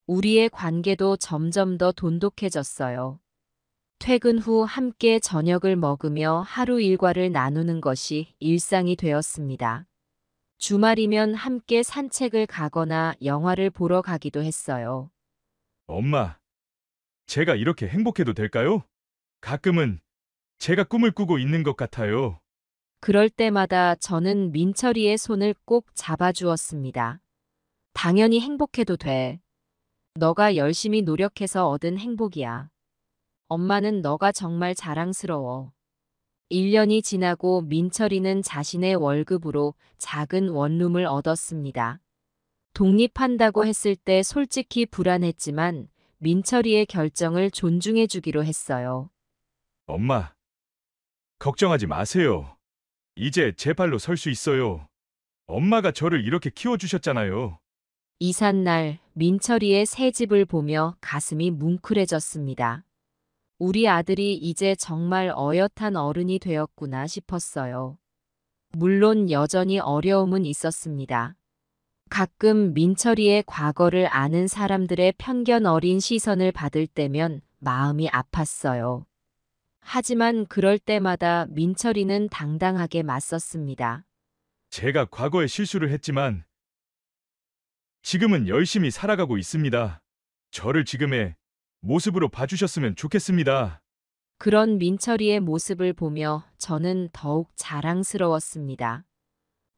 우리의 관계도 점점 더 돈독해졌어요. 퇴근 후 함께 저녁을 먹으며 하루 일과를 나누는 것이 일상이 되었습니다. 주말이면 함께 산책을 가거나 영화를 보러 가기도 했어요. 엄마, 제가 이렇게 행복해도 될까요? 가끔은 제가 꿈을 꾸고 있는 것 같아요. 그럴 때마다 저는 민철이의 손을 꼭 잡아주었습니다. 당연히 행복해도 돼. 너가 열심히 노력해서 얻은 행복이야. 엄마는 너가 정말 자랑스러워. 1년이 지나고 민철이는 자신의 월급으로 작은 원룸을 얻었습니다. 독립한다고 했을 때 솔직히 불안했지만 민철이의 결정을 존중해 주기로 했어요. 엄마, 걱정하지 마세요. 이제 제 발로 설 수 있어요. 엄마가 저를 이렇게 키워주셨잖아요. 이삿날 민철이의 새 집을 보며 가슴이 뭉클해졌습니다. 우리 아들이 이제 정말 어엿한 어른이 되었구나 싶었어요. 물론 여전히 어려움은 있었습니다. 가끔 민철이의 과거를 아는 사람들의 편견 어린 시선을 받을 때면 마음이 아팠어요. 하지만 그럴 때마다 민철이는 당당하게 맞섰습니다. 제가 과거에 실수를 했지만 지금은 열심히 살아가고 있습니다. 저를 지금의 모습으로 봐주셨으면 좋겠습니다. 그런 민철이의 모습을 보며 저는 더욱 자랑스러웠습니다.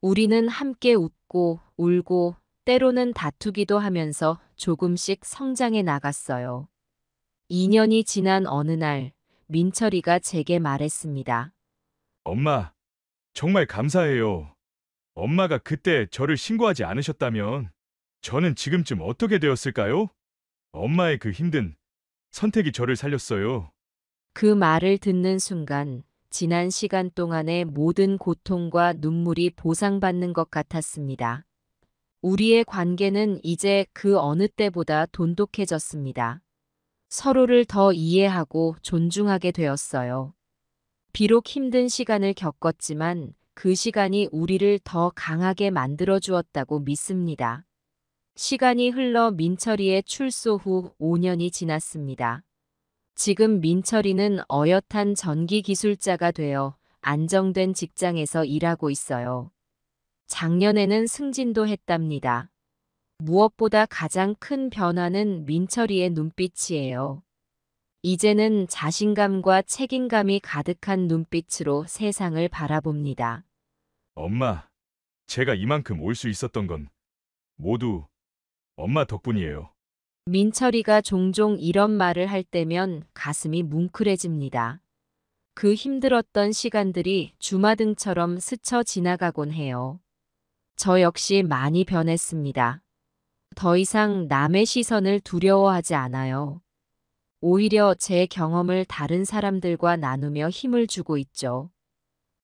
우리는 함께 웃고 울고 때로는 다투기도 하면서 조금씩 성장해 나갔어요. 2년이 지난 어느 날 민철이가 제게 말했습니다. 엄마, 정말 감사해요. 엄마가 그때 저를 신고하지 않으셨다면 저는 지금쯤 어떻게 되었을까요? 엄마의 그 힘든 선택이 저를 살렸어요. 그 말을 듣는 순간 지난 시간 동안의 모든 고통과 눈물이 보상받는 것 같았습니다. 우리의 관계는 이제 그 어느 때보다 돈독해졌습니다. 서로를 더 이해하고 존중하게 되었어요. 비록 힘든 시간을 겪었지만 그 시간이 우리를 더 강하게 만들어 주었다고 믿습니다. 시간이 흘러 민철이의 출소 후 5년이 지났습니다. 지금 민철이는 어엿한 전기 기술자가 되어 안정된 직장에서 일하고 있어요. 작년에는 승진도 했답니다. 무엇보다 가장 큰 변화는 민철이의 눈빛이에요. 이제는 자신감과 책임감이 가득한 눈빛으로 세상을 바라봅니다. 엄마, 제가 이만큼 올 수 있었던 건 모두 엄마 덕분이에요. 민철이가 종종 이런 말을 할 때면 가슴이 뭉클해집니다. 그 힘들었던 시간들이 주마등처럼 스쳐 지나가곤 해요. 저 역시 많이 변했습니다. 더 이상 남의 시선을 두려워하지 않아요. 오히려 제 경험을 다른 사람들과 나누며 힘을 주고 있죠.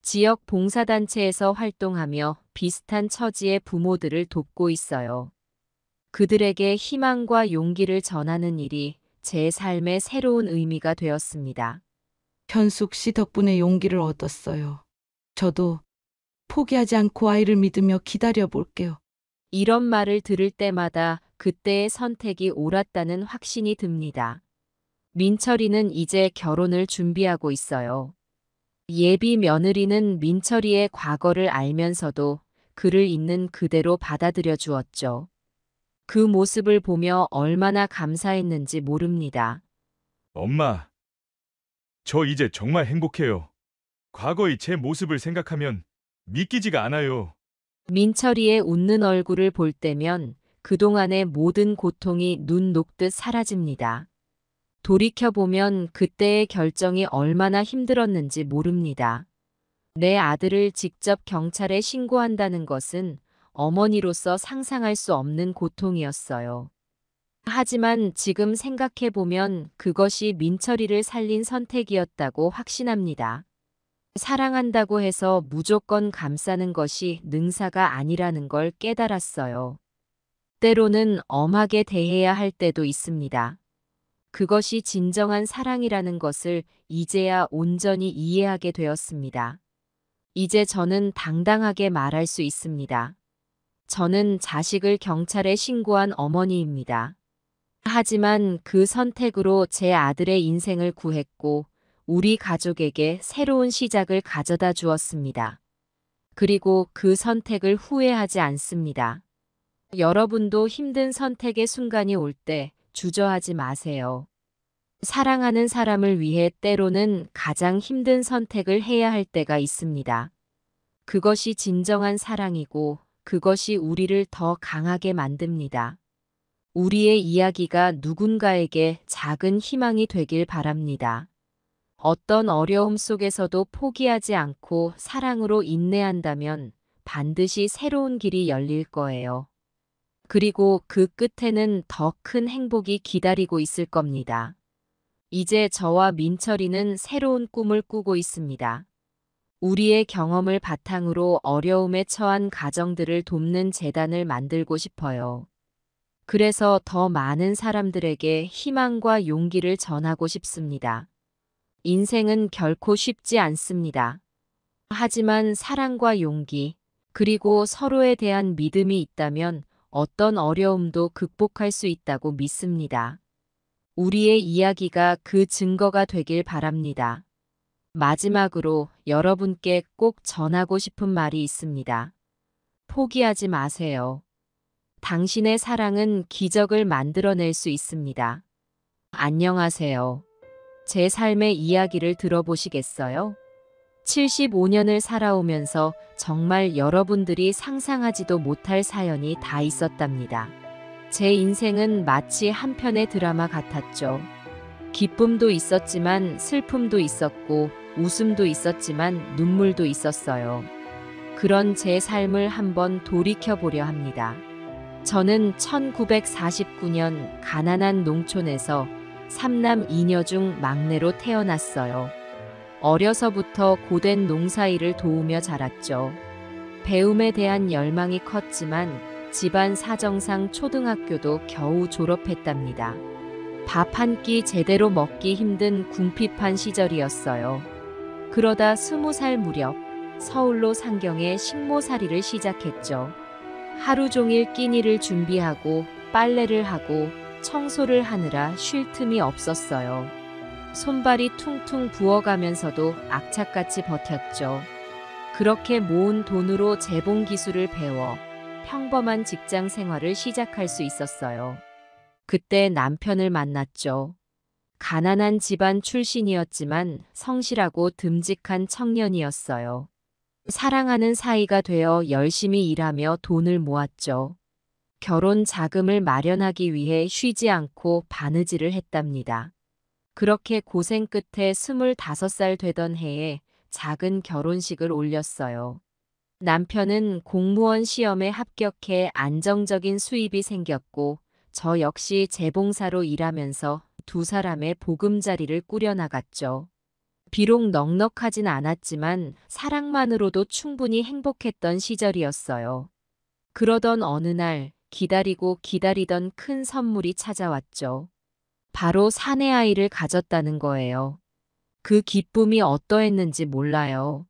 지역 봉사단체에서 활동하며 비슷한 처지의 부모들을 돕고 있어요. 그들에게 희망과 용기를 전하는 일이 제 삶의 새로운 의미가 되었습니다. 현숙 씨 덕분에 용기를 얻었어요. 저도 포기하지 않고 아이를 믿으며 기다려 볼게요. 이런 말을 들을 때마다 그때의 선택이 옳았다는 확신이 듭니다. 민철이는 이제 결혼을 준비하고 있어요. 예비 며느리는 민철이의 과거를 알면서도 그를 있는 그대로 받아들여 주었죠. 그 모습을 보며 얼마나 감사했는지 모릅니다. 엄마, 저 이제 정말 행복해요. 과거의 제 모습을 생각하면 믿기지가 않아요. 민철이의 웃는 얼굴을 볼 때면 그동안의 모든 고통이 눈 녹듯 사라집니다. 돌이켜보면 그때의 결정이 얼마나 힘들었는지 모릅니다. 내 아들을 직접 경찰에 신고한다는 것은 어머니로서 상상할 수 없는 고통이었어요. 하지만 지금 생각해보면 그것이 민철이를 살린 선택이었다고 확신합니다. 사랑한다고 해서 무조건 감싸는 것이 능사가 아니라는 걸 깨달았어요. 때로는 엄하게 대해야 할 때도 있습니다. 그것이 진정한 사랑이라는 것을 이제야 온전히 이해하게 되었습니다. 이제 저는 당당하게 말할 수 있습니다. 저는 자식을 경찰에 신고한 어머니입니다. 하지만 그 선택으로 제 아들의 인생을 구했고 우리 가족에게 새로운 시작을 가져다 주었습니다. 그리고 그 선택을 후회하지 않습니다. 여러분도 힘든 선택의 순간이 올 때 주저하지 마세요. 사랑하는 사람을 위해 때로는 가장 힘든 선택을 해야 할 때가 있습니다. 그것이 진정한 사랑이고 그것이 우리를 더 강하게 만듭니다. 우리의 이야기가 누군가에게 작은 희망이 되길 바랍니다. 어떤 어려움 속에서도 포기하지 않고 사랑으로 인내한다면 반드시 새로운 길이 열릴 거예요. 그리고 그 끝에는 더 큰 행복이 기다리고 있을 겁니다. 이제 저와 민철이는 새로운 꿈을 꾸고 있습니다. 우리의 경험을 바탕으로 어려움에 처한 가정들을 돕는 재단을 만들고 싶어요. 그래서 더 많은 사람들에게 희망과 용기를 전하고 싶습니다. 인생은 결코 쉽지 않습니다. 하지만 사랑과 용기, 그리고 서로에 대한 믿음이 있다면 어떤 어려움도 극복할 수 있다고 믿습니다. 우리의 이야기가 그 증거가 되길 바랍니다. 마지막으로 여러분께 꼭 전하고 싶은 말이 있습니다. 포기하지 마세요. 당신의 사랑은 기적을 만들어낼 수 있습니다. 안녕하세요. 제 삶의 이야기를 들어보시겠어요? 75년을 살아오면서 정말 여러분들이 상상하지도 못할 사연이 다 있었답니다. 제 인생은 마치 한 편의 드라마 같았죠. 기쁨도 있었지만 슬픔도 있었고 웃음도 있었지만 눈물도 있었어요. 그런 제 삶을 한번 돌이켜보려 합니다. 저는 1949년 가난한 농촌에서 3남 2녀 중 막내로 태어났어요. 어려서부터 고된 농사일을 도우며 자랐죠. 배움에 대한 열망이 컸지만 집안 사정상 초등학교도 겨우 졸업했답니다. 밥 한 끼 제대로 먹기 힘든 궁핍한 시절이었어요. 그러다 20살 무렵 서울로 상경해 식모살이를 시작했죠. 하루 종일 끼니를 준비하고 빨래를 하고 청소를 하느라 쉴 틈이 없었어요. 손발이 퉁퉁 부어가면서도 악착같이 버텼죠. 그렇게 모은 돈으로 재봉 기술을 배워 평범한 직장 생활을 시작할 수 있었어요. 그때 남편을 만났죠. 가난한 집안 출신이었지만 성실하고 듬직한 청년이었어요. 사랑하는 사이가 되어 열심히 일하며 돈을 모았죠. 결혼 자금을 마련하기 위해 쉬지 않고 바느질을 했답니다. 그렇게 고생 끝에 25살 되던 해에 작은 결혼식을 올렸어요. 남편은 공무원 시험에 합격해 안정적인 수입이 생겼고 저 역시 재봉사로 일하면서 두 사람의 보금자리를 꾸려나갔죠. 비록 넉넉하진 않았지만 사랑만으로도 충분히 행복했던 시절이었어요. 그러던 어느 날 기다리고 기다리던 큰 선물이 찾아왔죠. 바로 사내 아이를 가졌다는 거예요. 그 기쁨이 어떠했는지 몰라요.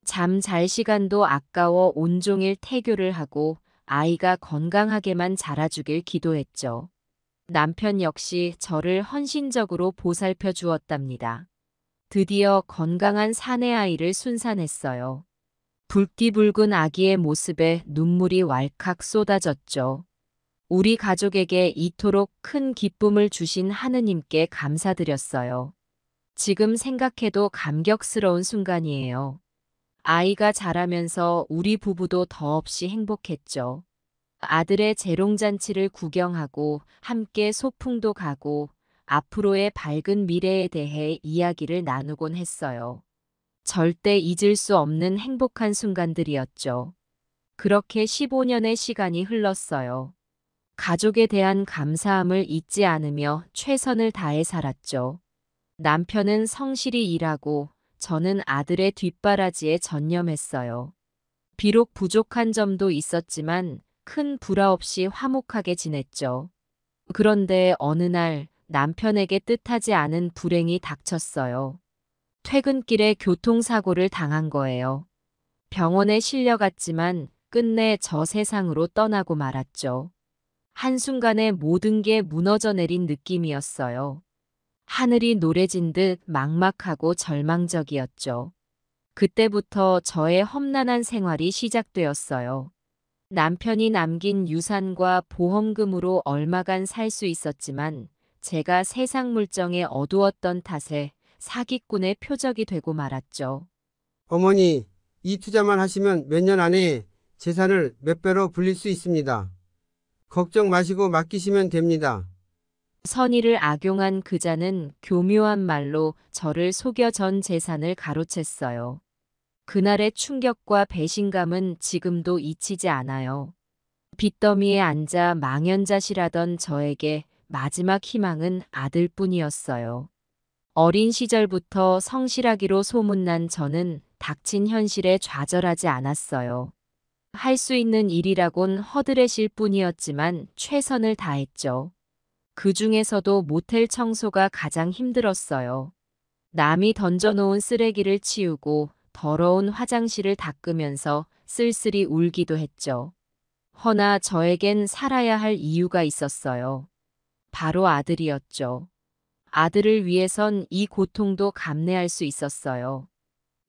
잠 잘 시간도 아까워 온종일 태교를 하고 아이가 건강하게만 자라주길 기도했죠. 남편 역시 저를 헌신적으로 보살펴 주었답니다. 드디어 건강한 사내 아이를 순산했어요. 붉디 붉은 아기의 모습에 눈물이 왈칵 쏟아졌죠. 우리 가족에게 이토록 큰 기쁨을 주신 하느님께 감사드렸어요. 지금 생각해도 감격스러운 순간이에요. 아이가 자라면서 우리 부부도 더없이 행복했죠. 아들의 재롱잔치를 구경하고 함께 소풍도 가고 앞으로의 밝은 미래에 대해 이야기를 나누곤 했어요. 절대 잊을 수 없는 행복한 순간들이었죠. 그렇게 15년의 시간이 흘렀어요. 가족에 대한 감사함을 잊지 않으며 최선을 다해 살았죠. 남편은 성실히 일하고 저는 아들의 뒷바라지에 전념했어요. 비록 부족한 점도 있었지만 큰 불화 없이 화목하게 지냈죠. 그런데 어느 날 남편에게 뜻하지 않은 불행이 닥쳤어요. 퇴근길에 교통사고를 당한 거예요. 병원에 실려갔지만 끝내 저 세상으로 떠나고 말았죠. 한순간에 모든 게 무너져 내린 느낌이었어요. 하늘이 노래진 듯 막막하고 절망적이었죠. 그때부터 저의 험난한 생활이 시작되었어요. 남편이 남긴 유산과 보험금으로 얼마간 살 수 있었지만 제가 세상 물정에 어두웠던 탓에 사기꾼의 표적이 되고 말았죠. 어머니, 이 투자만 하시면 몇 년 안에 재산을 몇 배로 불릴 수 있습니다. 걱정 마시고 맡기시면 됩니다. 선의를 악용한 그자는 교묘한 말로 저를 속여 전 재산을 가로챘어요. 그날의 충격과 배신감은 지금도 잊히지 않아요. 빚더미에 앉아 망연자실하던 저에게 마지막 희망은 아들뿐이었어요. 어린 시절부터 성실하기로 소문난 저는 닥친 현실에 좌절하지 않았어요. 할 수 있는 일이라곤 허드렛일 뿐이었지만 최선을 다했죠. 그 중에서도 모텔 청소가 가장 힘들었어요. 남이 던져놓은 쓰레기를 치우고 더러운 화장실을 닦으면서 쓸쓸히 울기도 했죠. 허나 저에겐 살아야 할 이유가 있었어요. 바로 아들이었죠. 아들을 위해선 이 고통도 감내할 수 있었어요.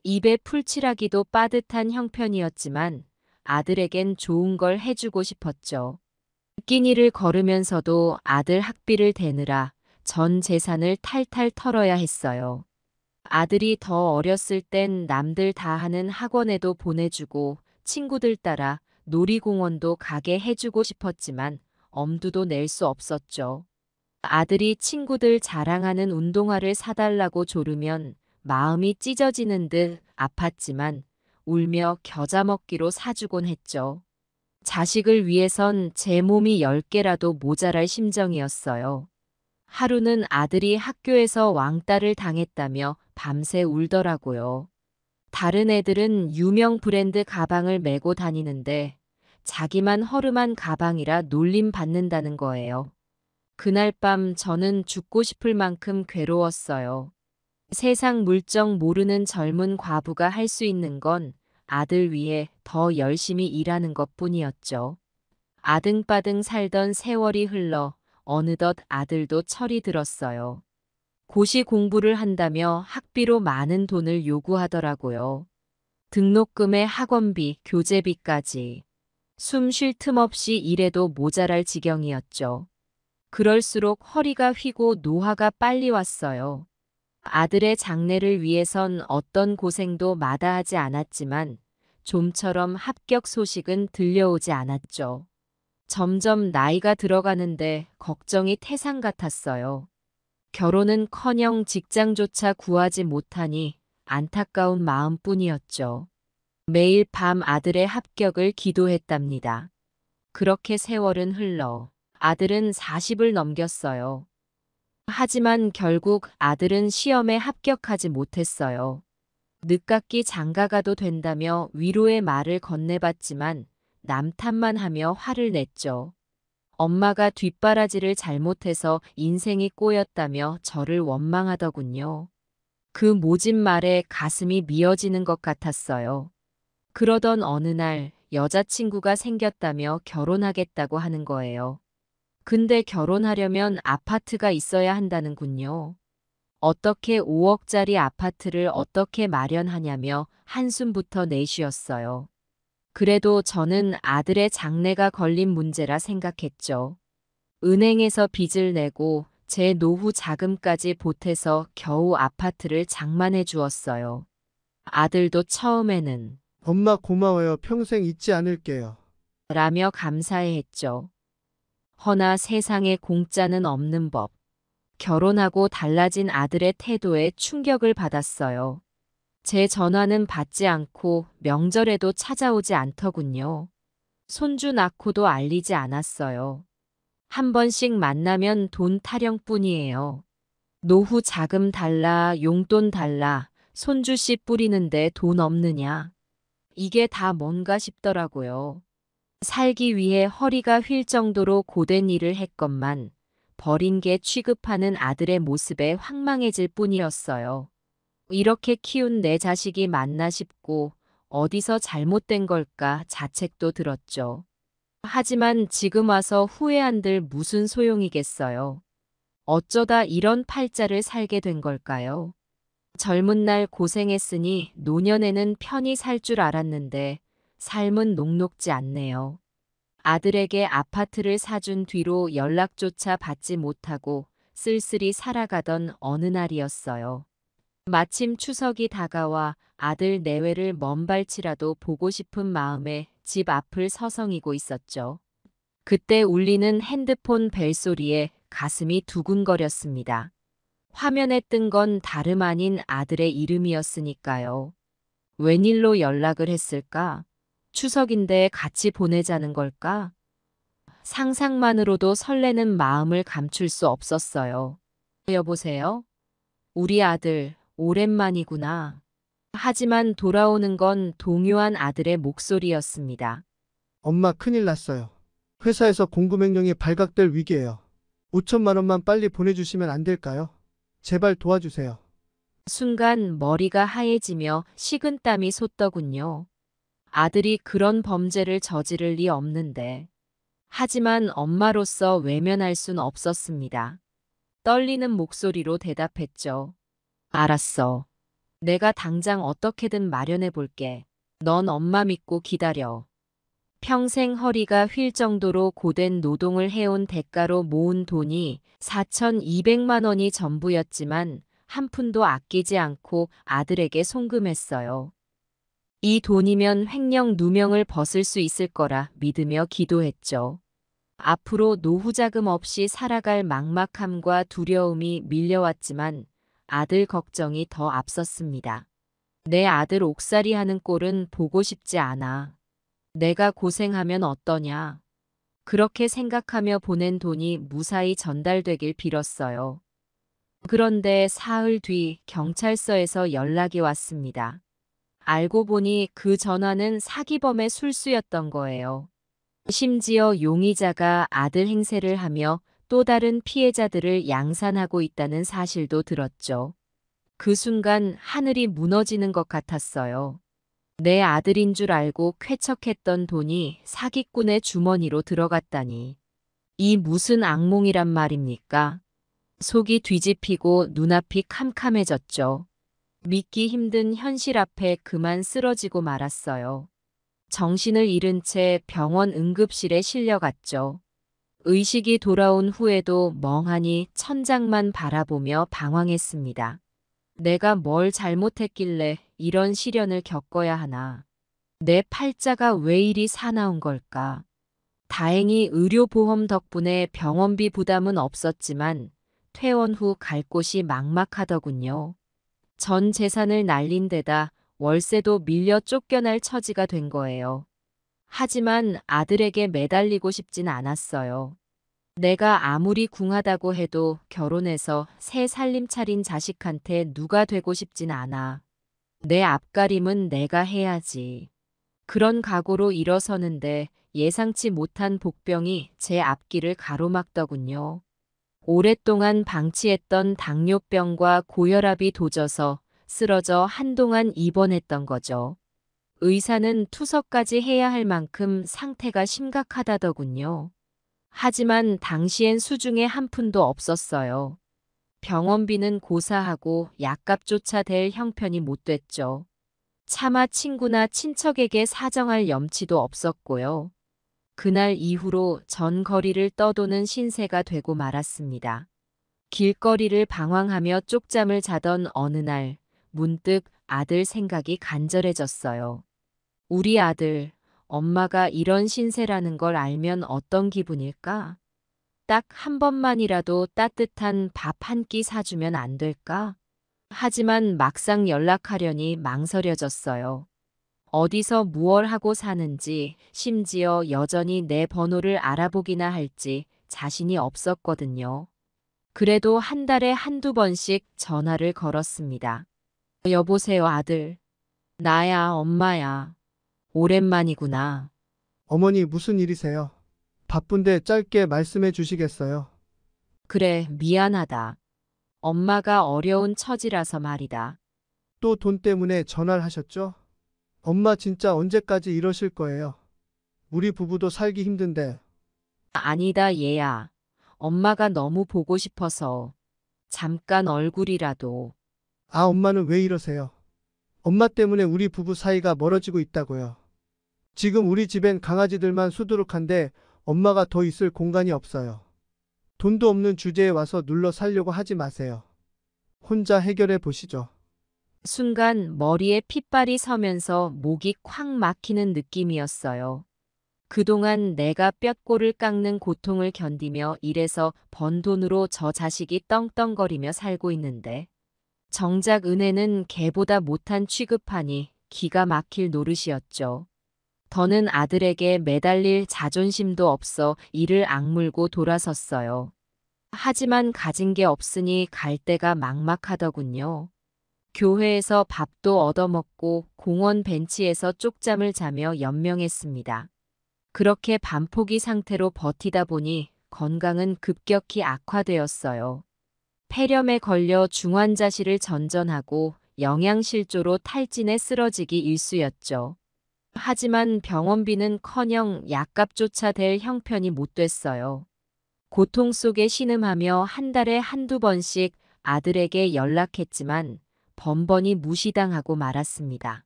입에 풀칠하기도 빠듯한 형편이었지만 아들에겐 좋은 걸 해주고 싶었죠. 끼니를 걸으면서도 아들 학비를 대느라 전 재산을 탈탈 털어야 했어요. 아들이 더 어렸을 땐 남들 다 하는 학원에도 보내주고 친구들 따라 놀이공원도 가게 해주고 싶었지만 엄두도 낼 수 없었죠. 아들이 친구들 자랑하는 운동화를 사달라고 조르면 마음이 찢어지는 듯 아팠지만 울며 겨자 먹기로 사주곤 했죠. 자식을 위해선 제 몸이 10개라도 모자랄 심정이었어요. 하루는 아들이 학교에서 왕따를 당했다며 밤새 울더라고요. 다른 애들은 유명 브랜드 가방을 메고 다니는데 자기만 허름한 가방이라 놀림 받는다는 거예요. 그날 밤 저는 죽고 싶을 만큼 괴로웠어요. 세상 물정 모르는 젊은 과부가 할 수 있는 건 아들 위해 더 열심히 일하는 것뿐이었죠. 아등바등 살던 세월이 흘러 어느덧 아들도 철이 들었어요. 고시 공부를 한다며 학비로 많은 돈을 요구하더라고요. 등록금에 학원비, 교재비까지. 숨 쉴 틈 없이 일해도 모자랄 지경이었죠. 그럴수록 허리가 휘고 노화가 빨리 왔어요. 아들의 장래를 위해선 어떤 고생도 마다하지 않았지만 좀처럼 합격 소식은 들려오지 않았죠. 점점 나이가 들어가는데 걱정이 태산 같았어요. 결혼은커녕 직장조차 구하지 못하니 안타까운 마음뿐이었죠. 매일 밤 아들의 합격을 기도했답니다. 그렇게 세월은 흘러 아들은 40을 넘겼어요. 하지만 결국 아들은 시험에 합격하지 못했어요. 늦깎이 장가가도 된다며 위로의 말을 건네봤지만 남 탓만 하며 화를 냈죠. 엄마가 뒷바라지를 잘못해서 인생이 꼬였다며 저를 원망하더군요. 그 모진 말에 가슴이 미어지는 것 같았어요. 그러던 어느 날 여자친구가 생겼다며 결혼하겠다고 하는 거예요. 근데 결혼하려면 아파트가 있어야 한다는군요. 어떻게 5억짜리 아파트를 어떻게 마련하냐며 한숨부터 내쉬었어요. 그래도 저는 아들의 장래가 걸린 문제라 생각했죠. 은행에서 빚을 내고 제 노후 자금까지 보태서 겨우 아파트를 장만해 주었어요. 아들도 처음에는 엄마 고마워요. 평생 잊지 않을게요. 라며 감사해했죠. 허나 세상에 공짜는 없는 법. 결혼하고 달라진 아들의 태도에 충격을 받았어요. 제 전화는 받지 않고 명절에도 찾아오지 않더군요. 손주 낳고도 알리지 않았어요. 한 번씩 만나면 돈 타령뿐이에요. 노후 자금 달라, 용돈 달라, 손주씨 뿌리는데 돈 없느냐. 이게 다 뭔가 싶더라고요. 살기 위해 허리가 휠 정도로 고된 일을 했건만 버린 게 취급하는 아들의 모습에 황망해질 뿐이었어요. 이렇게 키운 내 자식이 맞나 싶고 어디서 잘못된 걸까 자책도 들었죠. 하지만 지금 와서 후회한들 무슨 소용이겠어요. 어쩌다 이런 팔자를 살게 된 걸까요? 젊은 날 고생했으니 노년에는 편히 살 줄 알았는데 삶은 녹록지 않네요. 아들에게 아파트를 사준 뒤로 연락조차 받지 못하고 쓸쓸히 살아가던 어느 날이었어요. 마침 추석이 다가와 아들 내외를 먼 발치라도 보고 싶은 마음에 집 앞을 서성이고 있었죠. 그때 울리는 핸드폰 벨소리에 가슴이 두근거렸습니다. 화면에 뜬 건 다름 아닌 아들의 이름이었으니까요. 웬일로 연락을 했을까? 추석인데 같이 보내자는 걸까? 상상만으로도 설레는 마음을 감출 수 없었어요. 여보세요? 우리 아들, 오랜만이구나. 하지만 돌아오는 건 동요한 아들의 목소리였습니다. 엄마 큰일 났어요. 회사에서 공급명령이 발각될 위기예요. 5천만 원만 빨리 보내주시면 안 될까요? 제발 도와주세요. 순간 머리가 하얘지며 식은땀이 솟더군요. 아들이 그런 범죄를 저지를 리 없는데. 하지만 엄마로서 외면할 순 없었습니다. 떨리는 목소리로 대답했죠. 알았어. 내가 당장 어떻게든 마련해 볼게. 넌 엄마 믿고 기다려. 평생 허리가 휠 정도로 고된 노동을 해온 대가로 모은 돈이 4,200만 원이 전부였지만 한 푼도 아끼지 않고 아들에게 송금했어요. 이 돈이면 횡령 누명을 벗을 수 있을 거라 믿으며 기도했죠. 앞으로 노후자금 없이 살아갈 막막함과 두려움이 밀려왔지만 아들 걱정이 더 앞섰습니다. 내 아들 옥살이 하는 꼴은 보고 싶지 않아. 내가 고생하면 어떠냐. 그렇게 생각하며 보낸 돈이 무사히 전달되길 빌었어요. 그런데 사흘 뒤 경찰서에서 연락이 왔습니다. 알고 보니 그 전화는 사기범의 술수였던 거예요. 심지어 용의자가 아들 행세를 하며 또 다른 피해자들을 양산하고 있다는 사실도 들었죠. 그 순간 하늘이 무너지는 것 같았어요. 내 아들인 줄 알고 쾌척했던 돈이 사기꾼의 주머니로 들어갔다니. 이 무슨 악몽이란 말입니까? 속이 뒤집히고 눈앞이 캄캄해졌죠. 믿기 힘든 현실 앞에 그만 쓰러지고 말았어요. 정신을 잃은 채 병원 응급실에 실려갔죠. 의식이 돌아온 후에도 멍하니 천장만 바라보며 방황했습니다. 내가 뭘 잘못했길래 이런 시련을 겪어야 하나. 내 팔자가 왜 이리 사나운 걸까. 다행히 의료보험 덕분에 병원비 부담은 없었지만 퇴원 후 갈 곳이 막막하더군요. 전 재산을 날린 데다 월세도 밀려 쫓겨날 처지가 된 거예요. 하지만 아들에게 매달리고 싶진 않았어요. 내가 아무리 궁하다고 해도 결혼해서 새 살림 차린 자식한테 누가 되고 싶진 않아. 내 앞가림은 내가 해야지. 그런 각오로 일어서는데 예상치 못한 복병이 제 앞길을 가로막더군요. 오랫동안 방치했던 당뇨병과 고혈압이 도져서 쓰러져 한동안 입원했던 거죠. 의사는 투석까지 해야 할 만큼 상태가 심각하다더군요. 하지만 당시엔 수중에 한 푼도 없었어요. 병원비는 고사하고 약값조차 댈 형편이 못 됐죠. 차마 친구나 친척에게 사정할 염치도 없었고요. 그날 이후로 전 거리를 떠도는 신세가 되고 말았습니다. 길거리를 방황하며 쪽잠을 자던 어느 날 문득 아들 생각이 간절해졌어요. 우리 아들, 엄마가 이런 신세라는 걸 알면 어떤 기분일까? 딱 한 번만이라도 따뜻한 밥 한 끼 사주면 안 될까? 하지만 막상 연락하려니 망설여졌어요. 어디서 무얼 하고 사는지, 심지어 여전히 내 번호를 알아보기나 할지 자신이 없었거든요. 그래도 한 달에 한두 번씩 전화를 걸었습니다. 여보세요, 아들. 나야, 엄마야. 오랜만이구나. 어머니 무슨 일이세요? 바쁜데 짧게 말씀해 주시겠어요? 그래, 미안하다. 엄마가 어려운 처지라서 말이다. 또 돈 때문에 전화를 하셨죠? 엄마 진짜 언제까지 이러실 거예요? 우리 부부도 살기 힘든데. 아니다, 얘야. 엄마가 너무 보고 싶어서 잠깐 얼굴이라도. 아, 엄마는 왜 이러세요? 엄마 때문에 우리 부부 사이가 멀어지고 있다고요. 지금 우리 집엔 강아지들만 수두룩한데 엄마가 더 있을 공간이 없어요. 돈도 없는 주제에 와서 눌러 살려고 하지 마세요. 혼자 해결해 보시죠. 순간 머리에 핏발이 서면서 목이 콱 막히는 느낌이었어요. 그동안 내가 뼛골을 깎는 고통을 견디며 일해서 번 돈으로 저 자식이 떵떵거리며 살고 있는데 정작 은혜는 개보다 못한 취급하니 기가 막힐 노릇이었죠. 더는 아들에게 매달릴 자존심도 없어 이를 악물고 돌아섰어요. 하지만 가진 게 없으니 갈 데가 막막하더군요. 교회에서 밥도 얻어먹고 공원 벤치에서 쪽잠을 자며 연명했습니다. 그렇게 반포기 상태로 버티다 보니 건강은 급격히 악화되었어요. 폐렴에 걸려 중환자실을 전전하고 영양실조로 탈진에 쓰러지기 일쑤였죠. 하지만 병원비는커녕 약값조차 될 형편이 못 됐어요. 고통 속에 신음하며 한 달에 한두 번씩 아들에게 연락했지만 번번이 무시당하고 말았습니다.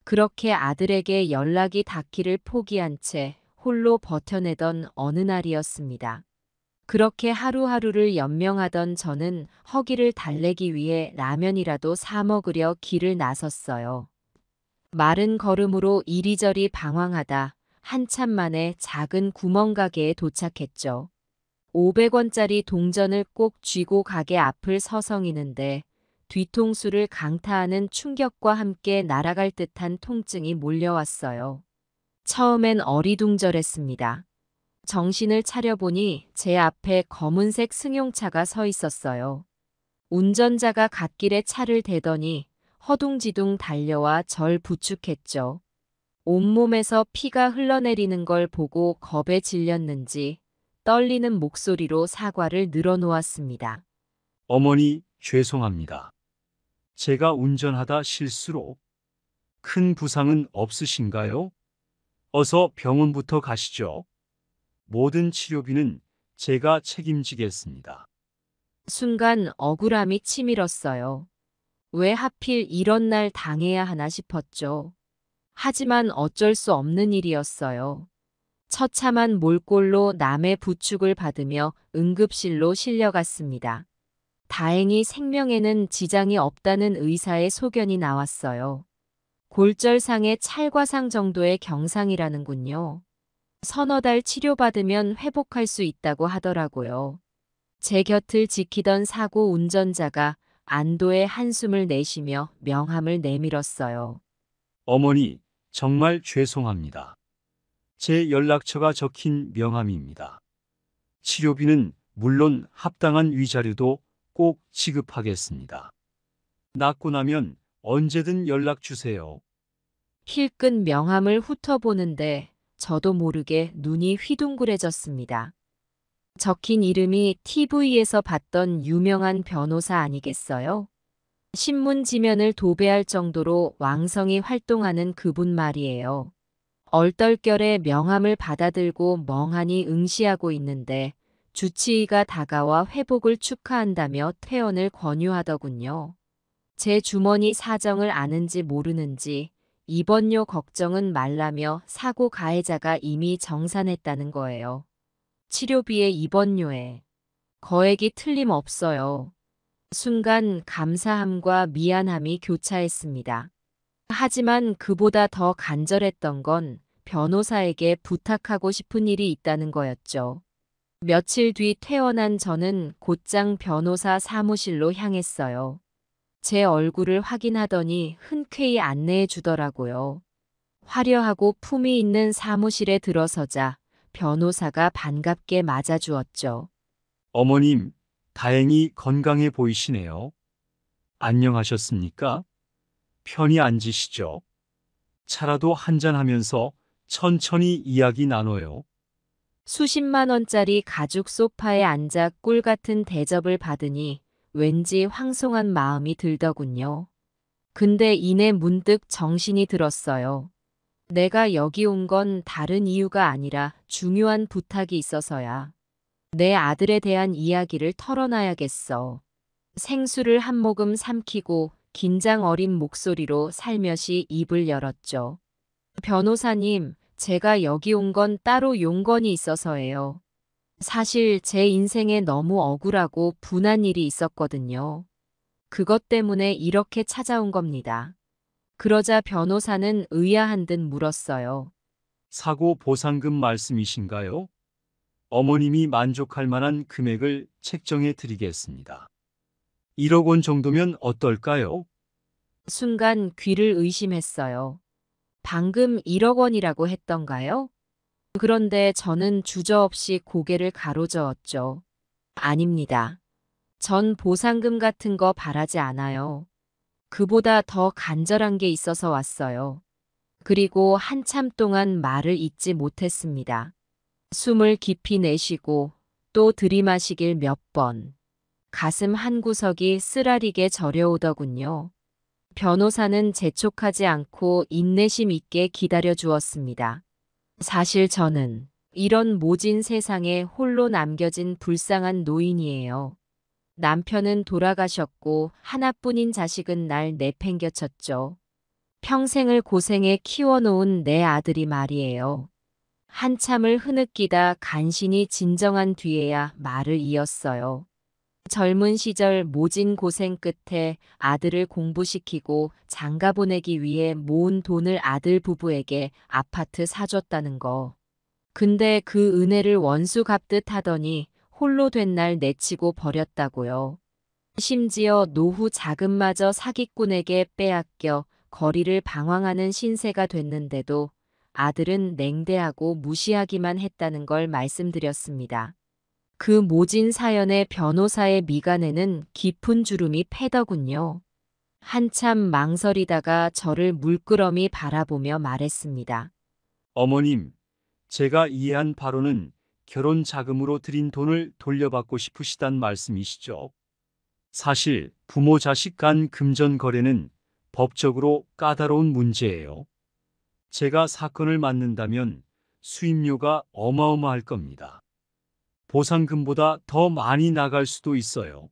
그렇게 아들에게 연락이 닿기를 포기한 채 홀로 버텨내던 어느 날이었습니다. 그렇게 하루하루를 연명하던 저는 허기를 달래기 위해 라면이라도 사 먹으려 길을 나섰어요. 마른 걸음으로 이리저리 방황하다 한참 만에 작은 구멍가게에 도착했죠. 500원짜리 동전을 꼭 쥐고 가게 앞을 서성이는데 뒤통수를 강타하는 충격과 함께 날아갈 듯한 통증이 몰려왔어요. 처음엔 어리둥절했습니다. 정신을 차려보니 제 앞에 검은색 승용차가 서 있었어요. 운전자가 갓길에 차를 대더니 허둥지둥 달려와 절 부축했죠. 온몸에서 피가 흘러내리는 걸 보고 겁에 질렸는지 떨리는 목소리로 사과를 늘어놓았습니다. 어머니, 죄송합니다. 제가 운전하다 실수로. 큰 부상은 없으신가요? 어서 병원부터 가시죠. 모든 치료비는 제가 책임지겠습니다. 순간 억울함이 치밀었어요. 왜 하필 이런 날 당해야 하나 싶었죠. 하지만 어쩔 수 없는 일이었어요. 처참한 몰골로 남의 부축을 받으며 응급실로 실려갔습니다. 다행히 생명에는 지장이 없다는 의사의 소견이 나왔어요. 골절상의 찰과상 정도의 경상이라는군요. 서너 달 치료받으면 회복할 수 있다고 하더라고요. 제 곁을 지키던 사고 운전자가 안도의 한숨을 내쉬며 명함을 내밀었어요. 어머니, 정말 죄송합니다. 제 연락처가 적힌 명함입니다. 치료비는 물론 합당한 위자료도 꼭 지급하겠습니다. 낫고 나면 언제든 연락 주세요. 힐끈 명함을 훑어보는데 저도 모르게 눈이 휘둥그레졌습니다. 적힌 이름이 TV에서 봤던 유명한 변호사 아니겠어요? 신문 지면을 도배할 정도로 왕성히 활동하는 그분 말이에요. 얼떨결에 명함을 받아들고 멍하니 응시하고 있는데 주치의가 다가와 회복을 축하한다며 퇴원을 권유하더군요. 제 주머니 사정을 아는지 모르는지 입원료 걱정은 말라며 사고 가해자가 이미 정산했다는 거예요. 치료비에 입원료에 거액이 틀림없어요. 순간 감사함과 미안함이 교차했습니다. 하지만 그보다 더 간절했던 건 변호사에게 부탁하고 싶은 일이 있다는 거였죠. 며칠 뒤 퇴원한 저는 곧장 변호사 사무실로 향했어요. 제 얼굴을 확인하더니 흔쾌히 안내해 주더라고요. 화려하고 품위 있는 사무실에 들어서자 변호사가 반갑게 맞아주었죠. 어머님, 다행히 건강해 보이시네요. 안녕하셨습니까? 편히 앉으시죠. 차라도 한잔하면서 천천히 이야기 나눠요. 수십만 원짜리 가죽 소파에 앉아 꿀 같은 대접을 받으니 왠지 황송한 마음이 들더군요. 근데 이내 문득 정신이 들었어요. 내가 여기 온 건 다른 이유가 아니라 중요한 부탁이 있어서야. 내 아들에 대한 이야기를 털어놔야겠어. 생수를 한 모금 삼키고 긴장 어린 목소리로 살며시 입을 열었죠. 변호사님, 제가 여기 온 건 따로 용건이 있어서예요. 사실 제 인생에 너무 억울하고 분한 일이 있었거든요. 그것 때문에 이렇게 찾아온 겁니다. 그러자 변호사는 의아한 듯 물었어요. 사고 보상금 말씀이신가요? 어머님이 만족할 만한 금액을 책정해 드리겠습니다. 1억 원 정도면 어떨까요? 순간 귀를 의심했어요. 방금 1억 원이라고 했던가요? 그런데 저는 주저없이 고개를 가로저었죠. 아닙니다. 전 보상금 같은 거 바라지 않아요. 그보다 더 간절한 게 있어서 왔어요. 그리고 한참 동안 말을 잇지 못했습니다. 숨을 깊이 내쉬고 또 들이마시길 몇 번. 가슴 한구석이 쓰라리게 저려오더군요. 변호사는 재촉하지 않고 인내심 있게 기다려 주었습니다. 사실 저는 이런 모진 세상에 홀로 남겨진 불쌍한 노인이에요. 남편은 돌아가셨고 하나뿐인 자식은 날 내팽겨쳤죠. 평생을 고생해 키워놓은 내 아들이 말이에요. 한참을 흐느끼다 간신히 진정한 뒤에야 말을 이었어요. 젊은 시절 모진 고생 끝에 아들을 공부시키고 장가 보내기 위해 모은 돈을 아들 부부에게 아파트 사줬다는 거. 근데 그 은혜를 원수 갚듯 하더니 홀로 된 날 내치고 버렸다고요. 심지어 노후 자금마저 사기꾼에게 빼앗겨 거리를 방황하는 신세가 됐는데도 아들은 냉대하고 무시하기만 했다는 걸 말씀드렸습니다. 그 모진 사연의 변호사의 미간에는 깊은 주름이 패더군요. 한참 망설이다가 저를 물끄러미 바라보며 말했습니다. 어머님, 제가 이해한 바로는 결혼 자금으로 드린 돈을 돌려받고 싶으시단 말씀이시죠? 사실 부모 자식 간 금전 거래는 법적으로 까다로운 문제예요. 제가 사건을 맡는다면 수임료가 어마어마할 겁니다. 보상금보다 더 많이 나갈 수도 있어요.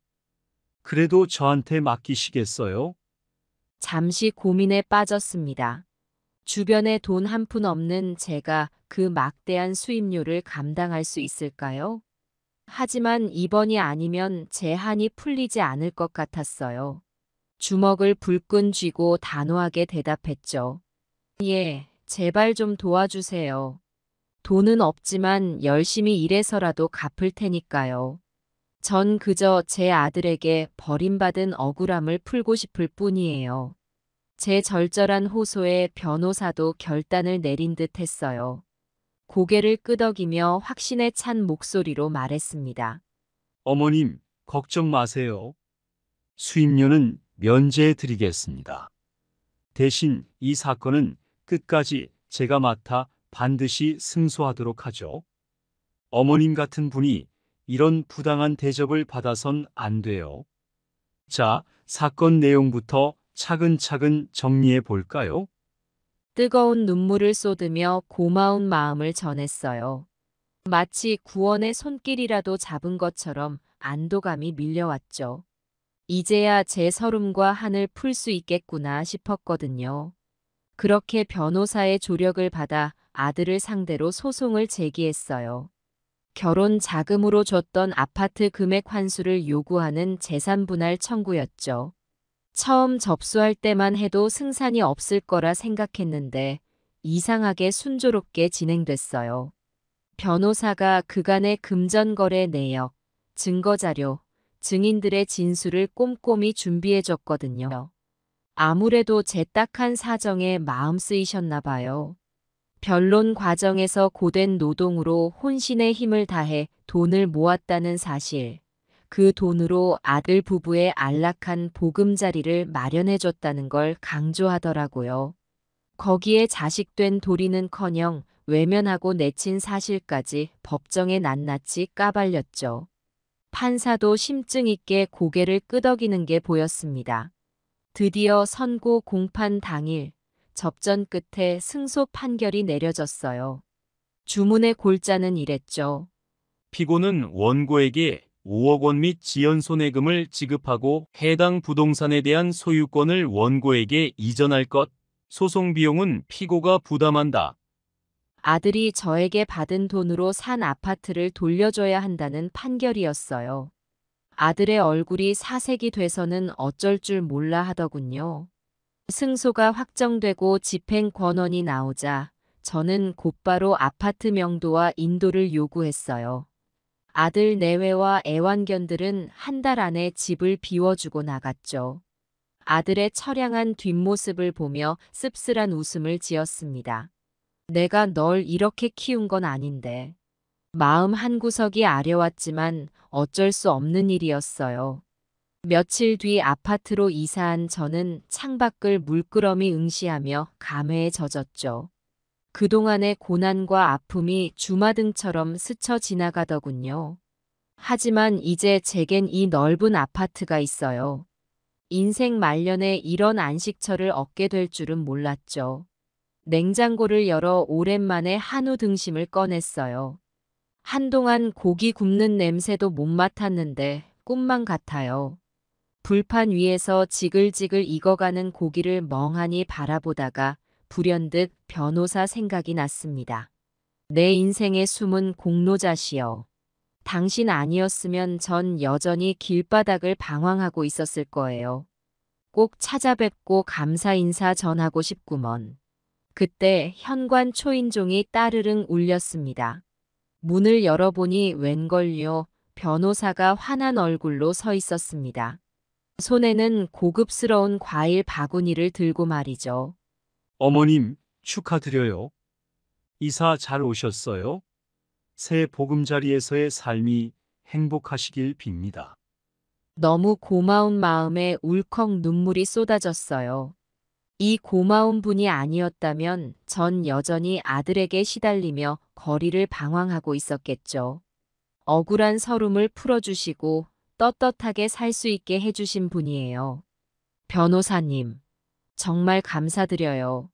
그래도 저한테 맡기시겠어요? 잠시 고민에 빠졌습니다. 주변에 돈 한 푼 없는 제가 그 막대한 수임료를 감당할 수 있을까요? 하지만 이번이 아니면 제 한이 풀리지 않을 것 같았어요. 주먹을 불끈 쥐고 단호하게 대답했죠. 예, 제발 좀 도와주세요. 돈은 없지만 열심히 일해서라도 갚을 테니까요. 전 그저 제 아들에게 버림받은 억울함을 풀고 싶을 뿐이에요. 제 절절한 호소에 변호사도 결단을 내린 듯 했어요. 고개를 끄덕이며 확신에 찬 목소리로 말했습니다. 어머님, 걱정 마세요. 수임료는 면제해 드리겠습니다. 대신 이 사건은 끝까지 제가 맡아 반드시 승소하도록 하죠. 어머님 같은 분이 이런 부당한 대접을 받아선 안 돼요. 자, 사건 내용부터 차근차근 정리해 볼까요? 뜨거운 눈물을 쏟으며 고마운 마음을 전했어요. 마치 구원의 손길이라도 잡은 것처럼 안도감이 밀려왔죠. 이제야 제 서름과 한을 풀 수 있겠구나 싶었거든요. 그렇게 변호사의 조력을 받아 아들을 상대로 소송을 제기했어요. 결혼 자금으로 줬던 아파트 금액 환수를 요구하는 재산분할 청구였죠. 처음 접수할 때만 해도 승산이 없을 거라 생각했는데 이상하게 순조롭게 진행됐어요. 변호사가 그간의 금전거래 내역, 증거자료, 증인들의 진술을 꼼꼼히 준비해줬거든요. 아무래도 제 딱한 사정에 마음 쓰이셨나 봐요. 변론 과정에서 고된 노동으로 혼신의 힘을 다해 돈을 모았다는 사실, 그 돈으로 아들 부부의 안락한 보금자리를 마련해줬다는 걸 강조하더라고요. 거기에 자식된 도리는커녕 외면하고 내친 사실까지 법정에 낱낱이 까발렸죠. 판사도 심증 있게 고개를 끄덕이는 게 보였습니다. 드디어 선고 공판 당일, 접전 끝에 승소 판결이 내려졌어요. 주문의 골자는 이랬죠. 피고는 원고에게 5억 원 및 지연손해금을 지급하고 해당 부동산에 대한 소유권을 원고에게 이전할 것, 소송 비용은 피고가 부담한다. 아들이 저에게 받은 돈으로 산 아파트를 돌려줘야 한다는 판결이었어요. 아들의 얼굴이 사색이 돼서는 어쩔 줄 몰라 하더군요. 승소가 확정되고 집행 권원이 나오자 저는 곧바로 아파트 명도와 인도를 요구했어요. 아들 내외와 애완견들은 한 달 안에 집을 비워주고 나갔죠. 아들의 처량한 뒷모습을 보며 씁쓸한 웃음을 지었습니다. 내가 널 이렇게 키운 건 아닌데. 마음 한구석이 아려왔지만 어쩔 수 없는 일이었어요. 며칠 뒤 아파트로 이사한 저는 창밖을 물끄러미 응시하며 감회에 젖었죠. 그동안의 고난과 아픔이 주마등처럼 스쳐 지나가더군요. 하지만 이제 제겐 이 넓은 아파트가 있어요. 인생 말년에 이런 안식처를 얻게 될 줄은 몰랐죠. 냉장고를 열어 오랜만에 한우 등심을 꺼냈어요. 한동안 고기 굽는 냄새도 못 맡았는데 꿈만 같아요. 불판 위에서 지글지글 익어가는 고기를 멍하니 바라보다가 불현듯 변호사 생각이 났습니다. 내 인생의 숨은 공로자시여. 당신 아니었으면 전 여전히 길바닥을 방황하고 있었을 거예요. 꼭 찾아뵙고 감사 인사 전하고 싶구먼. 그때 현관 초인종이 따르릉 울렸습니다. 문을 열어보니 웬걸요, 변호사가 환한 얼굴로 서 있었습니다. 손에는 고급스러운 과일 바구니를 들고 말이죠. 어머님, 축하드려요. 이사 잘 오셨어요? 새 보금자리에서의 삶이 행복하시길 빕니다. 너무 고마운 마음에 울컥 눈물이 쏟아졌어요. 이 고마운 분이 아니었다면 전 여전히 아들에게 시달리며 거리를 방황하고 있었겠죠. 억울한 서름을 풀어주시고 떳떳하게 살 수 있게 해주신 분이에요. 변호사님, 정말 감사드려요.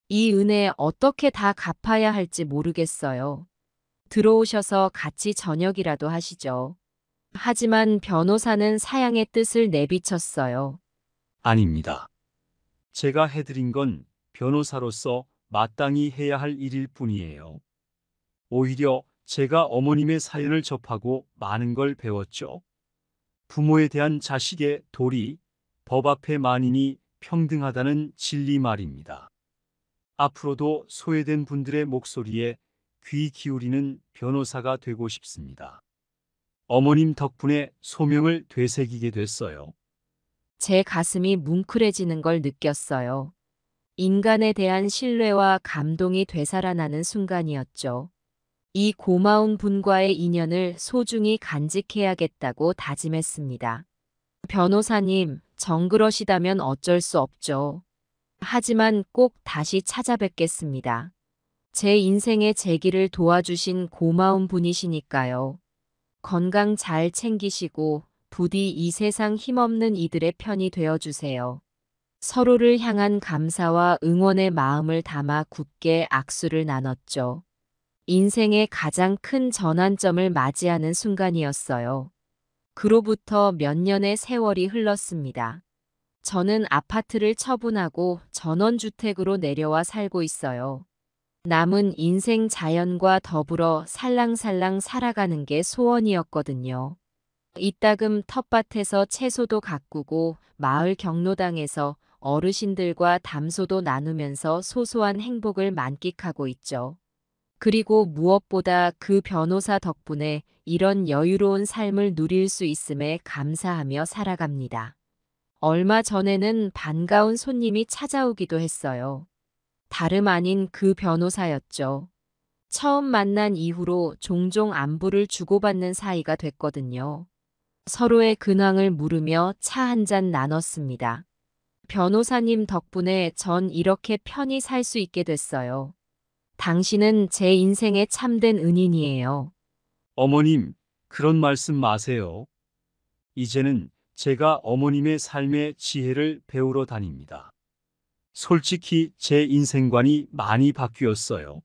이 은혜 어떻게 다 갚아야 할지 모르겠어요. 들어오셔서 같이 저녁이라도 하시죠. 하지만 변호사는 사양의 뜻을 내비쳤어요. 아닙니다. 제가 해드린 건 변호사로서 마땅히 해야 할 일일 뿐이에요. 오히려 제가 어머님의 사연을 접하고 많은 걸 배웠죠. 부모에 대한 자식의 도리, 법 앞에 만인이 평등하다는 진리 말입니다. 앞으로도 소외된 분들의 목소리에 귀 기울이는 변호사가 되고 싶습니다. 어머님 덕분에 소명을 되새기게 됐어요. 제 가슴이 뭉클해지는 걸 느꼈어요. 인간에 대한 신뢰와 감동이 되살아나는 순간이었죠. 이 고마운 분과의 인연을 소중히 간직해야겠다고 다짐했습니다. 변호사님, 정그러시다면 어쩔 수 없죠. 하지만 꼭 다시 찾아뵙겠습니다. 제 인생의 재기를 도와주신 고마운 분이시니까요. 건강 잘 챙기시고 부디 이 세상 힘없는 이들의 편이 되어주세요. 서로를 향한 감사와 응원의 마음을 담아 굳게 악수를 나눴죠. 인생의 가장 큰 전환점을 맞이하는 순간이었어요. 그로부터 몇 년의 세월이 흘렀습니다. 저는 아파트를 처분하고 전원주택으로 내려와 살고 있어요. 남은 인생 자연과 더불어 살랑살랑 살아가는 게 소원이었거든요. 이따금 텃밭에서 채소도 가꾸고 마을 경로당에서 어르신들과 담소도 나누면서 소소한 행복을 만끽하고 있죠. 그리고 무엇보다 그 변호사 덕분에 이런 여유로운 삶을 누릴 수 있음에 감사하며 살아갑니다. 얼마 전에는 반가운 손님이 찾아오기도 했어요. 다름 아닌 그 변호사였죠. 처음 만난 이후로 종종 안부를 주고받는 사이가 됐거든요. 서로의 근황을 물으며 차 한 잔 나눴습니다. 변호사님 덕분에 전 이렇게 편히 살 수 있게 됐어요. 당신은 제 인생의 참된 은인이에요. 어머님, 그런 말씀 마세요. 이제는 제가 어머님의 삶의 지혜를 배우러 다닙니다. 솔직히 제 인생관이 많이 바뀌었어요.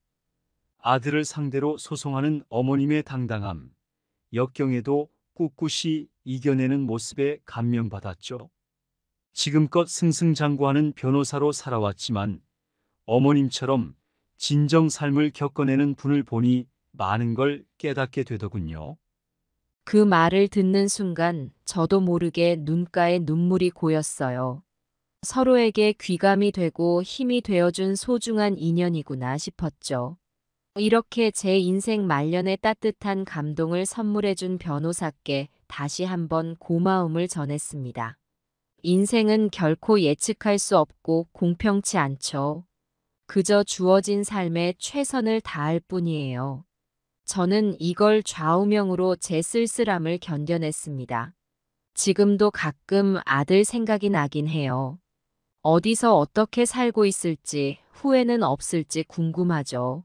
아들을 상대로 소송하는 어머님의 당당함, 역경에도 꿋꿋이 이겨내는 모습에 감명받았죠. 지금껏 승승장구하는 변호사로 살아왔지만 어머님처럼 진정 삶을 겪어내는 분을 보니 많은 걸 깨닫게 되더군요. 그 말을 듣는 순간 저도 모르게 눈가에 눈물이 고였어요. 서로에게 귀감이 되고 힘이 되어준 소중한 인연이구나 싶었죠. 이렇게 제 인생 말년에 따뜻한 감동을 선물해준 변호사께 다시 한번 고마움을 전했습니다. 인생은 결코 예측할 수 없고 공평치 않죠. 그저 주어진 삶에 최선을 다할 뿐이에요. 저는 이걸 좌우명으로 제 쓸쓸함을 견뎌냈습니다. 지금도 가끔 아들 생각이 나긴 해요. 어디서 어떻게 살고 있을지 후회는 없을지 궁금하죠.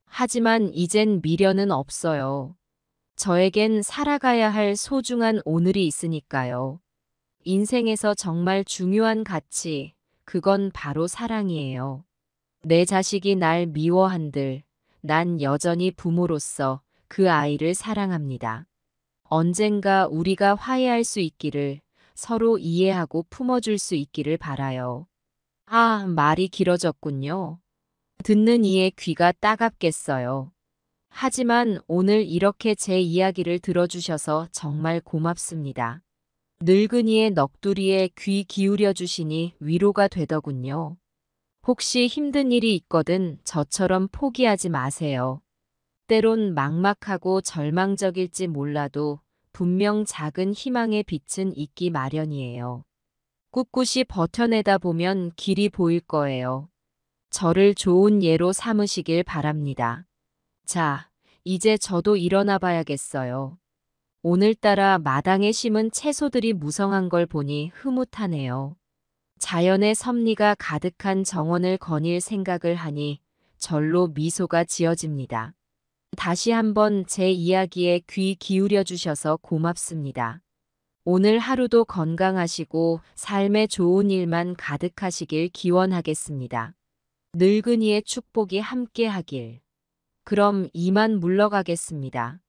하지만 이젠 미련은 없어요. 저에겐 살아가야 할 소중한 오늘이 있으니까요. 인생에서 정말 중요한 가치, 그건 바로 사랑이에요. 내 자식이 날 미워한들, 난 여전히 부모로서 그 아이를 사랑합니다. 언젠가 우리가 화해할 수 있기를, 서로 이해하고 품어줄 수 있기를 바라요. 아, 말이 길어졌군요. 듣는 이의 귀가 따갑겠어요. 하지만 오늘 이렇게 제 이야기를 들어주셔서 정말 고맙습니다. 늙은이의 넋두리에 귀 기울여 주시니 위로가 되더군요. 혹시 힘든 일이 있거든 저처럼 포기하지 마세요. 때론 막막하고 절망적일지 몰라도 분명 작은 희망의 빛은 있기 마련이에요. 꿋꿋이 버텨내다 보면 길이 보일 거예요. 저를 좋은 예로 삼으시길 바랍니다. 자, 이제 저도 일어나 봐야겠어요. 오늘따라 마당에 심은 채소들이 무성한 걸 보니 흐뭇하네요. 자연의 섭리가 가득한 정원을 거닐 생각을 하니 절로 미소가 지어집니다. 다시 한번 제 이야기에 귀 기울여 주셔서 고맙습니다. 오늘 하루도 건강하시고 삶에 좋은 일만 가득하시길 기원하겠습니다. 늙은이의 축복이 함께하길. 그럼 이만 물러가겠습니다.